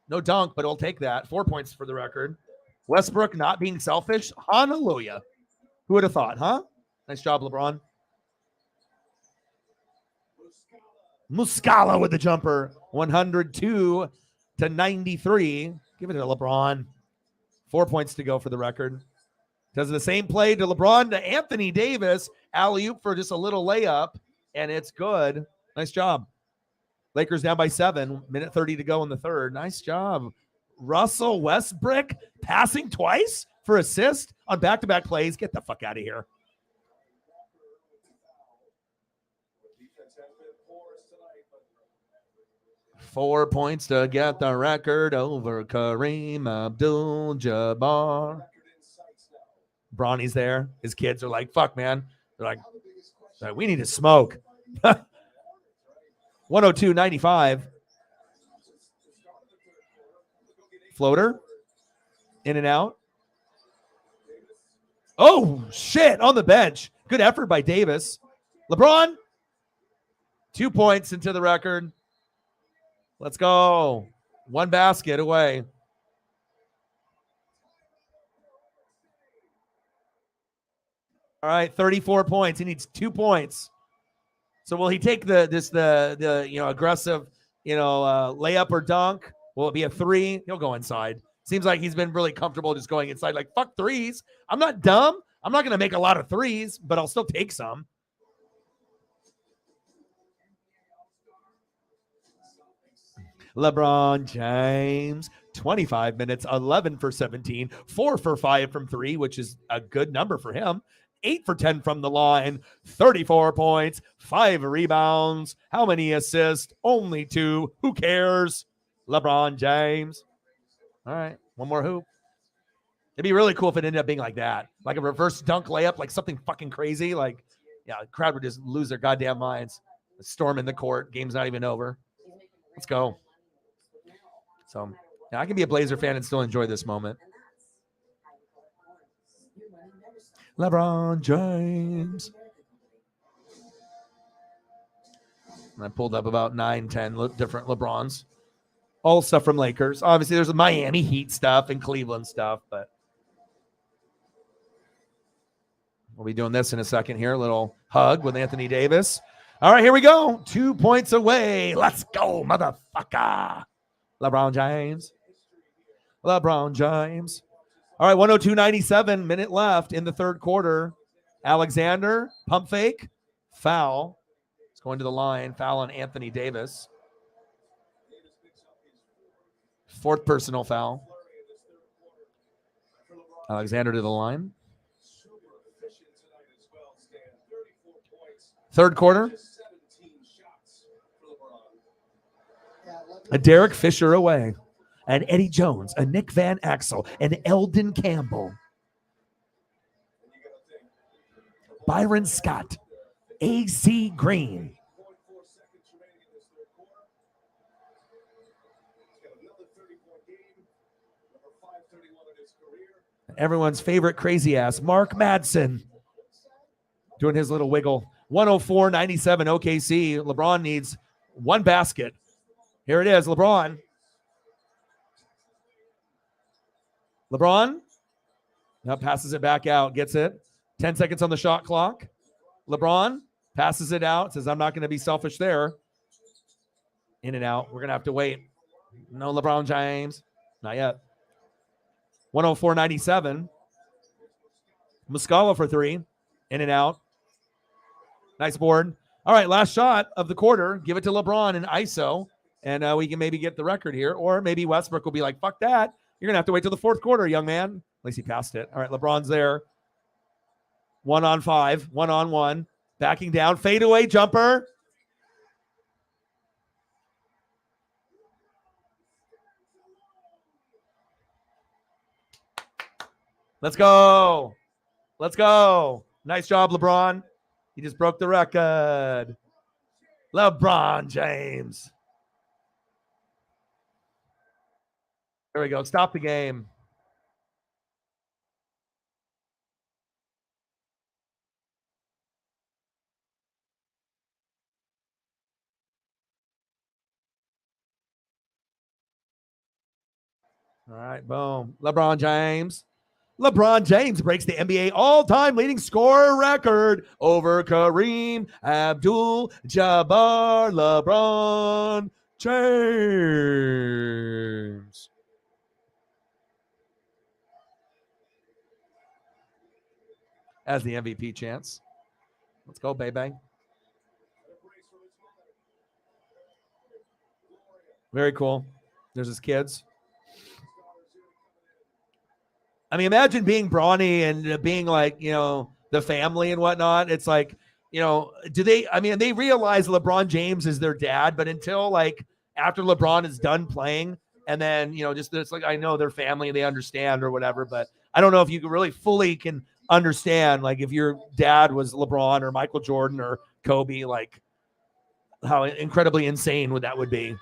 No dunk, but he'll take that. 4 points for the record. Westbrook not being selfish. Hallelujah. Who would have thought, huh? Nice job, LeBron. Muscala with the jumper. 102 to 93. Give it to LeBron. 4 points to go for the record. Does the same play to LeBron to Anthony Davis. Alley-oop for just a little layup, and it's good. Nice job. Lakers down by 7. Minute 30 to go in the third. Nice job. Russell Westbrook passing twice for assist on back-to-back plays. Get the fuck out of here. Defense has been porous tonight, but 4 points to get the record over Kareem Abdul-Jabbar. record in sights now. Bronny's there. His kids are like, fuck, man. They're like, we need to smoke. 102.95. Floater. In and out. Oh, shit. On the bench. Good effort by Davis. LeBron. 2 points into the record. Let's go. One basket away. All right, 34 points. He needs 2 points. So will he take the aggressive layup or dunk? Will it be a 3? He'll go inside. Seems like he's been really comfortable just going inside. Like, fuck threes. I'm not dumb. I'm not going to make a lot of threes, but I'll still take some. LeBron James, 25 minutes, 11 for 17, 4 for 5 from 3, which is a good number for him. 8 for 10 from the line, 34 points, 5 rebounds. How many assists? Only 2. Who cares? LeBron James. All right, one more hoop. It'd be really cool if it ended up being like that, like a reverse dunk layup, like something fucking crazy. Like, yeah, the crowd would just lose their goddamn minds. Storm in the court. Game's not even over. Let's go. So, yeah, I can be a Blazer fan and still enjoy this moment. LeBron James. And I pulled up about 9, 10 different LeBrons. All stuff from Lakers. Obviously, there's the Miami Heat stuff and Cleveland stuff, but we'll be doing this in a second here. A little hug with Anthony Davis. All right, here we go. 2 points away. Let's go, motherfucker. LeBron James. LeBron James. All right, 102.97, minute left in the third quarter. Alexander, pump fake, foul. It's going to the line, foul on Anthony Davis. 4th personal foul. Alexander to the line. Third quarter. A Derek Fisher away. And Eddie Jones, a Nick Van Axel, and Eldon Campbell. Byron Scott, A.C. Green. Everyone's favorite crazy ass, Mark Madsen, doing his little wiggle. 104.97 OKC. LeBron needs 1 basket. Here it is, LeBron. LeBron now passes it back out, gets it. 10 seconds on the shot clock. LeBron passes it out, says, I'm not going to be selfish there. In and out. We're going to have to wait. No LeBron James. Not yet. 104.97. Muscala for 3. In and out. Nice board. All right, last shot of the quarter. Give it to LeBron and ISO, and we can maybe get the record here. Or maybe Westbrook will be like, fuck that. You're going to have to wait till the fourth quarter, young man. At least he passed it. All right, LeBron's there. 1-on-5, 1-on-1. Backing down. Fadeaway jumper. Let's go. Let's go. Nice job, LeBron. He just broke the record. LeBron James. There we go. Stop the game. All right, boom. LeBron James. LeBron James breaks the NBA all-time leading scorer record over Kareem Abdul-Jabbar. LeBron James. As the MVP chance. Let's go, baby. Very cool. There's his kids. I mean, imagine being Bronny and being like, you know, the family and whatnot. It's like, you know, they realize LeBron James is their dad, but until like after LeBron is done playing and then, you know, just it's like, I know their family, they understand or whatever, but I don't know if you really fully can understand, like if your dad was LeBron or Michael Jordan or Kobe, like how incredibly insane that would be.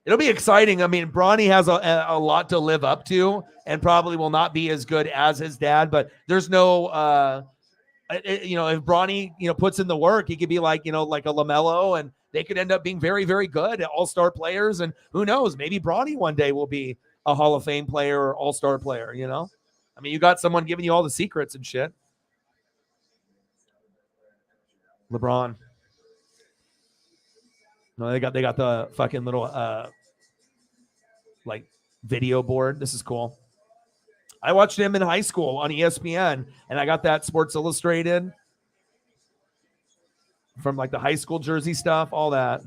It'll be exciting. I mean, Bronny has a lot to live up to and probably will not be as good as his dad, but there's no, you know, if Bronny, you know, puts in the work, he could be like, you know, like a LaMelo, and they could end up being very, very good all-star players. And who knows, maybe Bronny one day will be a Hall of Fame player or all-star player, you know? I mean, you got someone giving you all the secrets and shit. LeBron. No, they got the fucking little like video board. This is cool. I watched him in high school on ESPN, and I got that Sports Illustrated from like the high school jersey stuff, all that.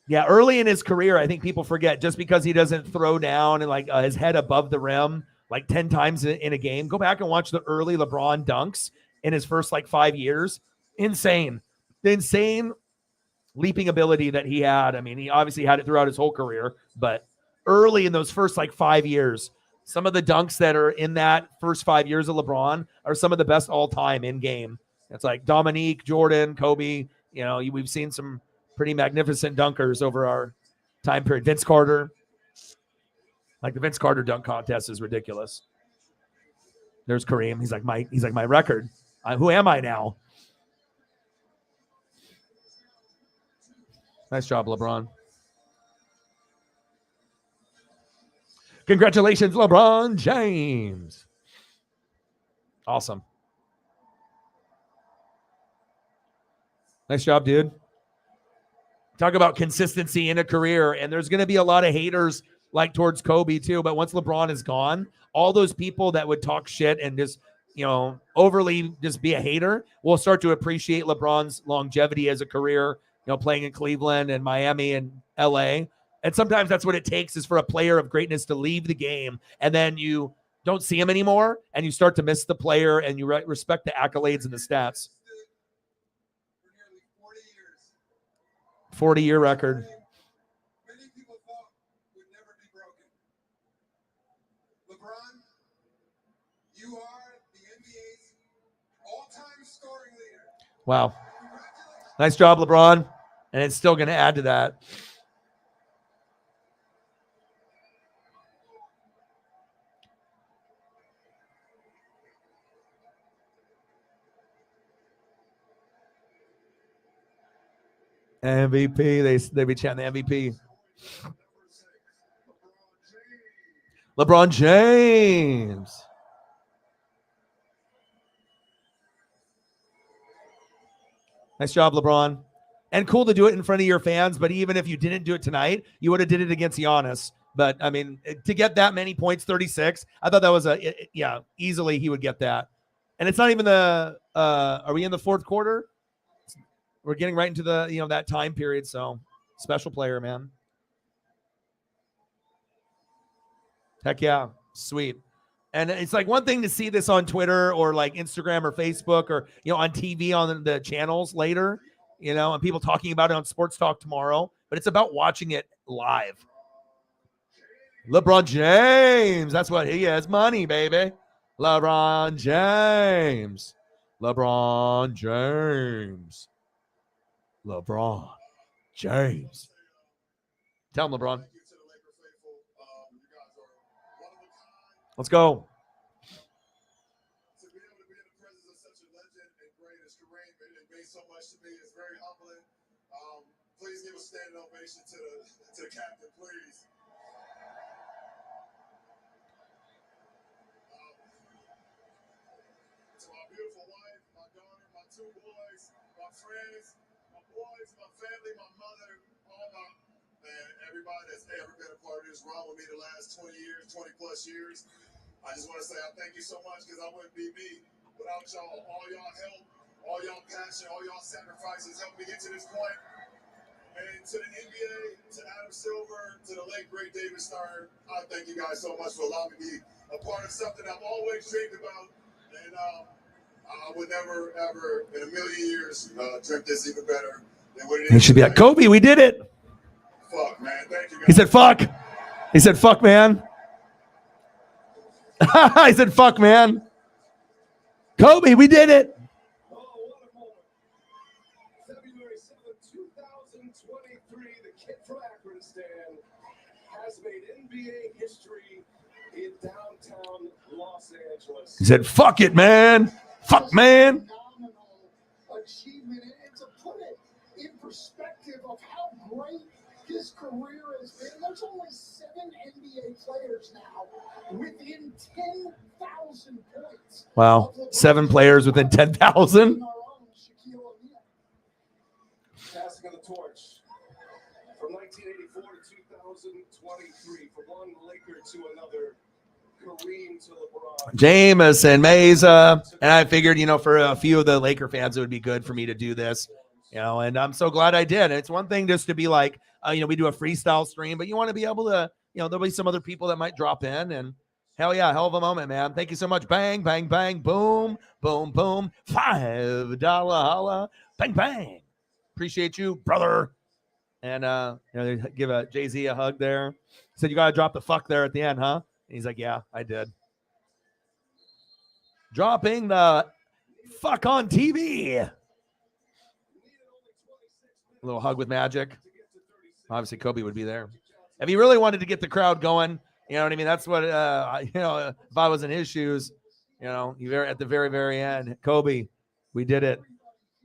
Yeah, early in his career, I think people forget just because he doesn't throw down and like his head above the rim like 10 times in a game. Go back and watch the early LeBron dunks in his first like 5 years. Insane. The insane leaping ability that he had. I mean, he obviously had it throughout his whole career, but early in those first like 5 years, some of the dunks that are in that first 5 years of LeBron are some of the best all time in game. It's like Dominique, Jordan, Kobe. You know, we've seen some pretty magnificent dunkers over our time period. Vince Carter. Like the Vince Carter dunk contest is ridiculous. There's Kareem. He's like my record. Who am I now? Nice job, LeBron. Congratulations, LeBron James. Awesome. Nice job, dude. Talk about consistency in a career, and there's going to be a lot of haters like towards Kobe too, but once LeBron is gone, all those people that would talk shit and just, you know, overly just be a hater will start to appreciate LeBron's longevity as a career, you know, playing in Cleveland and Miami and LA. And sometimes that's what it takes, is for a player of greatness to leave the game, and then you don't see him anymore and you start to miss the player and you respect the accolades and the stats. 40-year record. Many people thought would never be broken. LeBron, you are the NBA's all-time scoring leader. Wow. Nice job, LeBron. And it's still going to add to that. MVP. They be chanting the MVP. LeBron James. Nice job, LeBron. And cool to do it in front of your fans, but even if you didn't do it tonight, you would have did it against Giannis. But I mean, to get that many points, 36, I thought that was easily he would get that. And it's not even the are we in the fourth quarter? We're getting right into the that time period. So special player, man. Heck yeah, sweet. And it's like one thing to see this on Twitter or like Instagram or Facebook or on TV on the channels later, and people talking about it on Sports Talk tomorrow. But it's about watching it live. LeBron James. That's what he is. Money, baby. LeBron James. LeBron James. LeBron James. Tell him, LeBron. Let's go. To be able to be in the presence of such a legend and great as Kareem, it means so much to me. It's very humbling. Please give a standing ovation to the captain, please. To my beautiful wife, my daughter, my two boys, my friends, my boys, my family, my mother, everybody that's ever been a part of this run with me the last 20 plus years. I just want to say I thank you so much because I wouldn't be me without y'all. All y'all help, all y'all passion, all y'all sacrifices helped me get to this point. And to the NBA, to Adam Silver, to the late great David Stern, I thank you guys so much for allowing me to be a part of something I've always dreamed about. And I would never, ever in a million years dream this even better than what it is. It should be like, Kobe, we did it. Fuck, man. Thank you, guys. He said, fuck. He said, fuck, man. I said, fuck, man. Kobe, we did it. Oh, what a moment. February 7th, 2023, the kid from Akron has made NBA history in downtown Los Angeles. He said, fuck it, man. Fuck, man. Phenomenal achievement. And to put it in perspective of how great his career has been, there's only 7 NBA players now within 10,000 points. Wow. 7 players within 10,000. Passing of the torch from 1984 to 2023, from one Laker to another, Kareem to LeBron. Jameson, Mesa. And I figured, for a few of the Laker fans, it would be good for me to do this, and I'm so glad I did. And it's one thing just to be like, we do a freestyle stream, but you want to be able to, there'll be some other people that might drop in, and hell yeah, hell of a moment, man. Thank you so much. Bang, bang, bang, boom, boom, boom. $5 holla, bang, bang. Appreciate you, brother. And give a Jay-Z a hug there. He said, you got to drop the fuck there at the end, huh? And he's like, yeah, I did. Dropping the fuck on TV. A little hug with Magic. Obviously, Kobe would be there. If he really wanted to get the crowd going, you know what I mean? That's what, if I was in his shoes, at the very, very end, Kobe, we did it.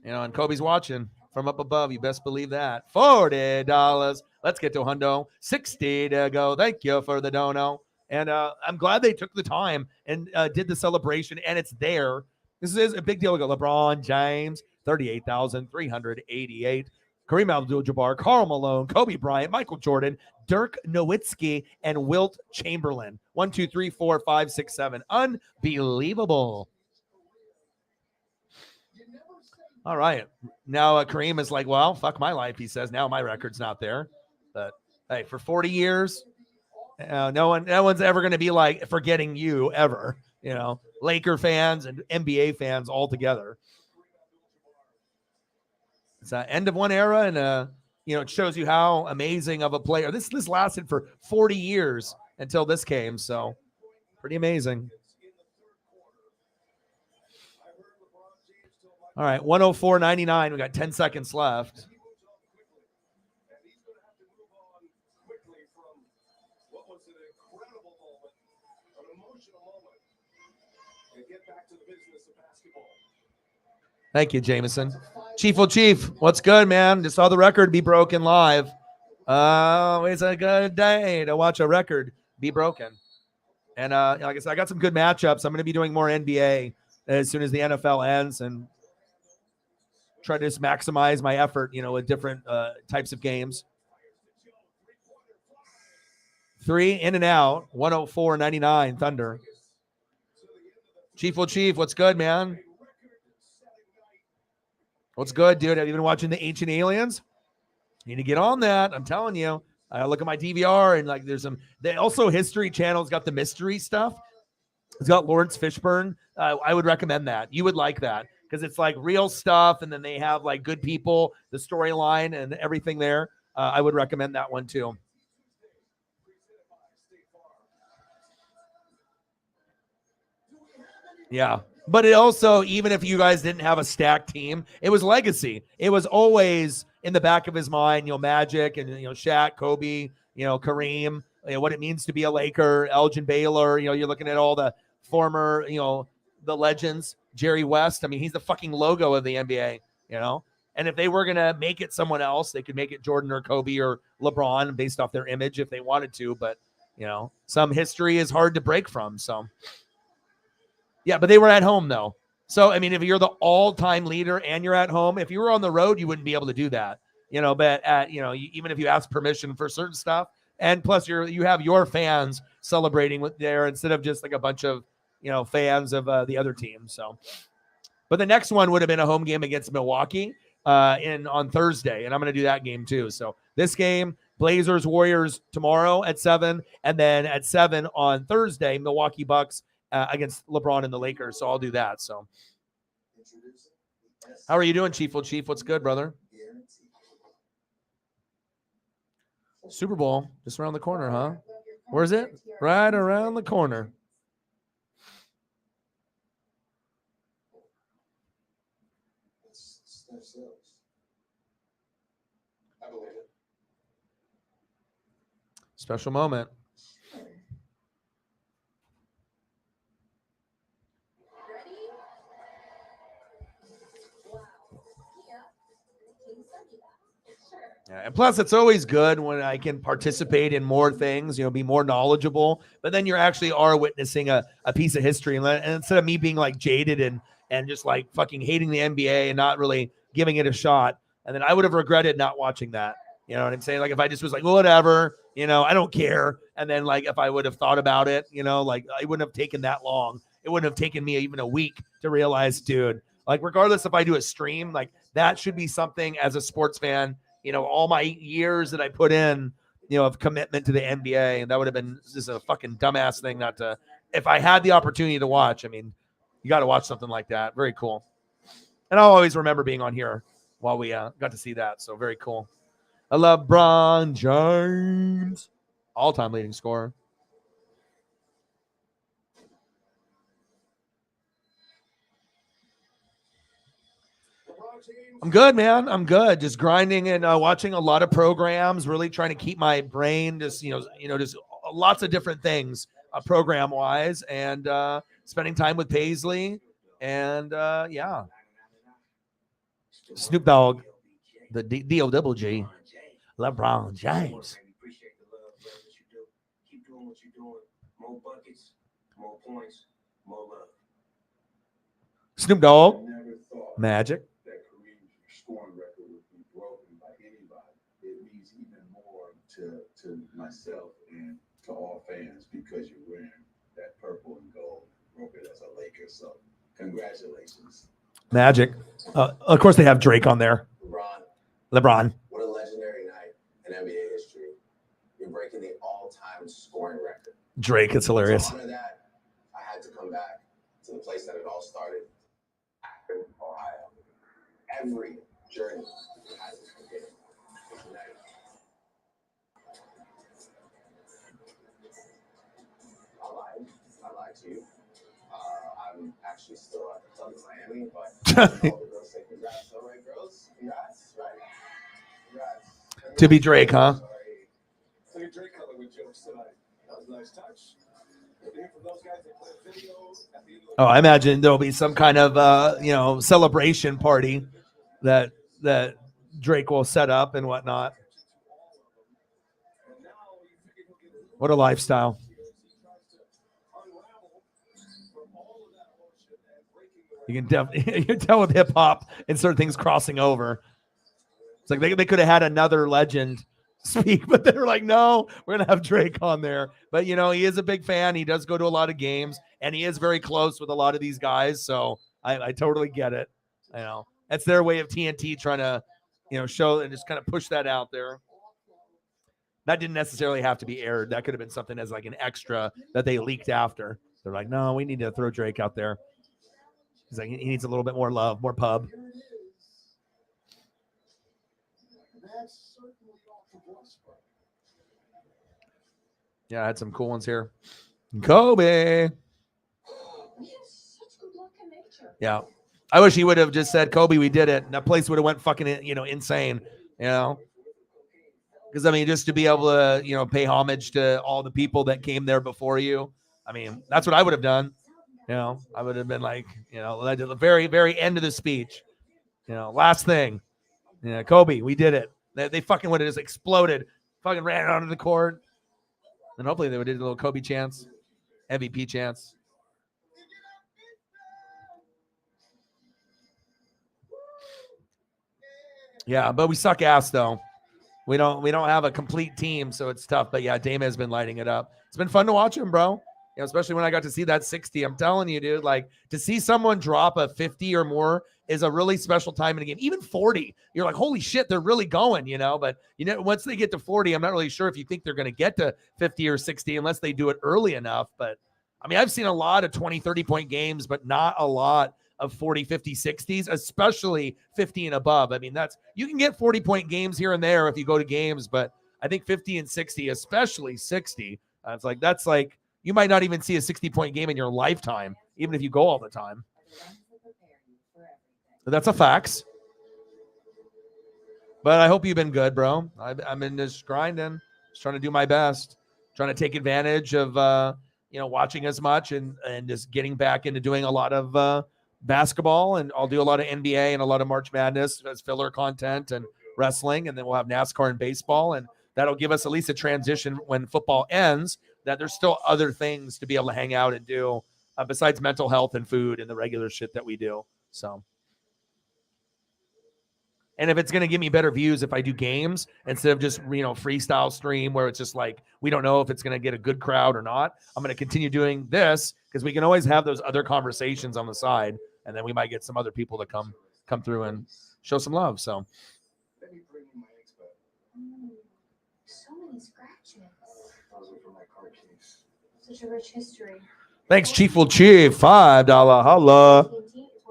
And Kobe's watching from up above. You best believe that. $40. Let's get to hundo. 60 to go. Thank you for the dono. And I'm glad they took the time and did the celebration, and it's there. This is a big deal. We got LeBron James, 38,388. Kareem Abdul-Jabbar, Karl Malone, Kobe Bryant, Michael Jordan, Dirk Nowitzki, and Wilt Chamberlain. 1, 2, 3, 4, 5, 6, 7. Unbelievable. All right. Now Kareem is like, well, fuck my life, he says. Now my record's not there. But hey, for 40 years, no one's ever going to be like forgetting you ever. Laker fans and NBA fans all together. It's the end of one era, and it shows you how amazing of a player. This lasted for 40 years until this came, so pretty amazing. All right, 104.99. We got 10 seconds left. Thank you, Jameson. Chief, what's good, man? Just saw the record be broken live. It's a good day to watch a record be broken. And like I said, I got some good matchups. I'm going to be doing more NBA as soon as the NFL ends and try to just maximize my effort, with different types of games. 3 in and out. 104.99 Thunder. Chief will Chief, what's good, man? What's good, dude? Have you been watching the Ancient Aliens? You need to get on that. I'm telling you. I look at my DVR and like there's some. They also History Channel's got the mystery stuff. It's got Lawrence Fishburne. I would recommend that. You would like that because it's like real stuff, and then they have like good people, the storyline, and everything there. I would recommend that one too. Yeah. But it also, even if you guys didn't have a stacked team, it was legacy. It was always in the back of his mind, Magic and, Shaq, Kobe, Kareem, what it means to be a Laker, Elgin Baylor. You're looking at all the former, the legends, Jerry West. I mean, he's the fucking logo of the NBA, And if they were going to make it someone else, they could make it Jordan or Kobe or LeBron based off their image if they wanted to. But, some history is hard to break from. So. Yeah, but they were at home, though. So, I mean, if you're the all-time leader and you're at home, if you were on the road, you wouldn't be able to do that. But even if you ask permission for certain stuff, and plus you have your fans celebrating with there instead of just like a bunch of, fans of the other team. So, but the next one would have been a home game against Milwaukee on Thursday, and I'm going to do that game too. So this game, Blazers, Warriors tomorrow at 7, and then at 7 on Thursday, Milwaukee Bucks against LeBron and the Lakers. So I'll do that. So how are you doing, Chief? Well, Chief, what's good, brother? Super Bowl just around the corner, huh? Where is it? Right around the corner. Special moment. Yeah, and plus, it's always good when I can participate in more things, be more knowledgeable. But then you actually are witnessing a piece of history. And instead of me being like jaded and just like fucking hating the NBA and not really giving it a shot, and then I would have regretted not watching that. You know what I'm saying? Like if I just was like, whatever, I don't care. And then like if I would have thought about it, like I wouldn't have taken that long. It wouldn't have taken me even a week to realize, dude, like regardless if I do a stream, like that should be something as a sports fan, all my years that I put in, of commitment to the NBA. And that would have been just a fucking dumbass thing not to, if I had the opportunity to watch. I mean, you got to watch something like that. Very cool. And I'll always remember being on here while we got to see that. So very cool. I love LeBron James, all-time leading scorer. I'm good, man. I'm good. Just grinding and watching a lot of programs, really trying to keep my brain just, just lots of different things program-wise and spending time with Paisley and, yeah. Snoop Dogg, the D-O-double-G, LeBron James. Keep doing what you're doing. More buckets, more points, more love. Snoop Dogg, Magic. Scoring record would be broken by anybody. It means even more to myself and to all fans because you're wearing that purple and gold. Broke it as a Laker, so congratulations. Magic. Of course, they have Drake on there. LeBron. What a legendary night in NBA history. You're breaking the all-time scoring record. Drake, it's hilarious. To honor that, I had to come back to the place that it all started, Akron, Ohio. Every journey has its beginning. I lied to you. I'm actually still at the club in Miami, but all the girls say congrats. All right, girls, congrats, right? Congrats. To be Drake, huh? So your Drake color with jokes tonight. That was a nice touch. For those guys that play video at the end of the I imagine there'll be some kind of celebration party that Drake will set up and whatnot. What a lifestyle. You can tell with hip hop and certain things crossing over. It's like they could have had another legend speak, but they were like, no, we're gonna have Drake on there. But he is a big fan. He does go to a lot of games, and he is very close with a lot of these guys. So I totally get it. That's their way of TNT trying to, show and just kind of push that out there. That didn't necessarily have to be aired. That could have been something as like an extra that they leaked after. They're like, no, we need to throw Drake out there. He's like, he needs a little bit more love, more pub. Yeah, I had some cool ones here. Kobe. Yeah. I wish he would have just said, Kobe, we did it. And that place would have went fucking, insane, Because, just to be able to, pay homage to all the people that came there before you. That's what I would have done. I would have been like, at the very, very end of the speech, last thing. Kobe, we did it. They fucking would have just exploded, fucking ran out of the court. And hopefully they would have did a little Kobe chants, MVP chants. Yeah, but we suck ass though. We don't have a complete team, so it's tough. But yeah, Dame has been lighting it up. It's been fun to watch him, bro. Especially when I got to see that 60. I'm telling you, dude, like to see someone drop a 50 or more is a really special time in a game. Even 40, you're like, holy shit, they're really going, But once they get to 40, I'm not really sure if you think they're going to get to 50 or 60 unless they do it early enough. But I've seen a lot of 20, 30-point games, but not a lot of 40, 50, 60s, especially 50 and above. You can get 40-point games here and there if you go to games, but I think 50 and 60, especially 60, that's like, you might not even see a 60-point game in your lifetime, even if you go all the time. That's a fact. But I hope you've been good, bro. I'm in this grinding, just trying to do my best, trying to take advantage of, watching as much and just getting back into doing a lot of basketball. And I'll do a lot of NBA and a lot of March Madness as filler content and wrestling. And then we'll have NASCAR and baseball. And that'll give us at least a transition when football ends, that there's still other things to be able to hang out and do besides mental health and food and the regular shit that we do. So, and if it's going to give me better views if I do games instead of just, freestyle stream where it's just like, we don't know if it's going to get a good crowd or not, I'm going to continue doing this because we can always have those other conversations on the side. And then we might get some other people to come through and show some love. So. So many scratches. Such a rich history. Thanks, Chief will Chief. $5 holla.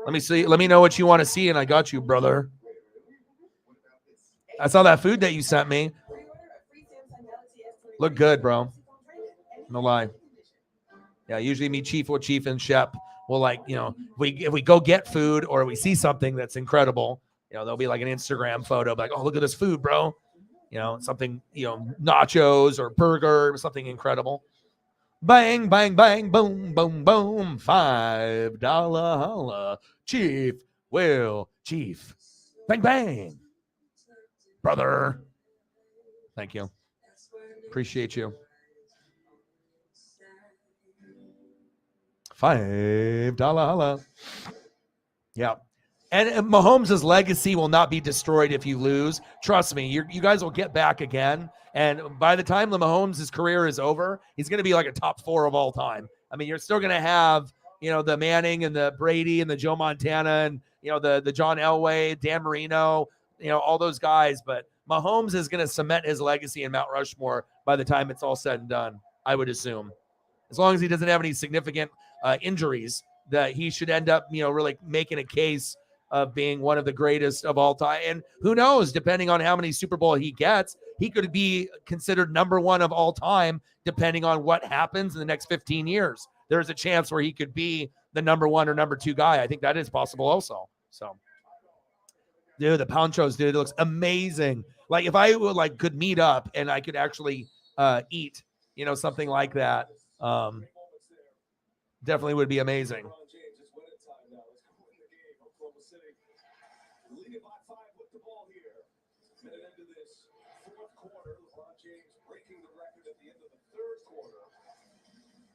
Let me see. Let me know what you want to see, and I got you, brother. I saw that food that you sent me. Look good, bro. No lie. Yeah, usually me, Chief or Chief and Shep will if we go get food or we see something that's incredible, there'll be like an Instagram photo, like, oh, look at this food, bro. Something, nachos or burger, something incredible. Bang, bang, bang, boom, boom, boom. $5 holla. Chief will Chief. Bang, bang. Brother. Thank you. Appreciate you. $5 holla. Yeah. And Mahomes' legacy will not be destroyed if you lose. Trust me, you guys will get back again. And by the time Mahomes' career is over, he's going to be like a top 4 of all time. You're still going to have, the Manning and the Brady and the Joe Montana and, the John Elway, Dan Marino, all those guys. But Mahomes is going to cement his legacy in Mount Rushmore by the time it's all said and done, I would assume. As long as he doesn't have any significant injuries, that he should end up, really making a case of being one of the greatest of all time. And who knows, depending on how many Super Bowl he gets, he could be considered number 1 of all time, depending on what happens in the next 15 years. There's a chance where he could be the number 1 or number 2 guy. I think that is possible also. So, dude, the ponchos, dude, it looks amazing. Like if I would could meet up and I could actually eat, something like that, definitely would be amazing.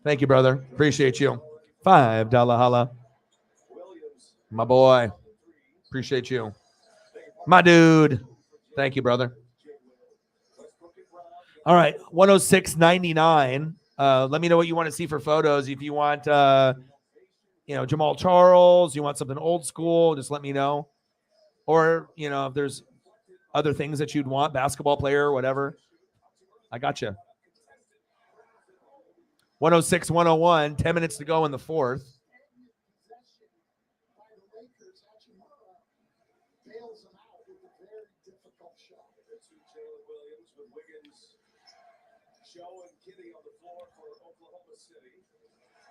Thank you, brother. Appreciate you. $5 holla. My boy. Appreciate you. My dude. Thank you, brother. All right, 106.99. Let me know what you want to see for photos. If you want, Jamal Charles, you want something old school, just let me know. Or, if there's other things that you'd want, basketball player, whatever. I got you. 106, 101, 10 minutes to go in the fourth.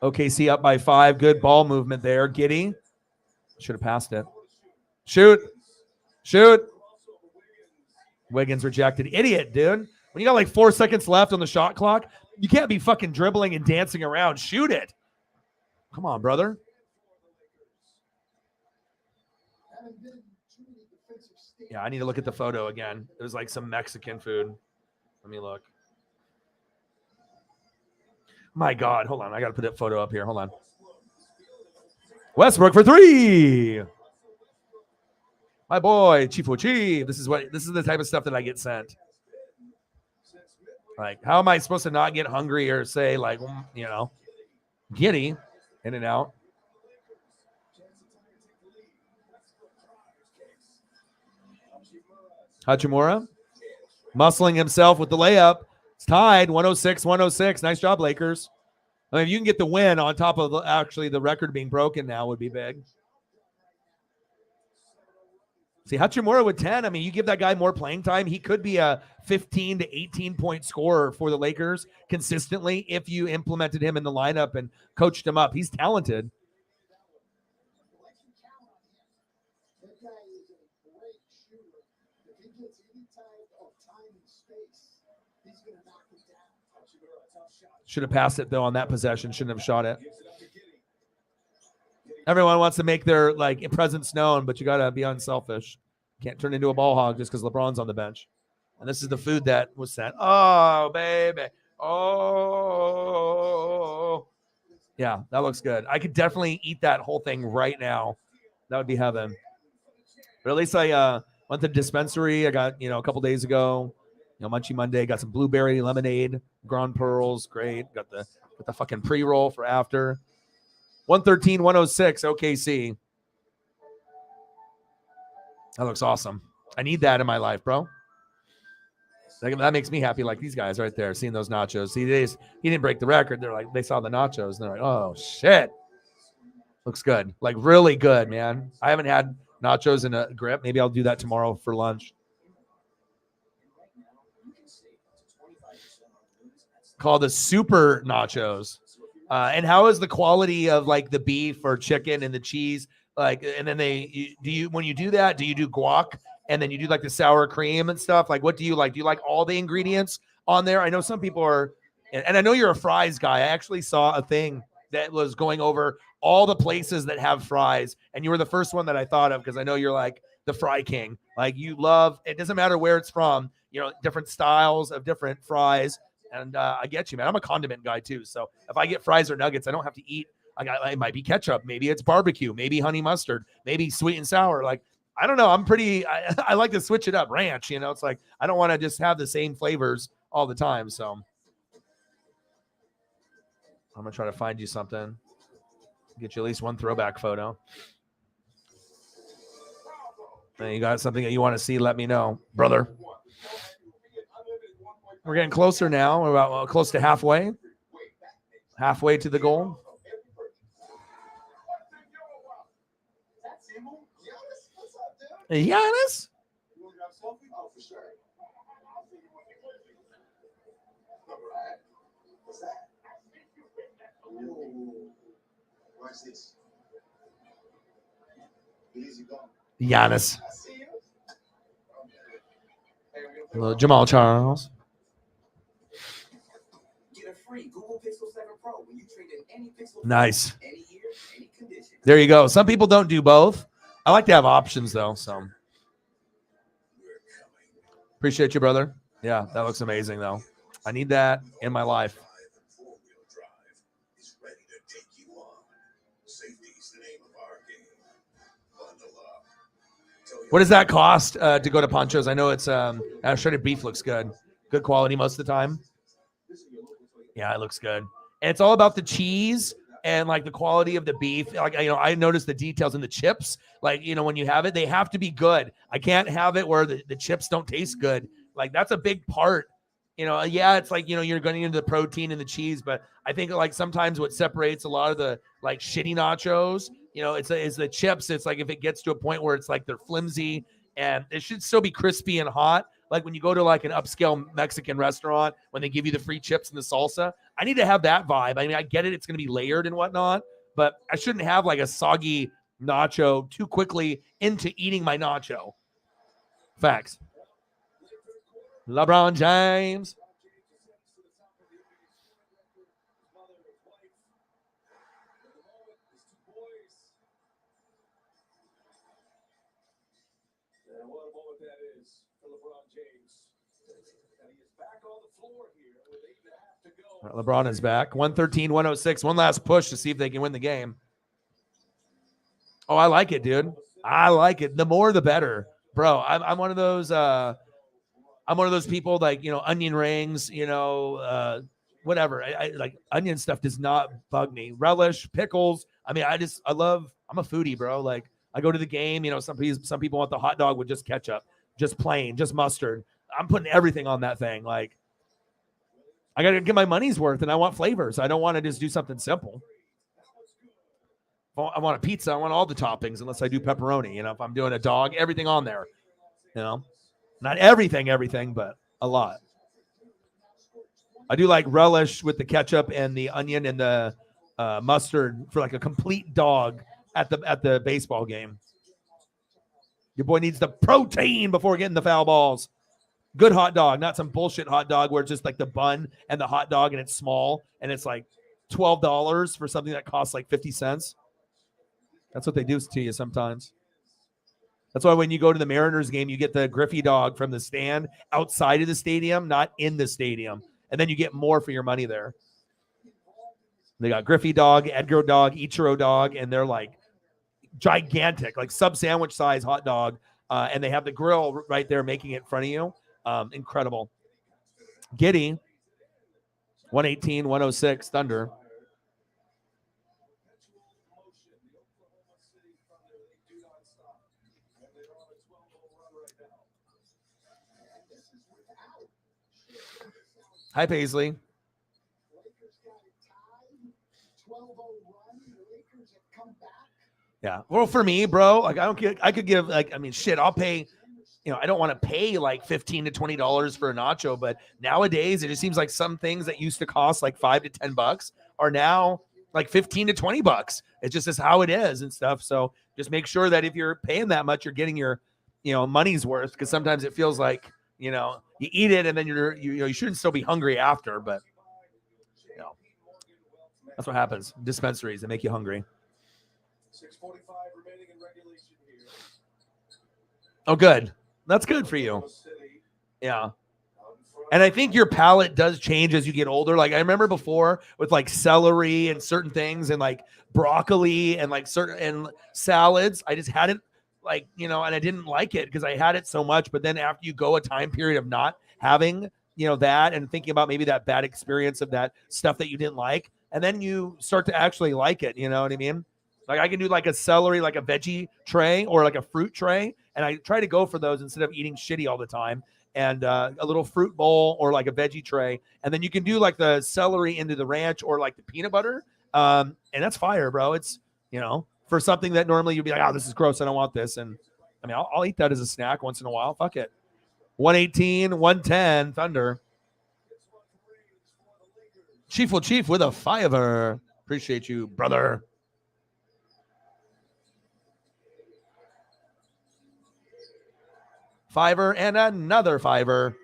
OKC up by 5. Good ball movement there. Giddey. Should have passed it. Shoot. Wiggins rejected. Idiot, dude. When you got like 4 seconds left on the shot clock, you can't be fucking dribbling and dancing around. Shoot it. Come on, brother. Yeah, I need to look at the photo again. It was like some Mexican food. Let me look. My God. Hold on. I got to put that photo up here. Hold on. Westbrook for 3. My boy, Chief. This is the type of stuff that I get sent. Like, how am I supposed to not get hungry or say, like, Giddey in and out? Hachimura muscling himself with the layup. It's tied 106-106. Nice job, Lakers. I mean, if you can get the win on top of the record being broken now would be big. See, Hachimura with 10. I mean, you give that guy more playing time, he could be a 15 to 18-point scorer for the Lakers consistently if you implemented him in the lineup and coached him up. He's talented. Should have passed it, though, on that possession. Shouldn't have shot it. Everyone wants to make their presence known, but you got to be unselfish. Can't turn into a ball hog just because LeBron's on the bench. And this is the food that was sent. Oh, baby. Oh. Yeah, that looks good. I could definitely eat that whole thing right now. That would be heaven. But at least I went to the dispensary. I got, a couple days ago. Munchie Monday. Got some blueberry lemonade, Grand Pearls. Great. Got the fucking pre-roll for after. 113-106 OKC. That looks awesome. I need that in my life, bro. That makes me happy, like these guys right there, seeing those nachos. See, he didn't break the record. They're like, they saw the nachos, and they're like, oh, shit. Looks good. Like, really good, man. I haven't had nachos in a grip. Maybe I'll do that tomorrow for lunch. Called the super nachos. And how is the quality of the beef or chicken and the cheese? And then when you do that, do you do guac and then you do the sour cream and stuff? What do you like? Do you like all the ingredients on there? I know some people are, and I know you're a fries guy. I actually saw a thing that was going over all the places that have fries, and you were the first one that I thought of because I know you're the fry king. You love, it doesn't matter where it's from, different styles of different fries. And I get you, man. I'm a condiment guy too. So if I get fries or nuggets, I don't have to eat. It might be ketchup. Maybe it's barbecue. Maybe honey mustard. Maybe sweet and sour. I don't know. I like to switch it up. Ranch, it's I don't want to just have the same flavors all the time. So I'm going to try to find you something. Get you at least one throwback photo. And you got something that you want to see, let me know, brother. We're getting closer now. We're about close to halfway. Halfway to the goal. Giannis? Giannis. Jamal Charles. Nice. There you go. Some people don't do both. I like to have options, though. So appreciate you, brother. Yeah, that looks amazing, though. I need that in my life. What does that cost to go to Poncho's? I know it's shredded beef looks good. good quality most of the time. Yeah, it looks good. And it's all about the cheese and like the quality of the beef. Like, I noticed the details in the chips. Like, when you have it, they have to be good. I can't have it where the chips don't taste good. Like, that's a big part. Yeah, it's like, you're going into the protein and the cheese, but I think like sometimes what separates a lot of the like shitty nachos, it's the chips. It's like if it gets to a point where it's like they're flimsy and it should still be crispy and hot. Like when you go to like an upscale Mexican restaurant, when they give you the free chips and the salsa, I need to have that vibe. I mean, I get it. It's going to be layered and whatnot, but I shouldn't have like a soggy nacho too quickly into eating my nacho. Facts. LeBron James. And what a moment that is for LeBron James. And he is back on the floor here with 8.5 to go. All right, LeBron is back. 113-106. One last push to see if they can win the game. Oh, I like it, dude. I like it. The more, the better, bro. I'm one of those. I'm one of those people like onion rings. Whatever. I like onion stuff. Does not bug me. Relish, pickles. I mean, I love. I'm a foodie, bro. Like I go to the game. Some people want the hot dog with just ketchup, just plain, just mustard. I'm putting everything on that thing. Like I gotta get my money's worth, and I want flavors. I don't want to just do something simple. I want a pizza. I want all the toppings, unless I do pepperoni. If I'm doing a dog, everything on there. Not everything, but a lot. I do like relish with the ketchup and the onion and the mustard for like a complete dog at the baseball game. Your boy needs the protein before getting the foul balls. Good hot dog, not some bullshit hot dog where it's just like the bun and the hot dog and it's small and it's like $12 for something that costs like 50 cents. That's what they do to you sometimes. That's why when you go to the Mariners game, you get the Griffey dog from the stand outside of the stadium, not in the stadium. And then you get more for your money there. They got Griffey dog, Edgar dog, Ichiro dog, and they're like gigantic, like sub-sandwich size hot dog. And they have the grill right there making it in front of you. Incredible. Giddy, 118-106, Thunder. Hi, Paisley. Yeah. Well, for me, bro, like I could give like, I mean, shit, I'll pay, I don't want to pay like $15 to $20 for a nacho, but nowadays it just seems like some things that used to cost like $5 to $10 are now like $15 to $20. It just is how it is and stuff. So just make sure that if you're paying that much, you're getting your, money's worth. Cause sometimes it feels like, you eat it and then you shouldn't still be hungry after, but that's what happens. Dispensaries, they make you hungry. 6:45 remaining in regulation here. Oh, good. That's good for you. Yeah. And I think your palate does change as you get older. Like I remember before with like celery and certain things and like broccoli and like certain salads, I just had it like, and I didn't like it because I had it so much. But then after you go a time period of not having, that and thinking about maybe that bad experience of that stuff that you didn't like, and then you start to actually like it. You know what I mean? Like I can do like a celery, like a veggie tray or like a fruit tray. And I try to go for those instead of eating shitty all the time. And a little fruit bowl or like a veggie tray. And then you can do like the celery into the ranch or like the peanut butter. And that's fire, bro. It's, for something that normally you'd be like, oh, this is gross. I don't want this. And I mean, I'll eat that as a snack once in a while. Fuck it. 118-110 Thunder. Chief with a fiver. Appreciate you, brother. Fiver and another fiver.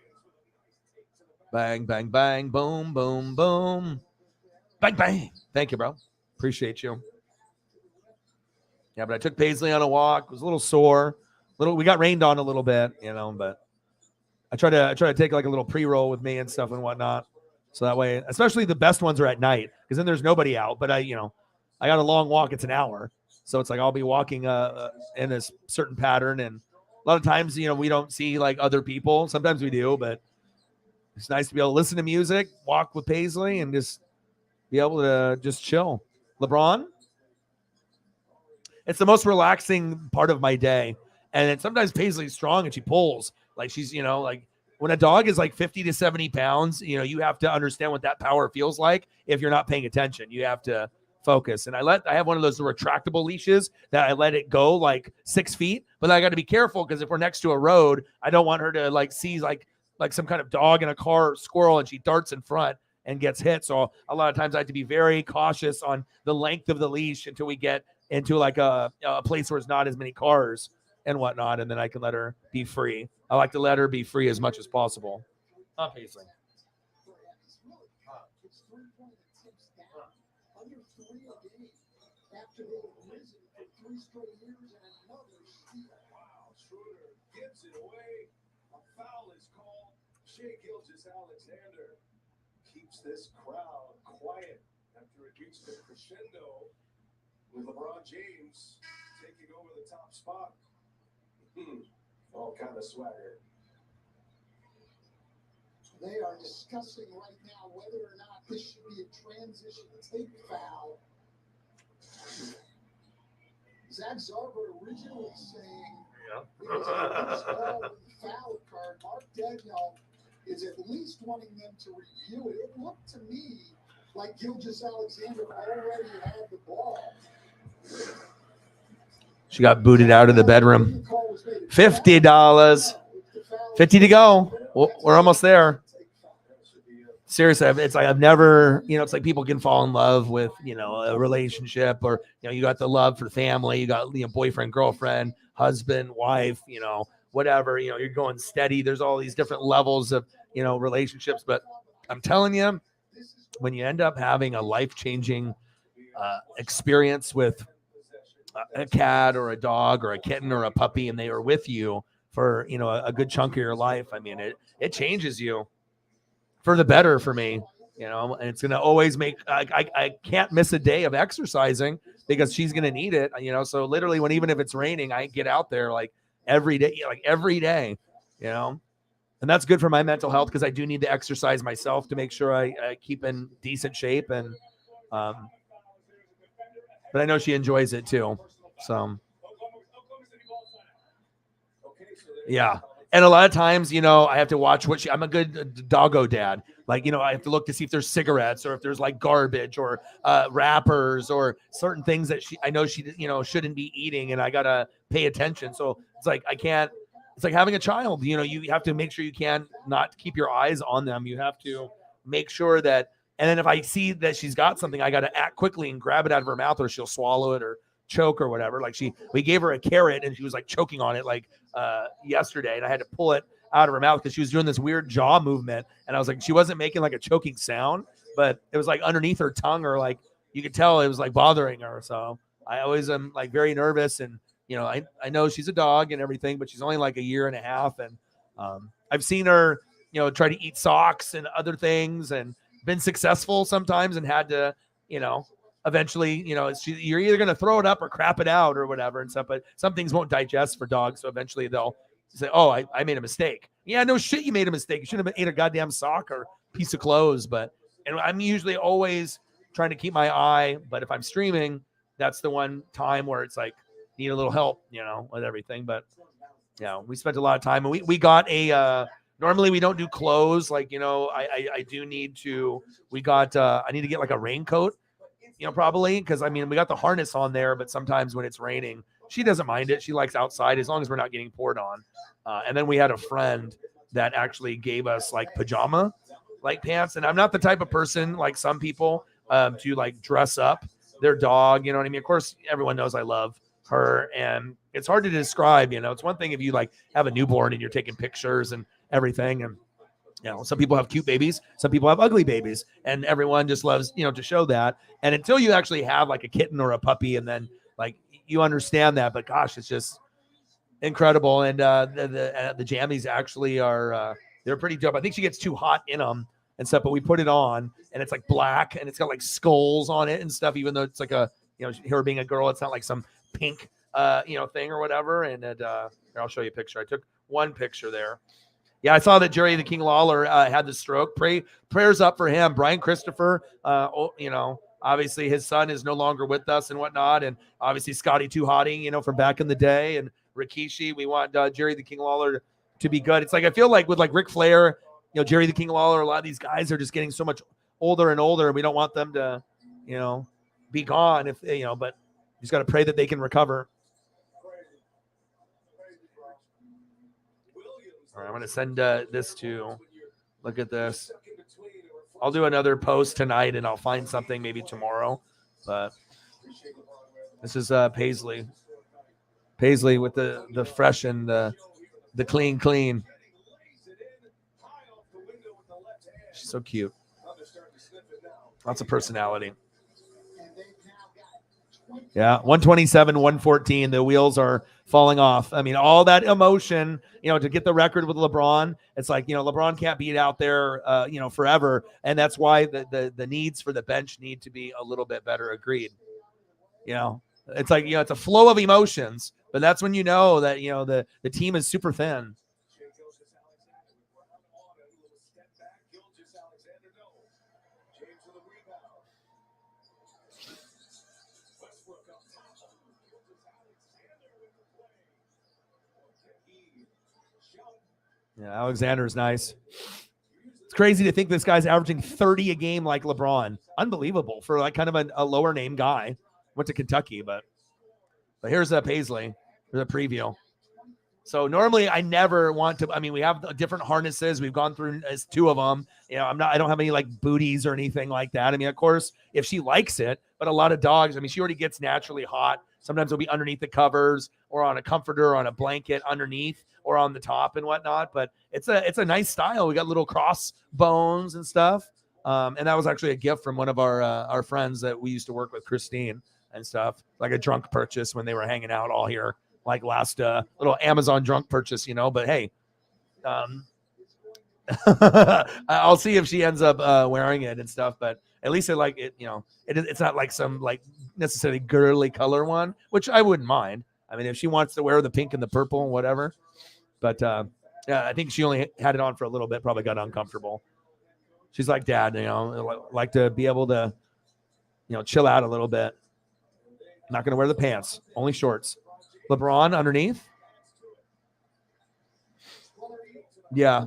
Bang, bang, bang. Boom, boom, boom. Bang, bang. Thank you, bro. Appreciate you. Yeah, but I took Paisley on a walk. It was a little sore. We got rained on a little bit, but I try to take like a little pre-roll with me and stuff and whatnot. So that way, especially the best ones are at night because then there's nobody out. But I got a long walk. It's an hour. So it's like I'll be walking in a certain pattern. And a lot of times, we don't see like other people. Sometimes we do, but It's nice to be able to listen to music, walk with Paisley, and just be able to just chill. LeBron, it's the most relaxing part of my day. And then sometimes Paisley's strong and she pulls. Like she's, like when a dog is like 50 to 70 pounds, you have to understand what that power feels like. If you're not paying attention, you have to focus. And I have one of those retractable leashes that I let it go like 6 feet, but I got to be careful because if we're next to a road, I don't want her to like see like some kind of dog in a car or squirrel and she darts in front and gets hit. So a lot of times I have to be very cautious on the length of the leash until we get into like a place where it's not as many cars and whatnot, and then I can let her be free. I like to let her be free as much as possible. Obviously. It's 3-point attempts down, under 3 a game, after they have risen for 3 straight years and another steal. Wow, Schroeder gives it away. A foul is called. Shea Gilgeous-Alexander keeps this crowd quiet after it reached a crescendo with LeBron James taking over the top spot. All kind of swagger. They are discussing right now whether or not this should be a transition take foul. Zach Zarber originally saying it was a loose ball with the foul card. Mark Dagnall is at least wanting them to review it. It looked to me like Gilgeous-Alexander already had the ball. She got booted out of the bedroom. $50. 50 to go. We're almost there. Seriously, it's like I've never, it's like people can fall in love with, a relationship or, you got the love for family. You got, boyfriend, girlfriend, husband, wife, whatever, you're going steady. There's all these different levels of, relationships. But I'm telling you, when you end up having a life-changing experience with a cat or a dog or a kitten or a puppy, and they are with you for, a good chunk of your life. I mean, it changes you for the better for me, and it's going to always make, I can't miss a day of exercising because she's going to need it, so literally even if it's raining, I get out there like every day, and that's good for my mental health because I do need to exercise myself to make sure I keep in decent shape. And, but I know she enjoys it too. So, yeah. And a lot of times, I have to watch I'm a good doggo dad. Like, I have to look to see if there's cigarettes or if there's like garbage or wrappers or certain things that I know she, shouldn't be eating. And I got to pay attention. So it's like, it's like having a child, you have to make sure you can not keep your eyes on them. You have to make sure that, and then if I see that she's got something, I got to act quickly and grab it out of her mouth or she'll swallow it or choke or whatever. Like we gave her a carrot and she was like choking on it like yesterday, and I had to pull it out of her mouth because she was doing this weird jaw movement, and I was like, she wasn't making like a choking sound, but it was like underneath her tongue, or like you could tell it was like bothering her. So I always am like very nervous, and I know she's a dog and everything, but she's only like a year and a half, and I've seen her try to eat socks and other things and been successful sometimes and had to eventually, you're either going to throw it up or crap it out or whatever and stuff, but some things won't digest for dogs. So eventually they'll say, oh, I made a mistake. Yeah, no shit. You made a mistake. You shouldn't have ate a goddamn sock or piece of clothes. And I'm usually always trying to keep my eye, but if I'm streaming, that's the one time where it's like, need a little help, with everything. But we spent a lot of time, and we got normally we don't do clothes. Like, I do need to, I need to get like a raincoat, probably. Cause we got the harness on there, but sometimes when it's raining, she doesn't mind it. She likes outside as long as we're not getting poured on. And then we had a friend that actually gave us like pajama like pants. And I'm not the type of person like some people to like dress up their dog. You know what I mean? Of course, everyone knows I love her, and it's hard to describe. It's one thing if you like have a newborn and you're taking pictures and everything, and some people have cute babies, some people have ugly babies, and everyone just loves to show that. And until you actually have like a kitten or a puppy, and then like you understand that, but gosh, it's just incredible. And the jammies actually are they're pretty dope. I think she gets too hot in them and stuff, but we put it on and it's like black and it's got like skulls on it and stuff, even though it's like a her being a girl, it's not like some pink thing or whatever. And I'll show you a picture. I took one picture there. Yeah, I saw that Jerry the King Lawler had the stroke. Prayers up for him. Brian Christopher, obviously his son is no longer with us and whatnot. And obviously Scotty Too Hottie, from back in the day. And Rikishi, we want Jerry the King Lawler to be good. It's like I feel like with like Ric Flair, Jerry the King Lawler, a lot of these guys are just getting so much older and older. And we don't want them to, be gone but you just got to pray that they can recover. All right, I'm going to send this to look at this. I'll do another post tonight and I'll find something maybe tomorrow. But this is Paisley. Paisley with the fresh and the clean. She's so cute. Lots of personality. Yeah, 127, 114. The wheels are falling off. I mean, all that emotion, to get the record with LeBron. It's like, LeBron can't be out there, forever. And that's why the needs for the bench need to be a little bit better. Agreed. It's like, it's a flow of emotions, but that's when that, the team is super thin. Yeah, Alexander's nice. It's crazy to think this guy's averaging 30 a game like LeBron. Unbelievable for like kind of a lower name guy. Went to Kentucky, but here's Paisley for the preview. So normally I never want to. I mean, we have different harnesses. We've gone through as 2 of them. I don't have any like booties or anything like that. I mean, of course, if she likes it, but a lot of dogs. I mean, she already gets naturally hot. Sometimes it'll be underneath the covers or on a comforter or on a blanket underneath or on the top and whatnot. But it's a nice style. We got little cross bones and stuff. And that was actually a gift from one of our friends that we used to work with, Christine, and stuff, like a drunk purchase when they were hanging out all here, like last little Amazon drunk purchase, but hey, I'll see if she ends up wearing it and stuff, but at least it's not like some like necessarily girly color one, which I wouldn't mind. I mean, if she wants to wear the pink and the purple and whatever, but yeah, I think she only had it on for a little bit, probably got uncomfortable. She's like, Dad, like to be able to, chill out a little bit. Not going to wear the pants, only shorts. LeBron underneath. Yeah.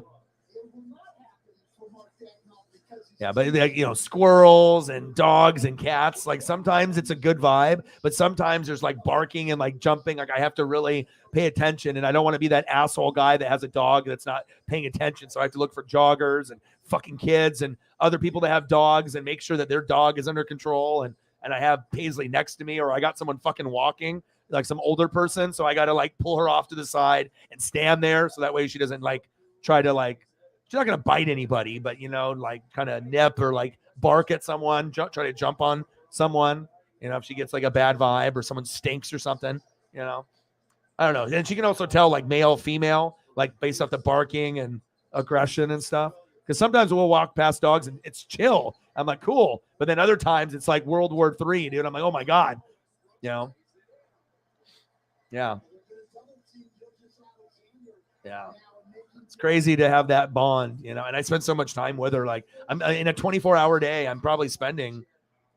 Yeah, but squirrels and dogs and cats, like sometimes it's a good vibe, but sometimes there's like barking and like jumping. Like I have to really pay attention, and I don't want to be that asshole guy that has a dog that's not paying attention. So I have to look for joggers and fucking kids and other people that have dogs and make sure that their dog is under control. And I have Paisley next to me, or I got someone fucking walking, like some older person. So I got to like pull her off to the side and stand there. So that way she doesn't like try to like, she's not going to bite anybody, but, like kind of nip or like bark at someone, try to jump on someone, if she gets like a bad vibe or someone stinks or something, I don't know. And she can also tell like male, female, like based off the barking and aggression and stuff. Because sometimes we'll walk past dogs and it's chill. I'm like, cool. But then other times it's like World War III, dude. I'm like, oh my God. Yeah. Yeah. It's crazy to have that bond, and I spend so much time with her. Like I'm in a 24-hour day, I'm probably spending,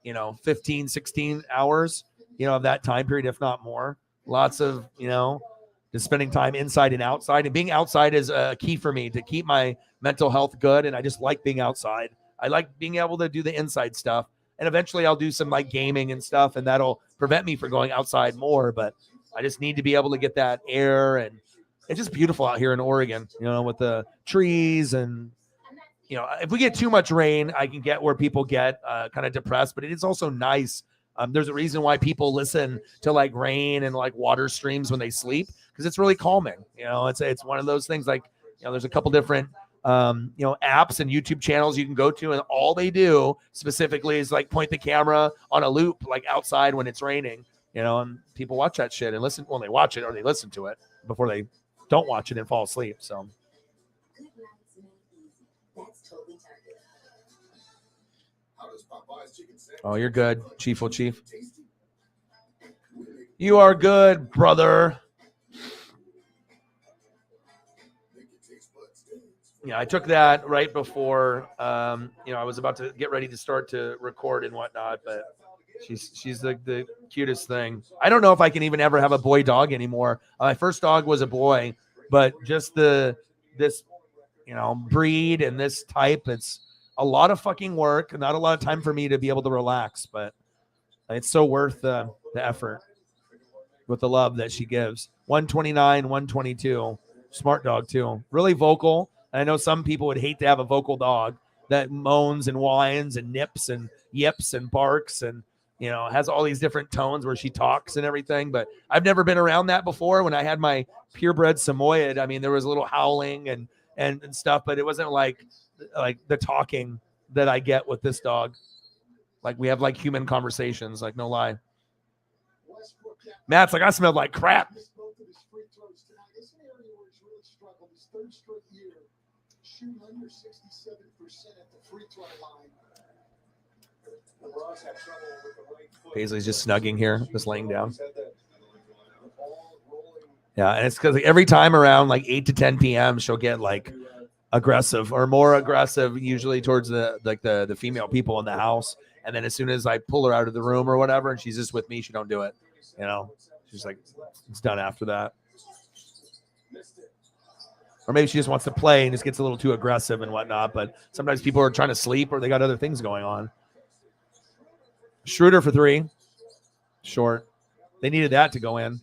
15, 16 hours, of that time period, if not more. Lots of, just spending time inside and outside, and being outside is a key for me to keep my mental health good. And I just like being outside. I like being able to do the inside stuff, and eventually I'll do some like gaming and stuff, and that'll prevent me from going outside more. But I just need to be able to get that air, and it's just beautiful out here in Oregon, with the trees. And, if we get too much rain, I can get where people get kind of depressed, but it is also nice. There's a reason why people listen to like rain and like water streams when they sleep, because it's really calming. It's one of those things like, there's a couple different, apps and YouTube channels you can go to, and all they do specifically is like point the camera on a loop, like outside when it's raining, and people watch that shit and listen. Well, they watch it or they listen to it before they don't watch it and fall asleep. So oh, you're good, Chief. You are good, brother. Yeah, I took that right before I was about to get ready to start to record and whatnot, but she's the cutest thing. I don't know if I can even ever have a boy dog anymore. My first dog was a boy, but just this breed and this type, it's a lot of fucking work, not a lot of time for me to be able to relax, but it's so worth the effort with the love that she gives. 129, 122. Smart dog, too. Really vocal. I know some people would hate to have a vocal dog that moans and whines and nips and yips and barks and, has all these different tones where she talks and everything. But I've never been around that before. When I had my purebred Samoyed, I mean, there was a little howling and stuff, but it wasn't like the talking that I get with this dog. Like we have like human conversations, like no lie. Matt's like, I smelled like crap. Paisley's just snugging here, just laying down. Yeah, and it's because every time around like 8 to 10 p.m., she'll get like aggressive or more aggressive, usually towards the female people in the house. And then as soon as I pull her out of the room or whatever, and she's just with me, she don't do it. She's like, it's done after that. Or maybe she just wants to play and just gets a little too aggressive and whatnot. But sometimes people are trying to sleep or they got other things going on. Schroeder for 3. Short. They needed that to go in.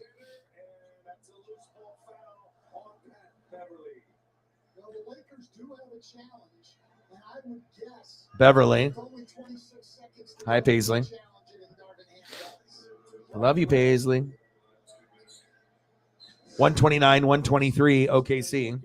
Beverly. Hi, Paisley. I love you, Paisley. 129, 123, OKC.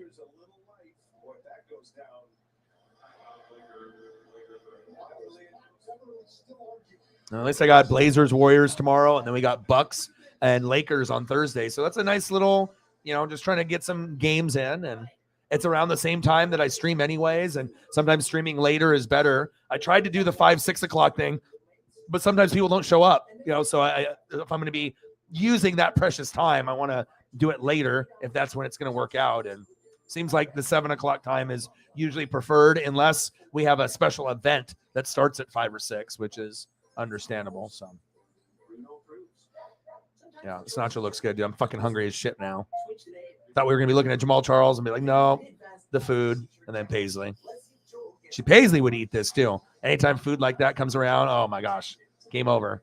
At least I got Blazers, Warriors tomorrow, and then we got Bucks and Lakers on Thursday. So that's a nice little, just trying to get some games in. And it's around the same time that I stream anyways. And sometimes streaming later is better. I tried to do the 5, 6 o'clock thing, but sometimes people don't show up, so if I'm going to be using that precious time, I want to do it later if that's when it's going to work out. And seems like the 7 o'clock time is usually preferred unless we have a special event that starts at 5 or 6, which is understandable. So yeah, this nacho looks good, dude. I'm fucking hungry as shit now. Thought we were going to be looking at Jamal Charles and be like, no, the food. And then Paisley. Paisley would eat this too. Anytime food like that comes around, oh my gosh, game over.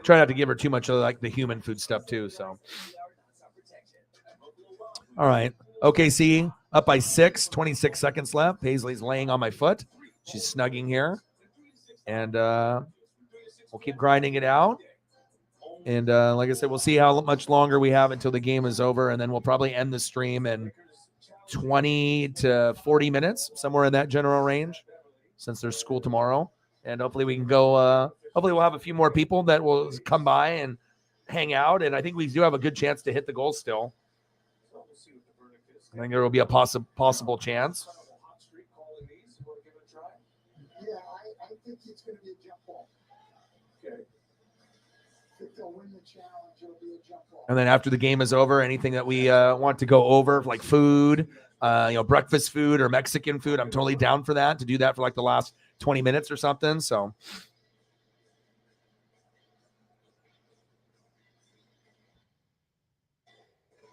Try not to give her too much of like the human food stuff too. So, all right, OKC up by 6, 26 seconds left. Paisley's laying on my foot. She's snugging here, and we'll keep grinding it out. And like I said, we'll see how much longer we have until the game is over, and then we'll probably end the stream in 20 to 40 minutes, somewhere in that general range, since there's school tomorrow. And hopefully we can go, hopefully we'll have a few more people that will come by and hang out. And I think we do have a good chance to hit the goal still. I think there will be a possible chance. Yeah, I think it's going to be a jump ball. Okay. If they'll win the challenge, it'll be a jump ball. And then after the game is over, anything that we want to go over, like food, breakfast food or Mexican food, I'm totally down for that, to do that for like the last 20 minutes or something. So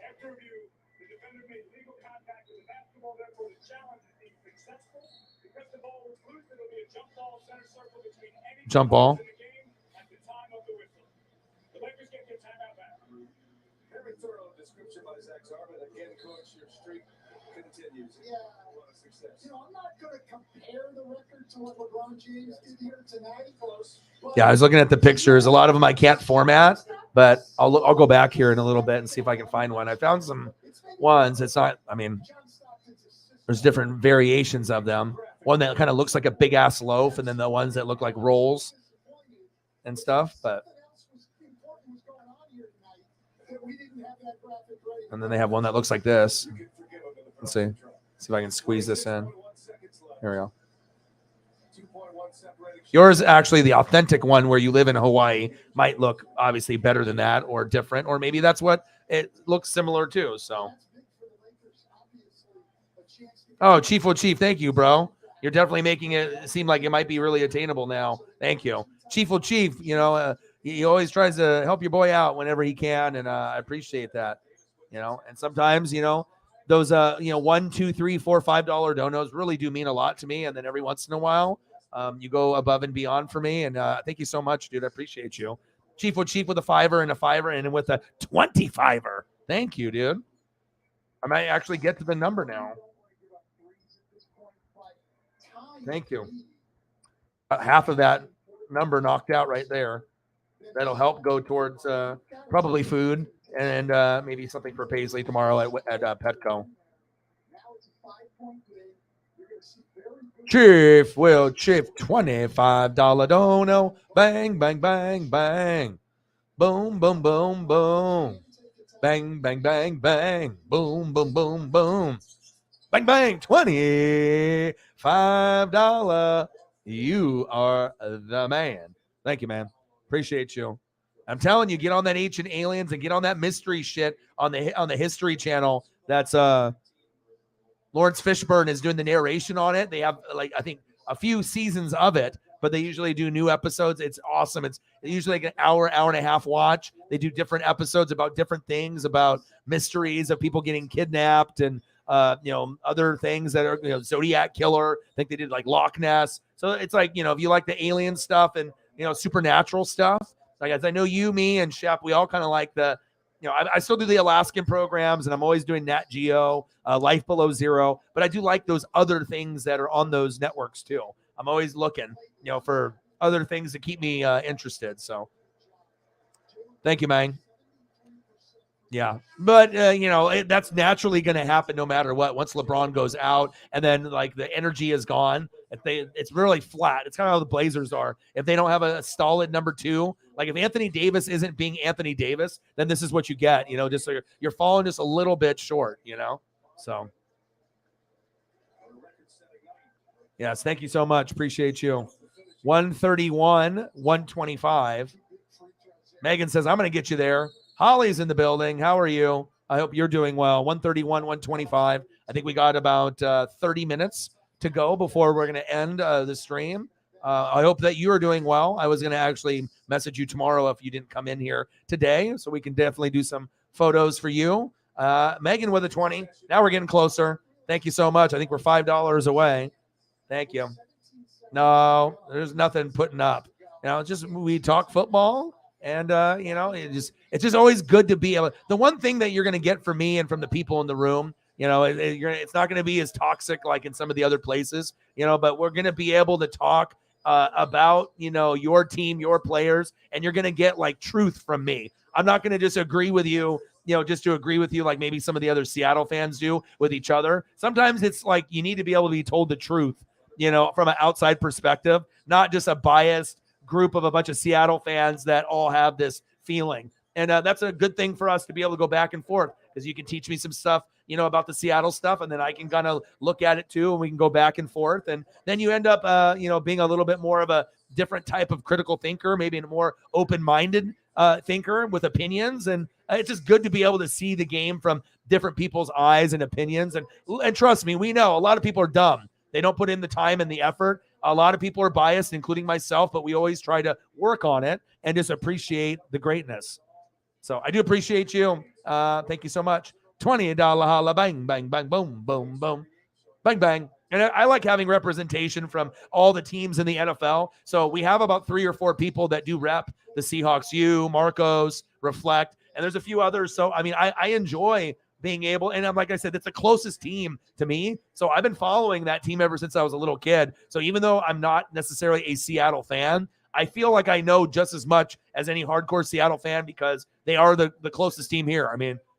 After review, the defender made legal contact with the basketball, therefore the challenge is being successful. Because the ball was loose, it'll be a jump ball center circle between any jump ball. in the game at the time of the whistle. The Lakers get their timeout back. Very thorough description by Zach Zarvin. Again, coach, your streak continues. Yeah. A lot of success. I'm not going to compare the record to what LeBron James did here tonight. Yeah, I was looking at the pictures. A lot of them I can't format, but I'll go back here in a little bit and see if I can find one. I found some ones. It's not, there's different variations of them. One that kind of looks like a big ass loaf, and then the ones that look like rolls and stuff. But and then they have one that looks like this. Let's see if I can squeeze this in. Here we go. Yours, actually, the authentic one where you live in Hawaii, might look obviously better than that or different, or maybe that's what it looks similar to. So Oh, Chief will Chief. Thank you, bro. You're definitely making it seem like it might be really attainable now. Thank you. Chief will Chief, he always tries to help your boy out whenever he can. And I appreciate that, and sometimes, those, $1, $2, $3, $4, $5 donos really do mean a lot to me. And then every once in a while, you go above and beyond for me. And thank you so much, dude. I appreciate you. Chief will Chief with a $5 and a $5 and with a 25. Thank you, dude. I might actually get to the number now. Thank you. Half of that number knocked out right there. That'll help go towards probably food and maybe something for Paisley tomorrow at Petco. Chief will Chief $25 dono. Bang, bang, bang, bang. Boom, boom, boom, boom. Bang, bang, bang, bang. Boom, boom, boom, boom. Bang, bang, $25. You are the man. Thank you, man. Appreciate you. I'm telling you, get on that Ancient Aliens and get on that mystery shit on the History Channel. That's Lawrence Fishburne is doing the narration on it. They have I think a few seasons of it, but they usually do new episodes. It's awesome. It's usually like an hour and a half watch. They do different episodes about different things, about mysteries of people getting kidnapped and other things that are, Zodiac Killer. I think they did like Loch Ness. So it's like, if you like the alien stuff and, supernatural stuff, like as I know you, me, and Shep, we all kind of like the, I still do the Alaskan programs and I'm always doing Nat Geo, Life Below Zero, but I do like those other things that are on those networks too. I'm always looking, for other things to keep me interested. So thank you, man. Yeah, but that's naturally going to happen no matter what. Once LeBron goes out, and then like the energy is gone, it's really flat. It's kind of how the Blazers are. If they don't have a solid number two, like if Anthony Davis isn't being Anthony Davis, then this is what you get. Just so you're falling just a little bit short. So yes, thank you so much. Appreciate you. 131, 125. Megan says I'm going to get you there. Holly's in the building. How are you? I hope you're doing well. 131, 125. I think we got about 30 minutes to go before we're going to end the stream. I hope that you are doing well. I was going to actually message you tomorrow if you didn't come in here today, so we can definitely do some photos for you. Megan with a 20. Now we're getting closer. Thank you so much. I think we're $5 away. Thank you. No, there's nothing putting up. Just we talk football. And, it's just always good to be able. The one thing that you're going to get from me and from the people in the room, it's not going to be as toxic like in some of the other places, but we're going to be able to talk about, your team, your players, and you're going to get like truth from me. I'm not going to just agree with you, just to agree with you like maybe some of the other Seattle fans do with each other. Sometimes it's like you need to be able to be told the truth, from an outside perspective, not just a biased group of a bunch of Seattle fans that all have this feeling. And that's a good thing for us to be able to go back and forth because you can teach me some stuff, about the Seattle stuff. And then I can kind of look at it too. And we can go back and forth. And then you end up, being a little bit more of a different type of critical thinker, maybe a more open-minded thinker with opinions. And it's just good to be able to see the game from different people's eyes and opinions. And trust me, we know a lot of people are dumb. They don't put in the time and the effort. A lot of people are biased, including myself, but we always try to work on it and just appreciate the greatness. So I do appreciate you. Thank you so much. $20 holla, bang, bang, bang, boom, boom, boom, bang, bang. And I like having representation from all the teams in the NFL. So we have about 3 or 4 people that do rep the Seahawks, you, Marcos, Reflect, and there's a few others. So, I enjoy being able, and like I said, it's the closest team to me. So I've been following that team ever since I was a little kid. So even though I'm not necessarily a Seattle fan, I feel like I know just as much as any hardcore Seattle fan because they are the closest team here.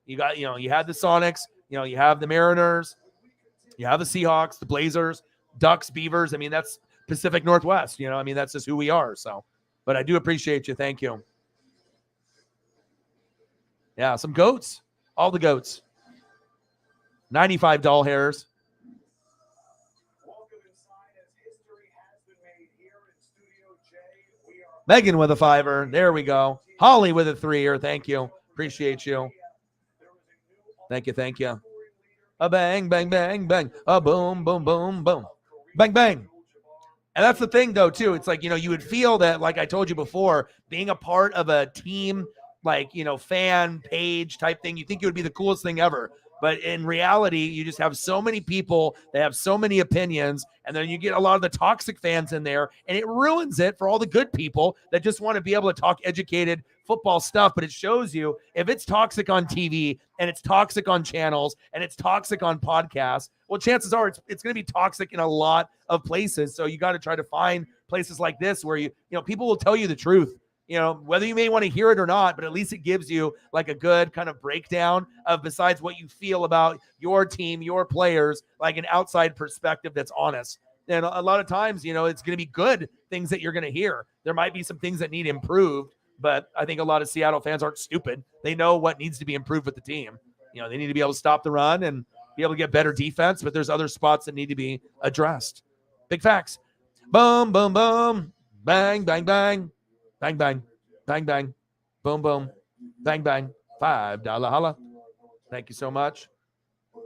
You got, you had the Sonics, you have the Mariners, you have the Seahawks, the Blazers, Ducks, Beavers. That's Pacific Northwest, that's just who we are. So, but I do appreciate you. Thank you. Yeah. Some goats, all the goats. 95 doll hairs. Megan with a 5. There we go. Holly with a 3. Thank you. Appreciate you. Thank you. A bang, bang, bang, bang. A boom, boom, boom, boom. Bang, bang. And that's the thing, though, too. It's like, you would feel that, like I told you before, being a part of a team, like, fan page type thing, you think it would be the coolest thing ever. But in reality, you just have so many people that have so many opinions, and then you get a lot of the toxic fans in there, and it ruins it for all the good people that just want to be able to talk educated football stuff. But it shows you if it's toxic on TV and it's toxic on channels and it's toxic on podcasts, well, chances are it's going to be toxic in a lot of places. So you got to try to find places like this where people will tell you the truth. Whether you may want to hear it or not, but at least it gives you like a good kind of breakdown of, besides what you feel about your team, your players, like an outside perspective that's honest. And a lot of times, it's going to be good things that you're going to hear. There might be some things that need improved, but I think a lot of Seattle fans aren't stupid. They know what needs to be improved with the team. They need to be able to stop the run and be able to get better defense, but there's other spots that need to be addressed. Big facts. Boom, boom, boom. Bang, bang, bang. Bang, bang, bang, bang, boom, boom, bang, bang, $5 holla. Thank you so much.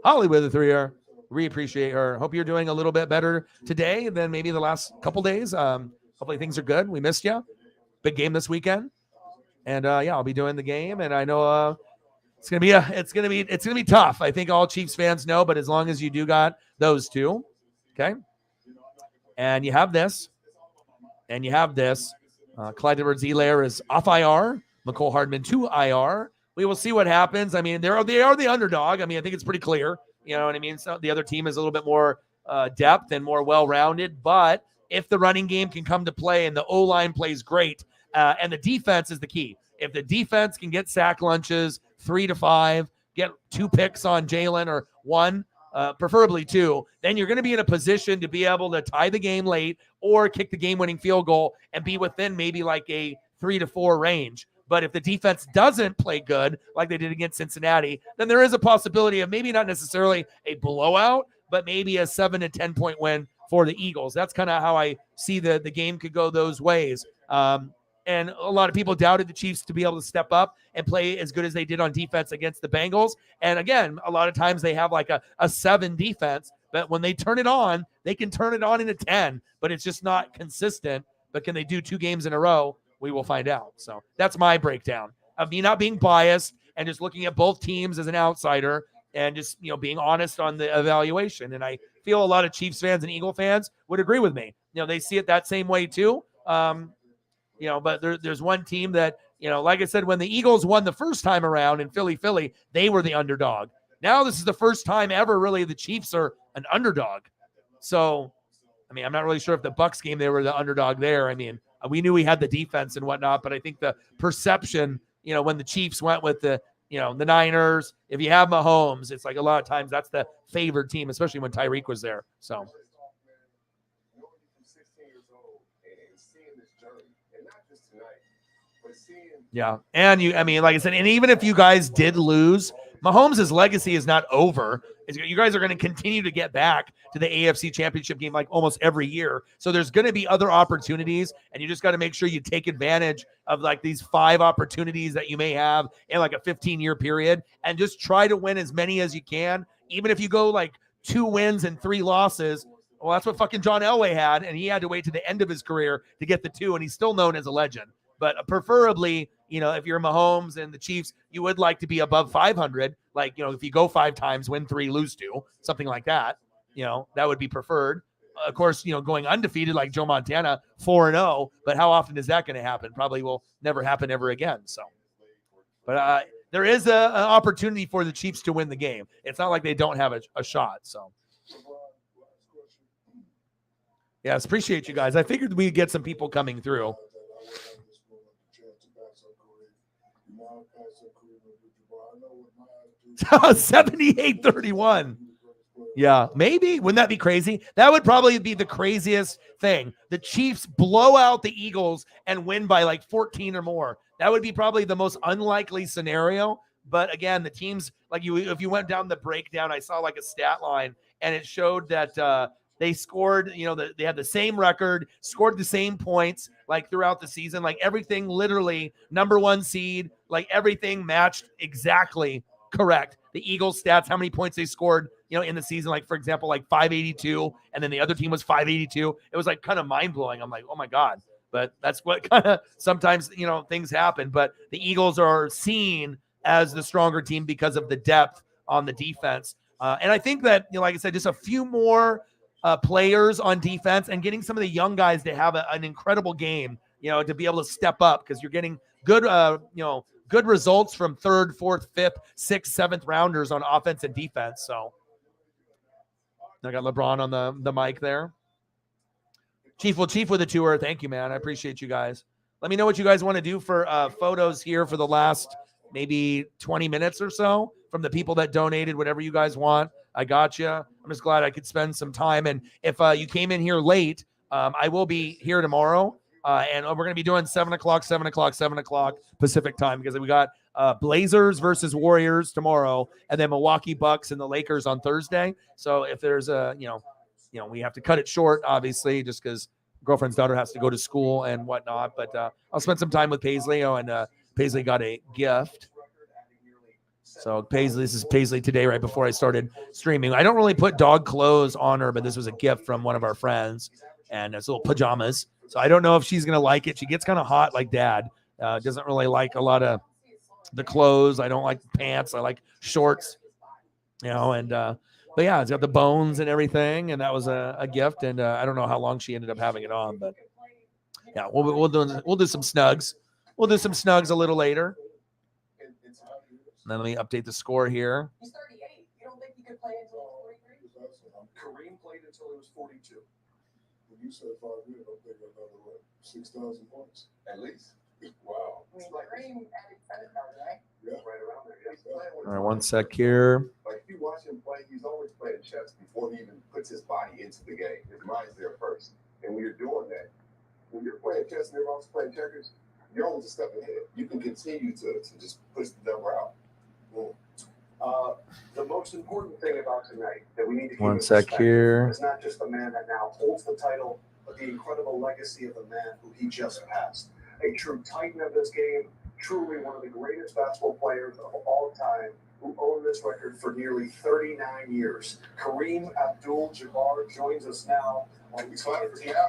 Holly with a 3R. We appreciate her. Hope you're doing a little bit better today than maybe the last couple days. Hopefully things are good. We missed you. Big game this weekend. And I'll be doing the game. And I know it's gonna be tough. I think all Chiefs fans know, but as long as you do got those two, okay. And you have this. And you have this. Clyde Edwards-Helaire is off IR. McCole Hardman to IR. We will see what happens. I mean, they are the underdog. I mean, I think it's pretty clear. You know what I mean? So the other team is a little bit more depth and more well-rounded. But if the running game can come to play and the O-line plays great, and the defense is the key. If the defense can get sack lunches 3 to 5, get 2 picks on Jalen or 1, preferably 2, then you're going to be in a position to be able to tie the game late or kick the game-winning field goal and be within maybe like a 3 to 4 range. But if the defense doesn't play good like they did against Cincinnati, then there is a possibility of maybe not necessarily a blowout, but maybe a 7 to 10 point win for the Eagles. That's kind of how I see the game could go those ways. And a lot of people doubted the Chiefs to be able to step up and play as good as they did on defense against the Bengals. And again, a lot of times they have like a 7 defense, but when they turn it on, they can turn it on in a 10, but it's just not consistent. But can they do 2 games in a row? We will find out. So that's my breakdown of me not being biased and just looking at both teams as an outsider and just, being honest on the evaluation. And I feel a lot of Chiefs fans and Eagle fans would agree with me. They see it that same way too. But there's one team that, like I said, when the Eagles won the first time around in Philly, they were the underdog. Now this is the first time ever really the Chiefs are an underdog. So, I mean, I'm not really sure if the Bucs game, they were the underdog there. I mean, we knew we had the defense and whatnot, but I think the perception, when the Chiefs went with the Niners, if you have Mahomes, it's like a lot of times that's the favored team, especially when Tyreek was there. So. Yeah. And like I said, and even if you guys did lose, Mahomes' legacy is not over. You guys are going to continue to get back to the AFC Championship game like almost every year. So there's going to be other opportunities, and you just got to make sure you take advantage of like these 5 opportunities that you may have in like a 15-year period and just try to win as many as you can. Even if you go like 2 wins and 3 losses, well, that's what fucking John Elway had, and he had to wait to the end of his career to get the 2, and he's still known as a legend. But preferably, if you're Mahomes and the Chiefs, you would like to be above 500. Like, if you go 5 times, win 3, lose 2, something like that, that would be preferred. Of course, going undefeated like Joe Montana, 4-0. But how often is that going to happen? Probably will never happen ever again. So, but there is an opportunity for the Chiefs to win the game. It's not like they don't have a shot. So, yes, appreciate you guys. I figured we'd get some people coming through. 78-31. Yeah, maybe. Wouldn't that be crazy? That would probably be the craziest thing. The Chiefs blow out the Eagles and win by like 14 or more. That would be probably the most unlikely scenario. But again, the teams, like if you went down the breakdown, I saw like a stat line and it showed that they scored, they had the same record, scored the same points like throughout the season, like everything literally number 1 seed, like everything matched exactly correct. The Eagles stats, how many points they scored in the season, like for example, like 582, and then the other team was 582. It was like kind of mind blowing. I'm like, oh my God. But that's what kind of sometimes, things happen. But the Eagles are seen as the stronger team because of the depth on the defense. And I think that, like I said, just a few more players on defense and getting some of the young guys to have an incredible game, to be able to step up, because you're getting good, good results from 3rd, 4th, 5th, 6th, 7th rounders on offense and defense. So I got LeBron on the mic there. Chief with the tour. Thank you, man. I appreciate you guys. Let me know what you guys want to do for photos here for the last maybe 20 minutes or so from the people that donated, whatever you guys want. I got you. I'm just glad I could spend some time. And if you came in here late, I will be here tomorrow. And we're going to be doing 7 o'clock Pacific time, because we got Blazers versus Warriors tomorrow, and then Milwaukee Bucks and the Lakers on Thursday. So if there's we have to cut it short, obviously, just because girlfriend's daughter has to go to school and whatnot. But I'll spend some time with Paisley, and Paisley got a gift. So this is Paisley today, right before I started streaming. I don't really put dog clothes on her, but this was a gift from one of our friends, and it's little pajamas. So I don't know if she's going to like it. She gets kind of hot like Dad. Doesn't really like a lot of the clothes. I don't like pants. I like shorts, but yeah, it's got the bones and everything, and that was a gift. And I don't know how long she ended up having it on, but yeah, we'll do some snugs. We'll do some snugs a little later. And then let me update the score here. He's 38. You don't think he could play until 43? Kareem played until he was 42. When you said 5 years, I think another 6,000 points. At least. Wow. I mean, Kareem added credit card, right? Yeah. Right around there. Yes. All right, 1 sec here. Like, if you watch him play, he's always playing chess before he even puts his body into the game. His mind's there first. And when you're doing that, when you're playing chess and everyone's playing checkers, you're always a step ahead. You can continue to just push the number out. The most important thing about tonight that we need to keep 1 in sec perspective here. is not just the man that now holds the title, but the incredible legacy of the man who he just passed. A true titan of this game, truly one of the greatest basketball players of all time, who owned this record for nearly 39 years. Kareem Abdul-Jabbar joins us now. He's fighting for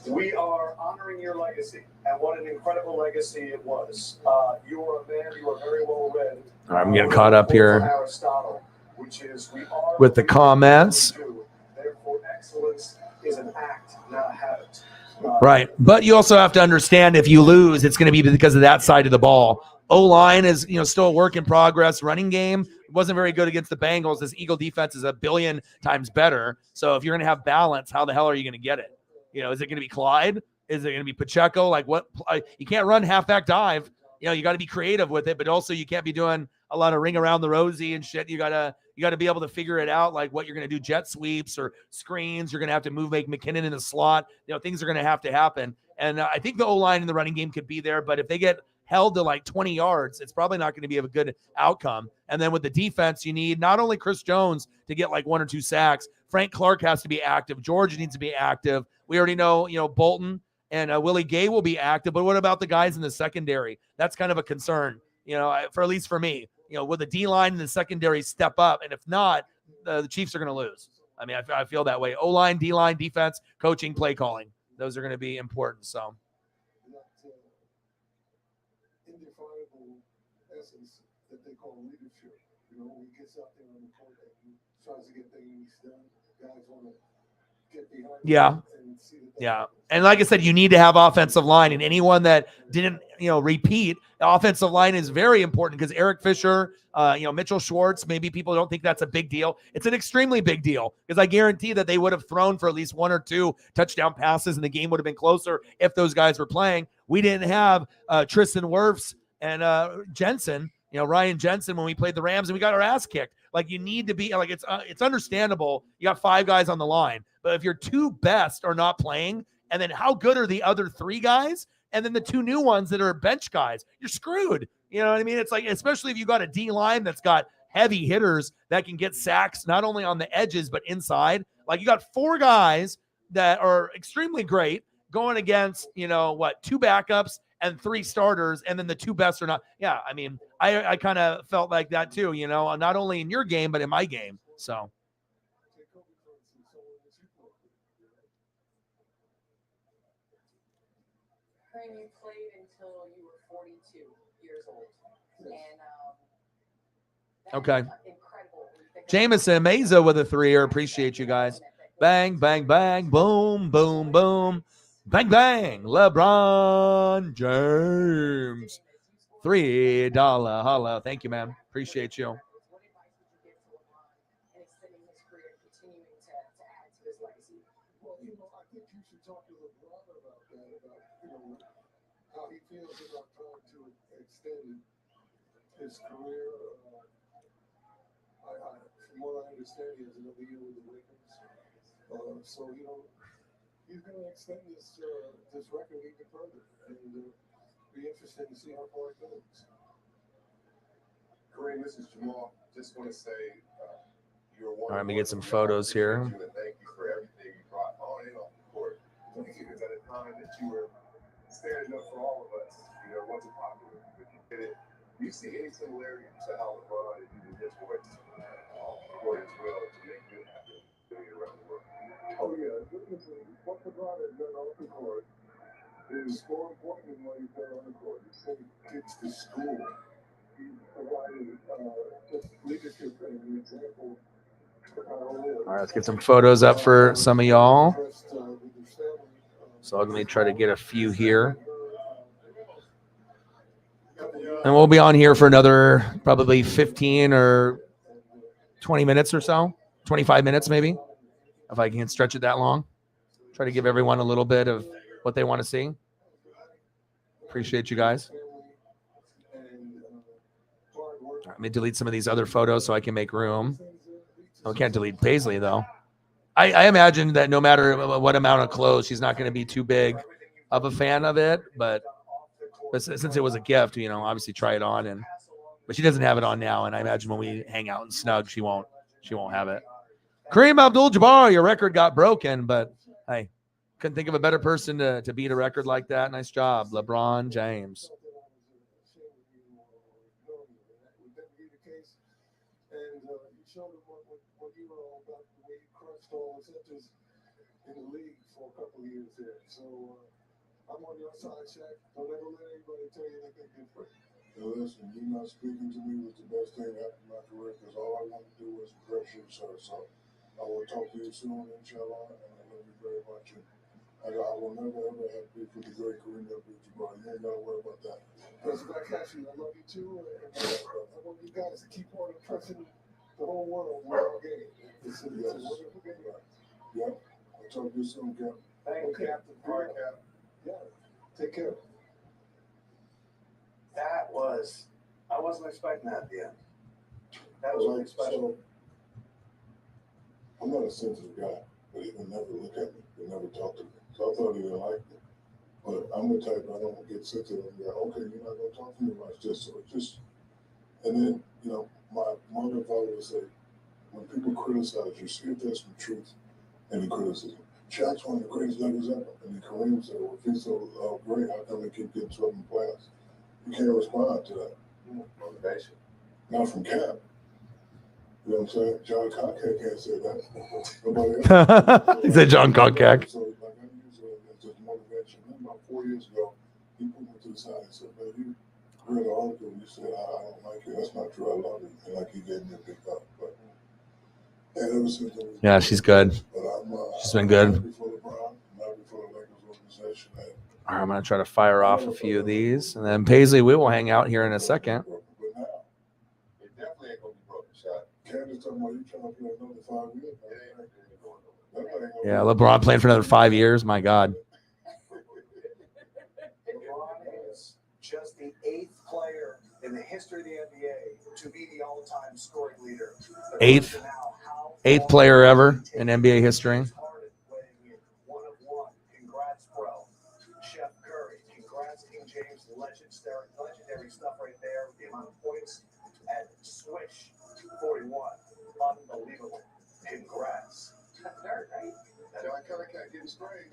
We are honoring your legacy, and what an incredible legacy it was. You are a man, you are very well read. All right, I'm getting caught up here Aristotle, which is, we are with the comments. Therefore, excellence is an act, not a habit. Right. But you also have to understand, if you lose, it's going to be because of that side of the ball. O-line is, still a work in progress. Running game wasn't very good against the Bengals. This Eagle defense is a billion times better. So if you're going to have balance, how the hell are you going to get it? Is it going to be Clyde? Is it going to be Pacheco? Like, what? You can't run halfback dive. You got to be creative with it, but also you can't be doing a lot of ring around the rosy and shit. You gotta be able to figure it out, like what you're going to do, jet sweeps or screens. You're going to have to make McKinnon in the slot. Things are going to have to happen. And I think the O-line in the running game could be there, but if they get held to like 20 yards, it's probably not going to be a good outcome. And then with the defense, you need not only Chris Jones to get like 1 or 2 sacks. Frank Clark has to be active. George needs to be active. We already know, Bolton and Willie Gay will be active, but what about the guys in the secondary? That's kind of a concern, for at least for me. Will the D-line and the secondary step up? And if not, the Chiefs are going to lose. I mean, I feel that way. O-line, D-line, defense, coaching, play calling. Those are going to be important. So. Indefinable essence that they call leadership. When he gets out there on the court and tries to get things done, guys want to get behind. Yeah. Yeah. And like I said, you need to have offensive line, and anyone that didn't, repeat, the offensive line is very important, because Eric Fisher, Mitchell Schwartz, maybe people don't think that's a big deal. It's an extremely big deal, because I guarantee that they would have thrown for at least 1 or 2 touchdown passes and the game would have been closer if those guys were playing. We didn't have Tristan Wirfs and Jensen, Ryan Jensen, when we played the Rams, and we got our ass kicked. Like, you need to be like, it's understandable. You got 5 guys on the line, but if your 2 best are not playing, and then how good are the other 3 guys? And then the 2 new ones that are bench guys, you're screwed. You know what I mean? It's like, especially if you got a D line that's got heavy hitters that can get sacks, not only on the edges, but inside. Like, you got 4 guys that are extremely great going against, 2 backups and 3 starters, and then the 2 best are not. Yeah, I mean, I kind of felt like that too, you know, not only in your game, but in my game. So. You played until you were 42 years old. And Okay. incredible. Jameson Meza with a 3-er. Appreciate you guys. Bang, bang, bang. Boom, boom, boom. Bang, bang. LeBron James. $3 holla. Thank you, man. Appreciate you. What advice would you give to LeBron in extending his career and continuing to add to his legacy? Well, I think you should talk to LeBron about that, how he feels about trying to extend his career. From what I understand, he has another year with the Lakers. So, he's going to extend this record even further. And be interesting to see how far it goes. Kareem, this is Jamal. Just want to say you're one. All right, let me get some photos here. Thank you for everything you brought on and off the court. Because at a time that you were standing up for all of us, it wasn't popular, but you did it. Do you see any similarity to how LeBron is using his voice off the court as well to make good happen around the world? Oh, yeah. What LeBron has done off the court is more important than what he's done on the court. He sent kids to school. He provided just leadership and an example of how to live. All right, let's get some photos up for some of y'all. So let me try to get a few here. And we'll be on here for another probably 15 or 20 minutes or so. 25 minutes maybe, if I can stretch it that long. Try to give everyone a little bit of what they want to see. Appreciate you guys. All right, let me delete some of these other photos so I can make room. Oh, I can't delete Paisley, though. I imagine that no matter what amount of clothes, she's not going to be too big of a fan of it. But since it was a gift, obviously try it on. But she doesn't have it on now, and I imagine when we hang out and snug, she won't have it. Kareem Abdul-Jabbar, your record got broken, but hey, couldn't think of a better person to beat a record like that. Nice job, LeBron James. And you showed them what you were all about, the way you crushed all the centers in the league for a couple of years there. So I'm on your side, Shaq. Don't ever let anybody tell you anything different. Now listen, you not speaking to me was the best thing that happened in my career because all I wanted to do was impress you, sir. So I will talk to you soon, inshallah, and I love you very much. And I will never ever have beef with the great Kareem Abdul-Jabbar. You ain't got to worry about that. President Cassie, I love you too. And I want you guys to keep on impressing the whole world with our game. It's a wonderful game. Yeah. I'll talk to you soon, Cap. Thank you, Captain. All right, Cap. Yeah. Take care. I wasn't expecting that at the end. That was really special. I'm not a sensitive guy, but he would never look at me. He never talk to me. So I thought he didn't like me. But I'm the type I don't get sensitive and go, okay, you're not going to talk to me about this. So it just, and then, my mother and father would say, when people criticize you, see if there's some truth in the criticism. Shaq's one of the greatest leaders ever. And then Kareem said, well, if he's so great, how come they keep getting 12 in playoffs? You can't respond to that. Motivation. Not from Cap. You know what I'm saying? John Concac can't say that. Nobody else. He said John Concac. So, I use it as just motivation. Then about 4 years ago, he put me to the side and said, man, you read an article and you said, I don't like it. That's not true. I love it. And he gave me a big up. But, and ever since then, Yeah, she's good. But She's been good. I'm happy for LeBron. I'm happy for the Lakers organization. All right, I'm going to try to fire off a few of these. And then Paisley, we will hang out here in a second. But now, It definitely ain't going to be broken, shot. Candace talking about you trying to play another 5 years. Yeah, LeBron playing for another 5 years. My God. LeBron is just the 8th player in the history of the NBA to be the all-time scoring leader. Eighth player ever in NBA history. One of one. Congrats, bro. Chef Curry. Congrats, King James. Legendary stuff right there. The amount of points at Swish 41. Unbelievable. Congrats. That's right. I kind of can't get it straight.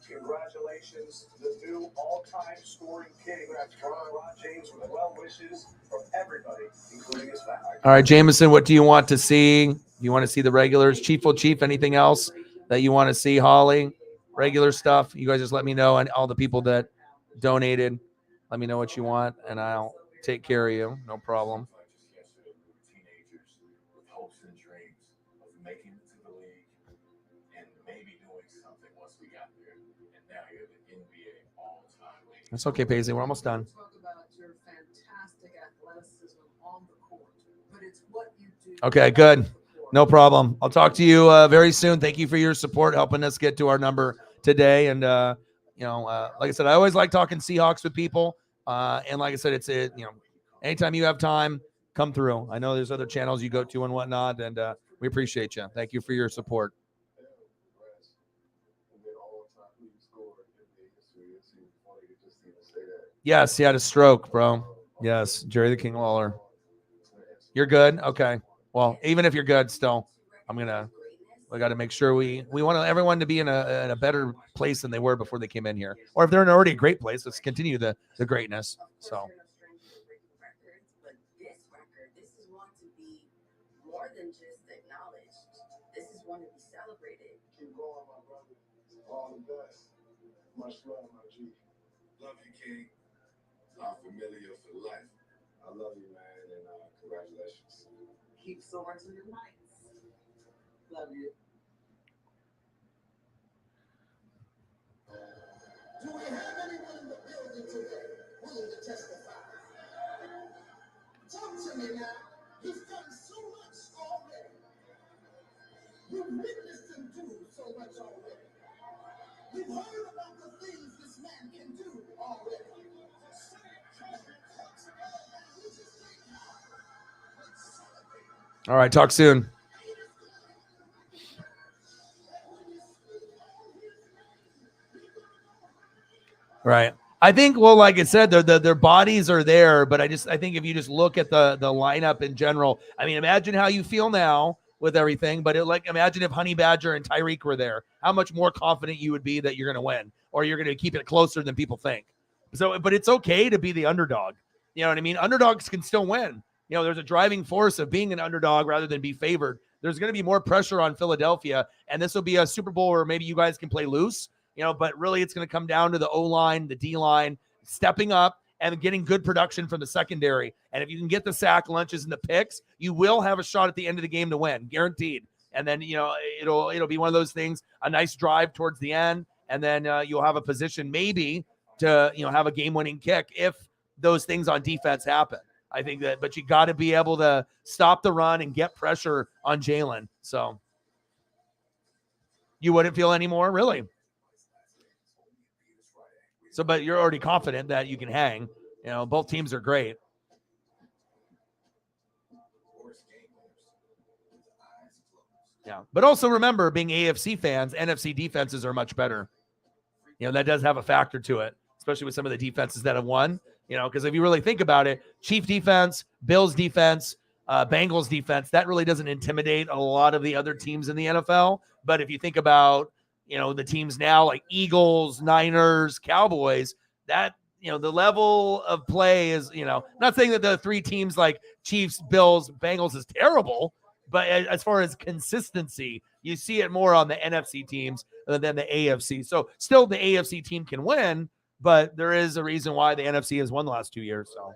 Congratulations. The new all-time scoring king. LeBron James with well wishes from everybody, including his family. All right, Jameson, what do you want to see? You want to see the regulars? Chief, anything else that you want to see? Holly, regular stuff. You guys just let me know, and all the people that donated, let me know what you want, and I'll take care of you. No problem. Just yesterday, we were teenagers with hopes and dreams of making it to the league and maybe doing something once we got there. And now you're the NBA all-time leader. That's okay, Paisley. We're almost done. Talk about your fantastic athleticism on the court, but it's what you do. Okay, good. No problem. I'll talk to you very soon. Thank you for your support, helping us get to our number today. And, like I said, I always like talking Seahawks with people. And like I said, anytime you have time, come through. I know there's other channels you go to and whatnot, and we appreciate you. Thank you for your support. Yes, he had a stroke, bro. Yes, Jerry the King Lawler. You're good? Okay. Well, even if you're good, still, we got to make sure we want everyone to be in a better place than they were before they came in here. Or if they're in already a great place, let's continue the greatness. So. But this record, this is one to be more than just acknowledged. This is one to be celebrated. Keep going, my brother. All the best. Much love, my G. Love you, King. Our familiar for life. I love you, man, and congratulations. Keep soaring to the heights. Love you. Do we have anyone in the building today willing to testify? Talk to me now. He's done so much already. You've witnessed him do so much already. You've heard about the things this man can do already. All right, talk soon. Right. I think, well, like I said, their bodies are there, but I think if you just look at the lineup in general, I mean, imagine how you feel now with everything, but imagine if Honey Badger and Tyreek were there, how much more confident you would be that you're going to win, or you're going to keep it closer than people think. So, but it's okay to be the underdog. You know what I mean? Underdogs can still win. You know, there's a driving force of being an underdog rather than be favored. There's going to be more pressure on Philadelphia, and this will be a Super Bowl where maybe you guys can play loose, but really it's going to come down to the O-line, the D-line, stepping up and getting good production from the secondary. And if you can get the sack lunches and the picks, you will have a shot at the end of the game to win, guaranteed. And then, it'll be one of those things, a nice drive towards the end, and then you'll have a position maybe to, have a game-winning kick if those things on defense happen. I think that, but you got to be able to stop the run and get pressure on Jalen. So you wouldn't feel any more, really. So, but you're already confident that you can hang. Both teams are great. Yeah, but also remember, being AFC fans, NFC defenses are much better. That does have a factor to it, especially with some of the defenses that have won. Because if you really think about it, Chief defense, Bills defense, Bengals defense, that really doesn't intimidate a lot of the other teams in the NFL. But if you think about, the teams now like Eagles, Niners, Cowboys, that, the level of play is, not saying that the three teams like Chiefs, Bills, Bengals is terrible, but as far as consistency, you see it more on the NFC teams than the AFC. So still the AFC team can win, but there is a reason why the NFC has won the last 2 years. So,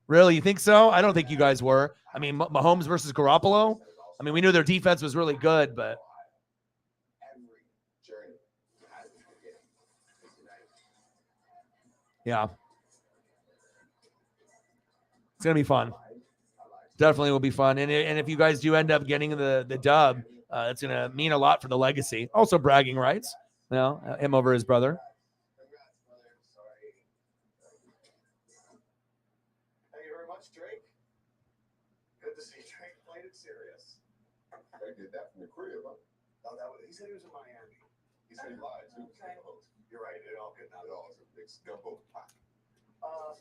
really, you think so? I don't think you guys were. I mean, Mahomes versus Garoppolo. I mean, we knew their defense was really good, but yeah, it's gonna be fun. Definitely will be fun. And if you guys do end up getting the dub, it's going to mean a lot for the legacy. Also bragging rights, him over his brother. Thank you very much, Drake. Good to see Drake played it serious. They did that from the crib, huh? Oh, he said he was in Miami. He said he lied, too. Okay. You're right. It all good now. It all is a big gumbo pot.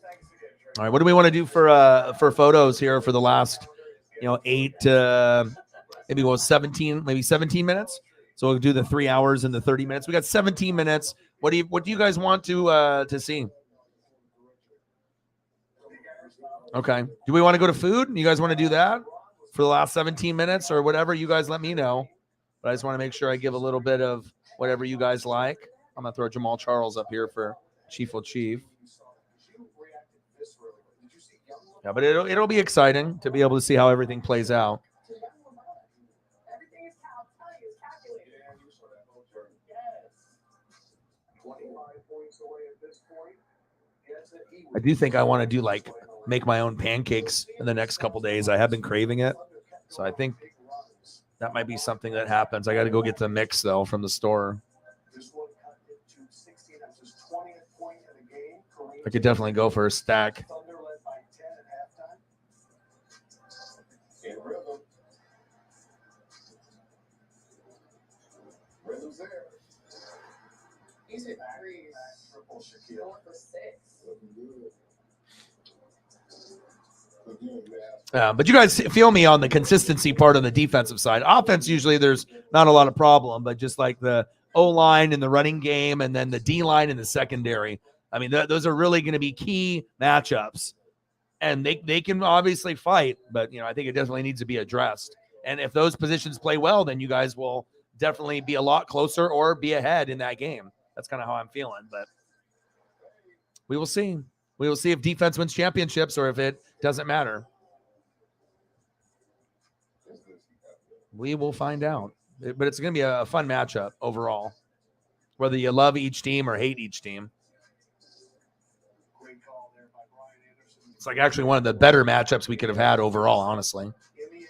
Thanks again, Drake. All right, what do we want to do for photos here for the last, 8 to maybe 17, maybe 17 minutes? So we'll do the 3 hours and the 30 minutes. We got 17 minutes. What do you guys want to see? Okay. Do we want to go to food? You guys want to do that for the last 17 minutes or whatever? You guys let me know. But I just want to make sure I give a little bit of whatever you guys like. I'm going to throw Jamal Charles up here for Chief will Chief. Yeah, but it'll be exciting to be able to see how everything plays out. I do think I want to do make my own pancakes in the next couple days. I have been craving it. So I think that might be something that happens. I got to go get the mix though from the store. I could definitely go for a stack. He's hit threes. Going for 6. But you guys feel me on the consistency part on the defensive side. Offense, usually there's not a lot of problem, but just like the O-line and the running game and then the D-line and the secondary. I mean, those are really going to be key matchups. And they can obviously fight, but, I think it definitely needs to be addressed. And if those positions play well, then you guys will definitely be a lot closer or be ahead in that game. That's kind of how I'm feeling, but we will see. We will see if defense wins championships or if it doesn't matter. We will find out. But it's going to be a fun matchup overall, whether you love each team or hate each team. It's like actually one of the better matchups we could have had overall, honestly. In the end,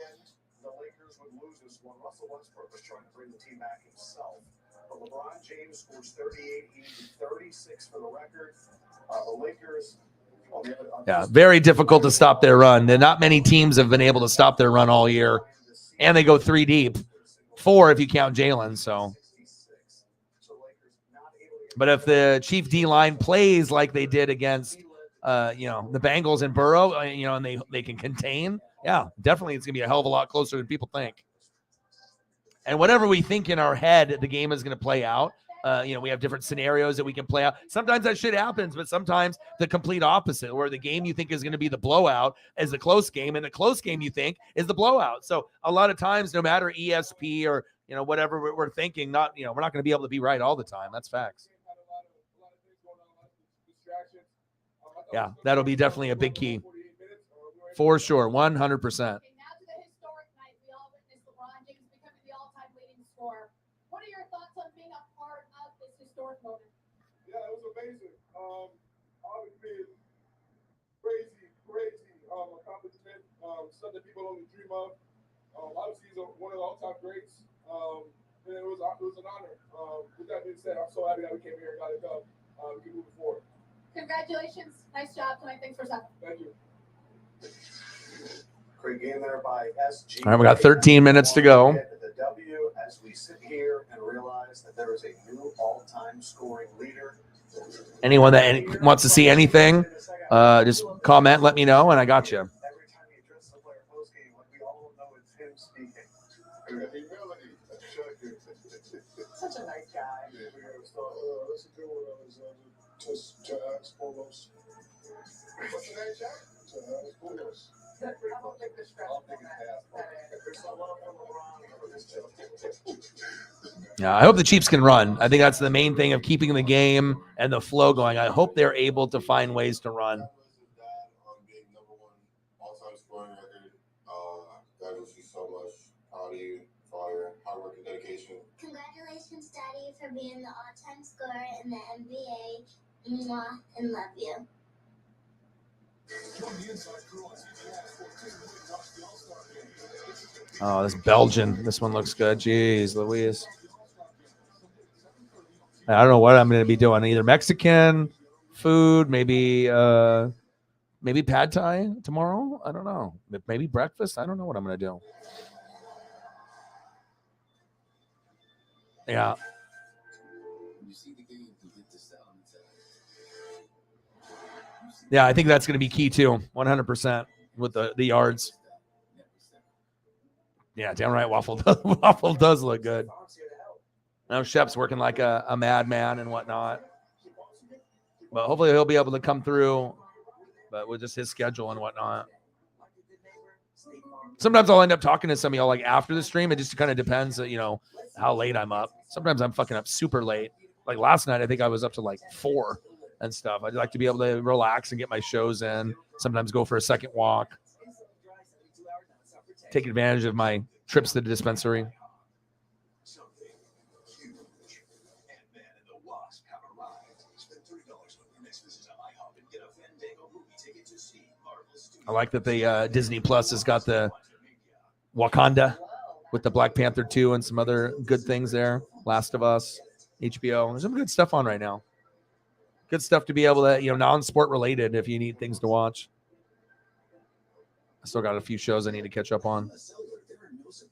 the Lakers would lose this one. Russell Westbrook was trying to bring the team back himself. But LeBron James scores 38, he did 36 for the record. The Lakers. Yeah, very difficult to stop their run. Not many teams have been able to stop their run all year. And they go 3 deep. 4 if you count Jalen. So, but if the Chief D-line plays like they did against the Bengals and Burrow, and they can contain, yeah, definitely it's going to be a hell of a lot closer than people think. And whatever we think in our head the game is going to play out, we have different scenarios that we can play out. Sometimes that shit happens, but sometimes the complete opposite, where the game you think is going to be the blowout is the close game, and the close game you think is the blowout. So a lot of times, no matter ESP or whatever we're thinking, we're not going to be able to be right all the time. That's facts. Yeah, that'll be definitely a big key. For sure, 100%. Now to the historic night, we all witnessed LeBron James becoming the all-time leading scorer. What are your thoughts on being a part of this historic moment? Yeah, it was amazing. Obviously, crazy accomplishment. Something people only dream of. Obviously, he's one of the all-time greats. And it was an honor. With that being said, I'm so happy that we came here and got it done. We can move forward. Congratulations. Nice job tonight. Thanks for stopping. Thank you. Great game there by SG. All right, we got 13 minutes to go. The W as we sit here and realize that there is a new all-time scoring leader. Anyone that wants to see anything, just comment, let me know, and I got you. Every time he addresses the player post-game, we all know it's him speaking. Such a nice guy. That's a good one, Alexander. To ask Polos. What's your name, Jack? To ask Polos. I don't think the stretch Yeah, I hope the Chiefs can run. I think that's the main thing of keeping the game and the flow going. I hope they're able to find ways to run. Being number 1 all-time scoring record. God bless you so much. Proud of you for all your hard work and dedication. Congratulations, Daddy, for being the all-time scorer in the NBA. Mwah, and love you. Oh, this Belgian. This one looks good. Jeez, Louise. I don't know what I'm going to be doing. Either Mexican food, maybe pad thai tomorrow. I don't know. Maybe breakfast. I don't know what I'm going to do. Yeah. Yeah, I think that's going to be key too. 100% with the yards. Yeah, damn right. Waffle does look good. I know Shep's working like a madman and whatnot. But hopefully he'll be able to come through, but with just his schedule and whatnot. Sometimes I'll end up talking to some of y'all like after the stream. It just kind of depends, how late I'm up. Sometimes I'm fucking up super late. Like last night, I think I was up to like 4 and stuff. I'd like to be able to relax and get my shows in. Sometimes go for a second walk. Take advantage of my trips to the dispensary. I like that the Disney Plus has got the Wakanda with the Black Panther 2 and some other good things there. Last of Us, HBO. There's some good stuff on right now. Good stuff to be able to, non-sport related if you need things to watch. I still got a few shows I need to catch up on.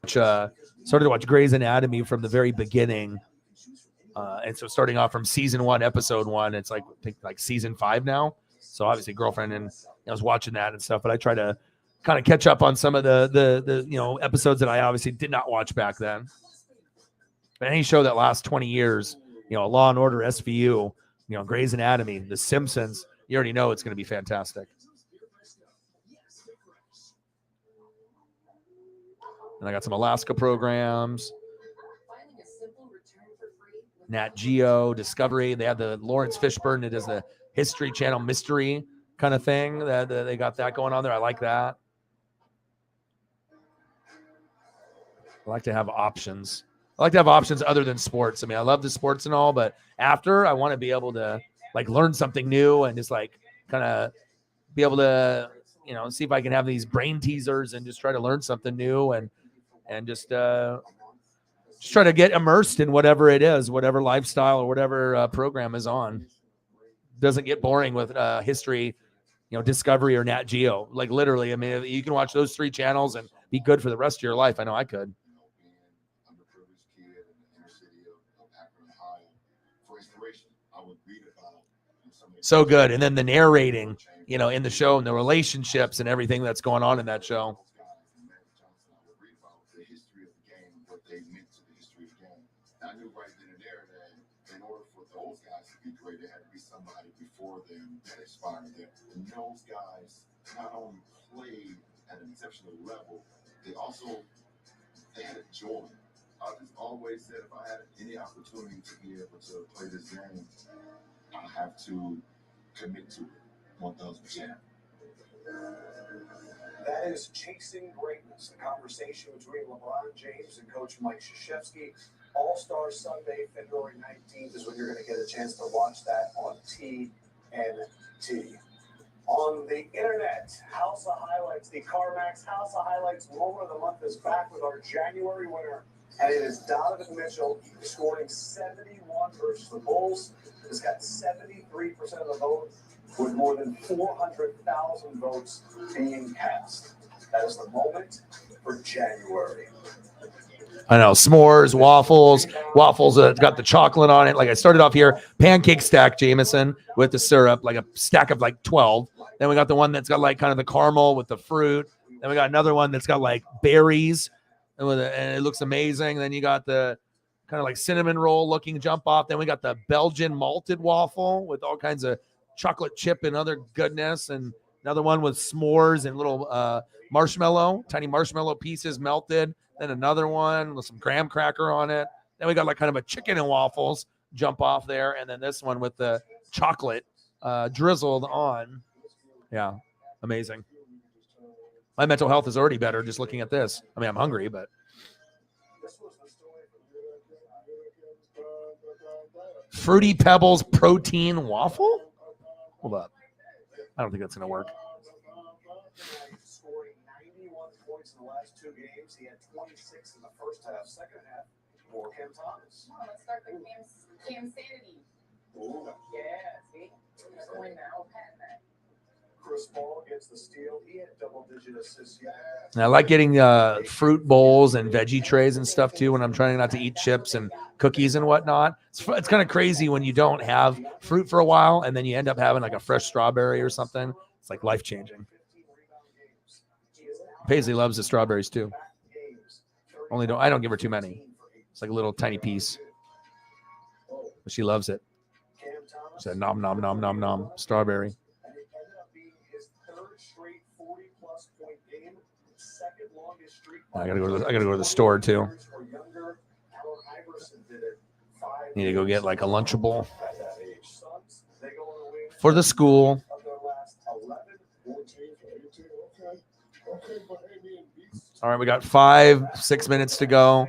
Started to watch Grey's Anatomy from the very beginning. And so starting off from season 1, episode 1, it's like, I think like season 5 now. So obviously girlfriend and I was watching that and stuff, but I try to kind of catch up on some of the episodes that I obviously did not watch back then. But any show that lasts 20 years, Law and Order, SVU, Grey's Anatomy, The Simpsons, you already know it's going to be fantastic. And I got some Alaska programs, Nat Geo, Discovery. They have the Lawrence Fishburne. It is the History Channel mystery kind of thing. That they got that going on there. I like that. I like to have options. I like to have options other than sports. I mean, I love the sports and all, but after I want to be able to like learn something new and just like kind of be able to, see if I can have these brain teasers and just try to learn something new and just try to get immersed in whatever it is, whatever lifestyle or whatever program is on. Doesn't get boring with history, Discovery or Nat Geo. Like literally, I mean, you can watch those 3 channels and be good for the rest of your life. I know I could. So good. And then the narrating, in the show and the relationships and everything that's going on in that show. I knew right then and there that in order for those guys to be great, there had to be somebody before them that inspired them. And those guys not only played at an exceptional level, they had a joy. I just always said if I had any opportunity to be able to play this game, I have to commit to it 1,000%. That is Chasing Greatness, a conversation between LeBron James and Coach Mike Krzyzewski. All-Star Sunday, February 19th is when you're going to get a chance to watch that on TNT. On the internet, House of Highlights, the CarMax House of Highlights Moment of the Month is back with our January winner, and it is Donovan Mitchell scoring 71 versus the Bulls. He's got 73% of the vote, with more than 400,000 votes being cast. That is the moment for January. I know, s'mores, waffles. Waffles got the chocolate on it. Like I started off here, pancake stack Jameson with the syrup, like a stack of like 12. Then we got the one that's got like kind of the caramel with the fruit. Then we got another one that's got like berries and it looks amazing. Then you got the kind of like cinnamon roll looking jump off. Then we got the Belgian malted waffle with all kinds of chocolate chip and other goodness. And another one with s'mores and little marshmallow, tiny marshmallow pieces melted. Then another one with some graham cracker on it. Then we got like kind of a chicken and waffles jump off there. And then this one with the chocolate drizzled on. Yeah, amazing. My mental health is already better just looking at this. I mean, I'm hungry, but. Fruity Pebbles protein waffle? Hold up. I don't think that's going to work. Scoring 91 points in the last 2 games. He had 26 in the first half. Second half, more Cam Thomas. Let's start the Cam Sanity. Ooh. Yeah, see? He's the win now. Pat. Chris Paul gets the steal. He had double-digit assists. Yeah. And I like getting fruit bowls and veggie trays and stuff too when I'm trying not to eat chips and cookies and whatnot. It's kind of crazy when you don't have fruit for a while and then you end up having like a fresh strawberry or something. It's like life-changing. Paisley loves the strawberries too. I don't give her too many. It's like a little tiny piece. She loves it. Cam Thomas. She said, nom, nom, nom, nom, nom. Strawberry. And it ended up being his third straight 40-plus point game, second longest streak. I gotta go to the store too. Or younger. Allen Iverson did it 5 Need to go get like a Lunchable at that age. Suns, they go on a win for the school. of their last 11, 14, 18, okay. Okay, but hey, man, beats. All right, we got 5-6 minutes to go.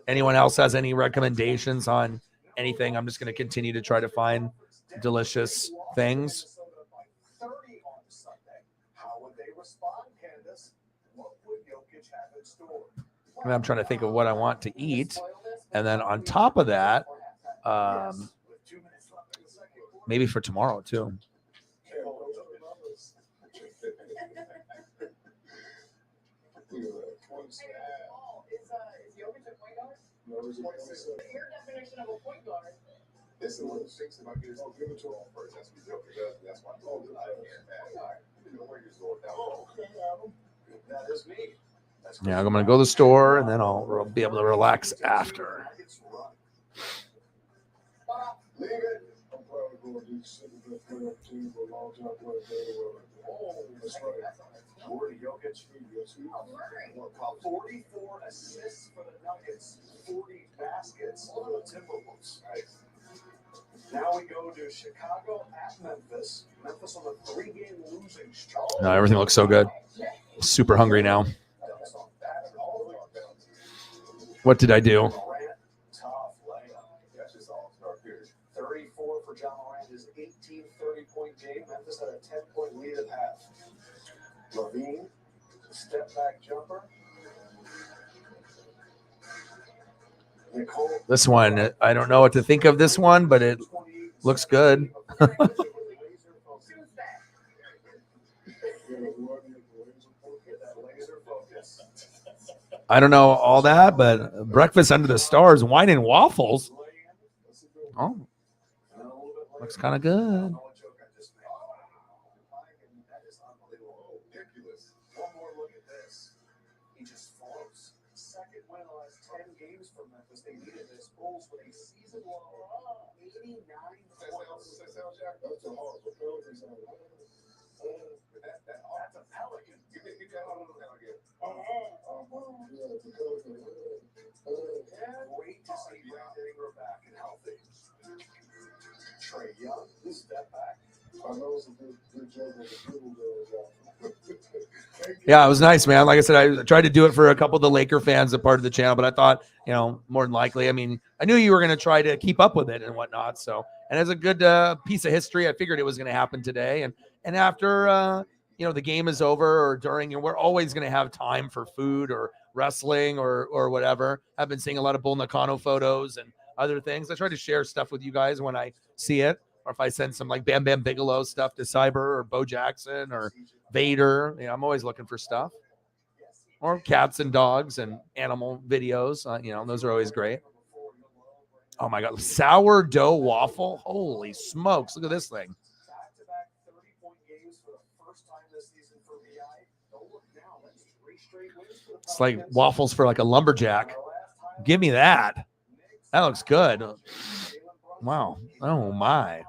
Anyone else has any recommendations on anything? I'm just going to continue to try to find delicious things. 30 on Sunday. How would they respond, Candace? What would Jokic have in store? And I'm trying to think of what I want to eat. And then on top of that, maybe for tomorrow too. Your definition of a point guard. This is what it thinks about getting give it to him first. That's what Joker does. That's why I told him I didn't know where you're going down. Oh, okay, Adam. That is me. Yeah, I'm going to go to the store and then I'll be able to relax after. Leave it. I'm probably going to do sitting there playing up team for a long time playing very well. Oh, that's right. Jordan Jokic, 44 assists for the Nuggets, 40 baskets for the Timberwolves. Now we go to Chicago at Memphis. Memphis on a 3-game losing streak. No, everything looks so good. Super hungry now. What did I do? Tough layup. That's just all-star period. 34 for John Morant, his 18 30-point game. Memphis had a 10-point lead at half. Levine, step-back jumper. Nicole. This one, I don't know what to think of this one, but it looks good. I don't know all that, but breakfast under the stars, wine and waffles. Oh, looks kind of good. One more look at this. He just floats. Second win in the last 10 games for Memphis. They needed this. Bulls with a season-low 89 points. That's a hard Pelicans. That's a Pelican. Give me that on the Pelican. Yeah, the Pelicans. Great to see Brandon Ingram back and healthy. Trey Young, step back. I know it's a good joke with the dribble goes out. Yeah, it was nice, man. Like I said, I tried to do it for a couple of the Laker fans, a part of the channel, but I thought, more than likely, I mean, I knew you were going to try to keep up with it and whatnot. So, and as a good piece of history, I figured it was going to happen today. And after, the game is over or during, we're always going to have time for food or wrestling or whatever. I've been seeing a lot of Bull Nakano photos and other things. I try to share stuff with you guys when I see it, or if I send some like Bam Bam Bigelow stuff to Cyber or Bo Jackson or Vader. I'm always looking for stuff, or cats and dogs and animal videos. Those are always great. Oh my God, sourdough waffle! Holy smokes! Look at this thing. Back-to-back 30-point games for the first time this season for VI. Don't look now. That's 3 straight wins for the It's like Pelicans. waffles for like a lumberjack. Give me that. That looks good. Wow. Oh my.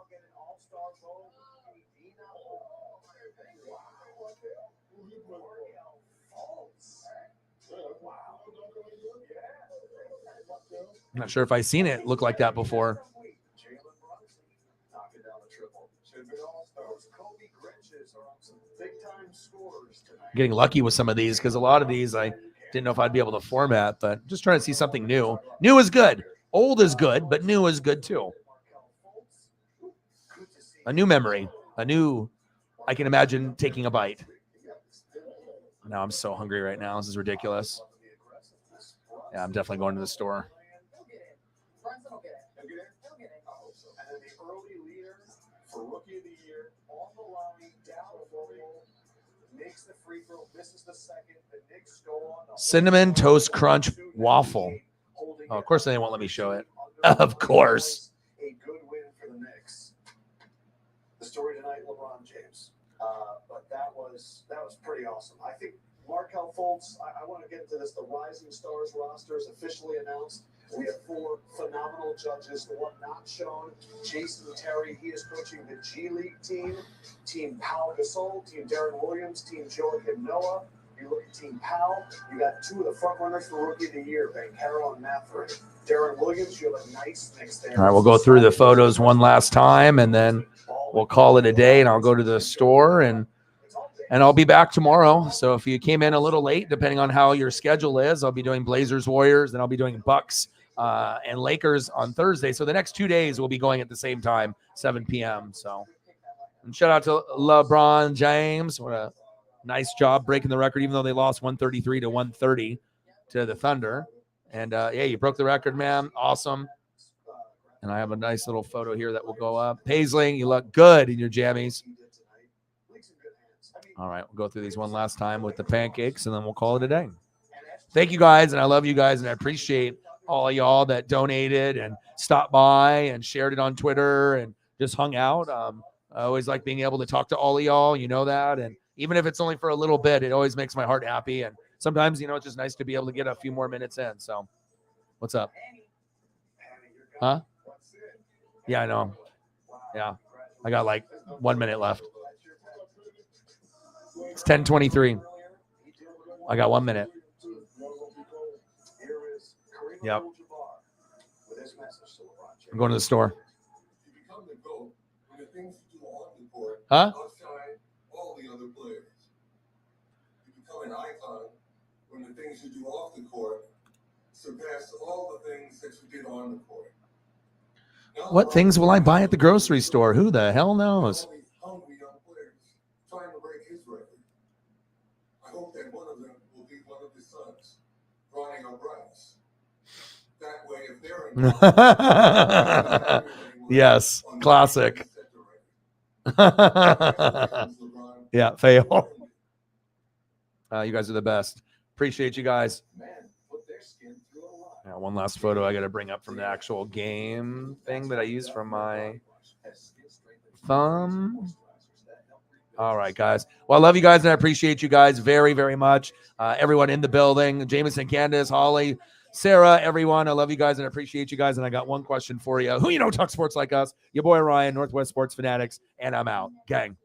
I'm not sure if I've seen it look like that before. Getting lucky with some of these because a lot of these I didn't know if I'd be able to format, but just trying to see something new. New is good. Old is good, but new is good too. A new memory, I can imagine taking a bite. Now I'm so hungry right now. This is ridiculous. Yeah, I'm definitely going to the store. And the early leader for Rookie of the Year on the line, down the goal, makes the free throw, misses the second. The Knicks go on. Cinnamon Toast Crunch Waffle. Oh, of course they won't let me show it. Of course. A good win for the Knicks. The story tonight, LeBron James. But that was pretty awesome. I think Markelle Fultz, I want to get into this. The Rising Stars roster is officially announced. We have 4 phenomenal judges. The one not shown, Jason Terry. He is coaching the G League team. Team Pau Gasol, Team Darren Williams, Team Joakim Noah. You look at Team Pau, you got 2 of the front runners for Rookie of the Year, Banchero and Matherin. Darren Williams, you have a nice mix there. All right, we'll go through the photos one last time, and then we'll call it a day, and I'll go to the store, and I'll be back tomorrow. So if you came in a little late, depending on how your schedule is, I'll be doing Blazers, Warriors, then I'll be doing Bucks and Lakers on Thursday. So the next 2 days we'll be going at the same time, 7 p.m. So, and shout out to LeBron James. What a nice job breaking the record, even though they lost 133 to 130 to the Thunder. And yeah, you broke the record, man. Awesome. And I have a nice little photo here that will go up. Paisley, you look good in your jammies. All right, we'll go through these one last time with the pancakes, and then we'll call it a day. Thank you guys, and I love you guys, and I appreciate all of y'all that donated and stopped by and shared it on Twitter and just hung out. I always like being able to talk to all of y'all, you know that, and even if it's only for a little bit, it always makes my heart happy, and sometimes, you know, it's just nice to be able to get a few more minutes in. So what's up? Huh? Yeah, I know. Yeah, I got like 1 minute left. It's 10:23. I got 1 minute. Yep. I'm going to the store. Huh? All the other players. You become an icon when the things you do off the court surpass all the things that you did on the court. What things will I buy at the grocery store? Who the hell knows? Hungry young players trying to break his record. I hope that one of them will be one of his sons, Ronnie O'Brien's. That way, if they're in yes, classic. Yeah, fail. You guys are the best. Appreciate you guys. Yeah, one last photo I got to bring up from the actual game thing that I used from my phone. All right, guys. Well, I love you guys, and I appreciate you guys very, very much. Everyone in the building, Jameson, Candace, Holly, Sarah, everyone. I love you guys and I appreciate you guys. And I got one question for you. Who talk sports like us? Your boy Ryan, Northwest Sports Fanatics, and I'm out. Gang.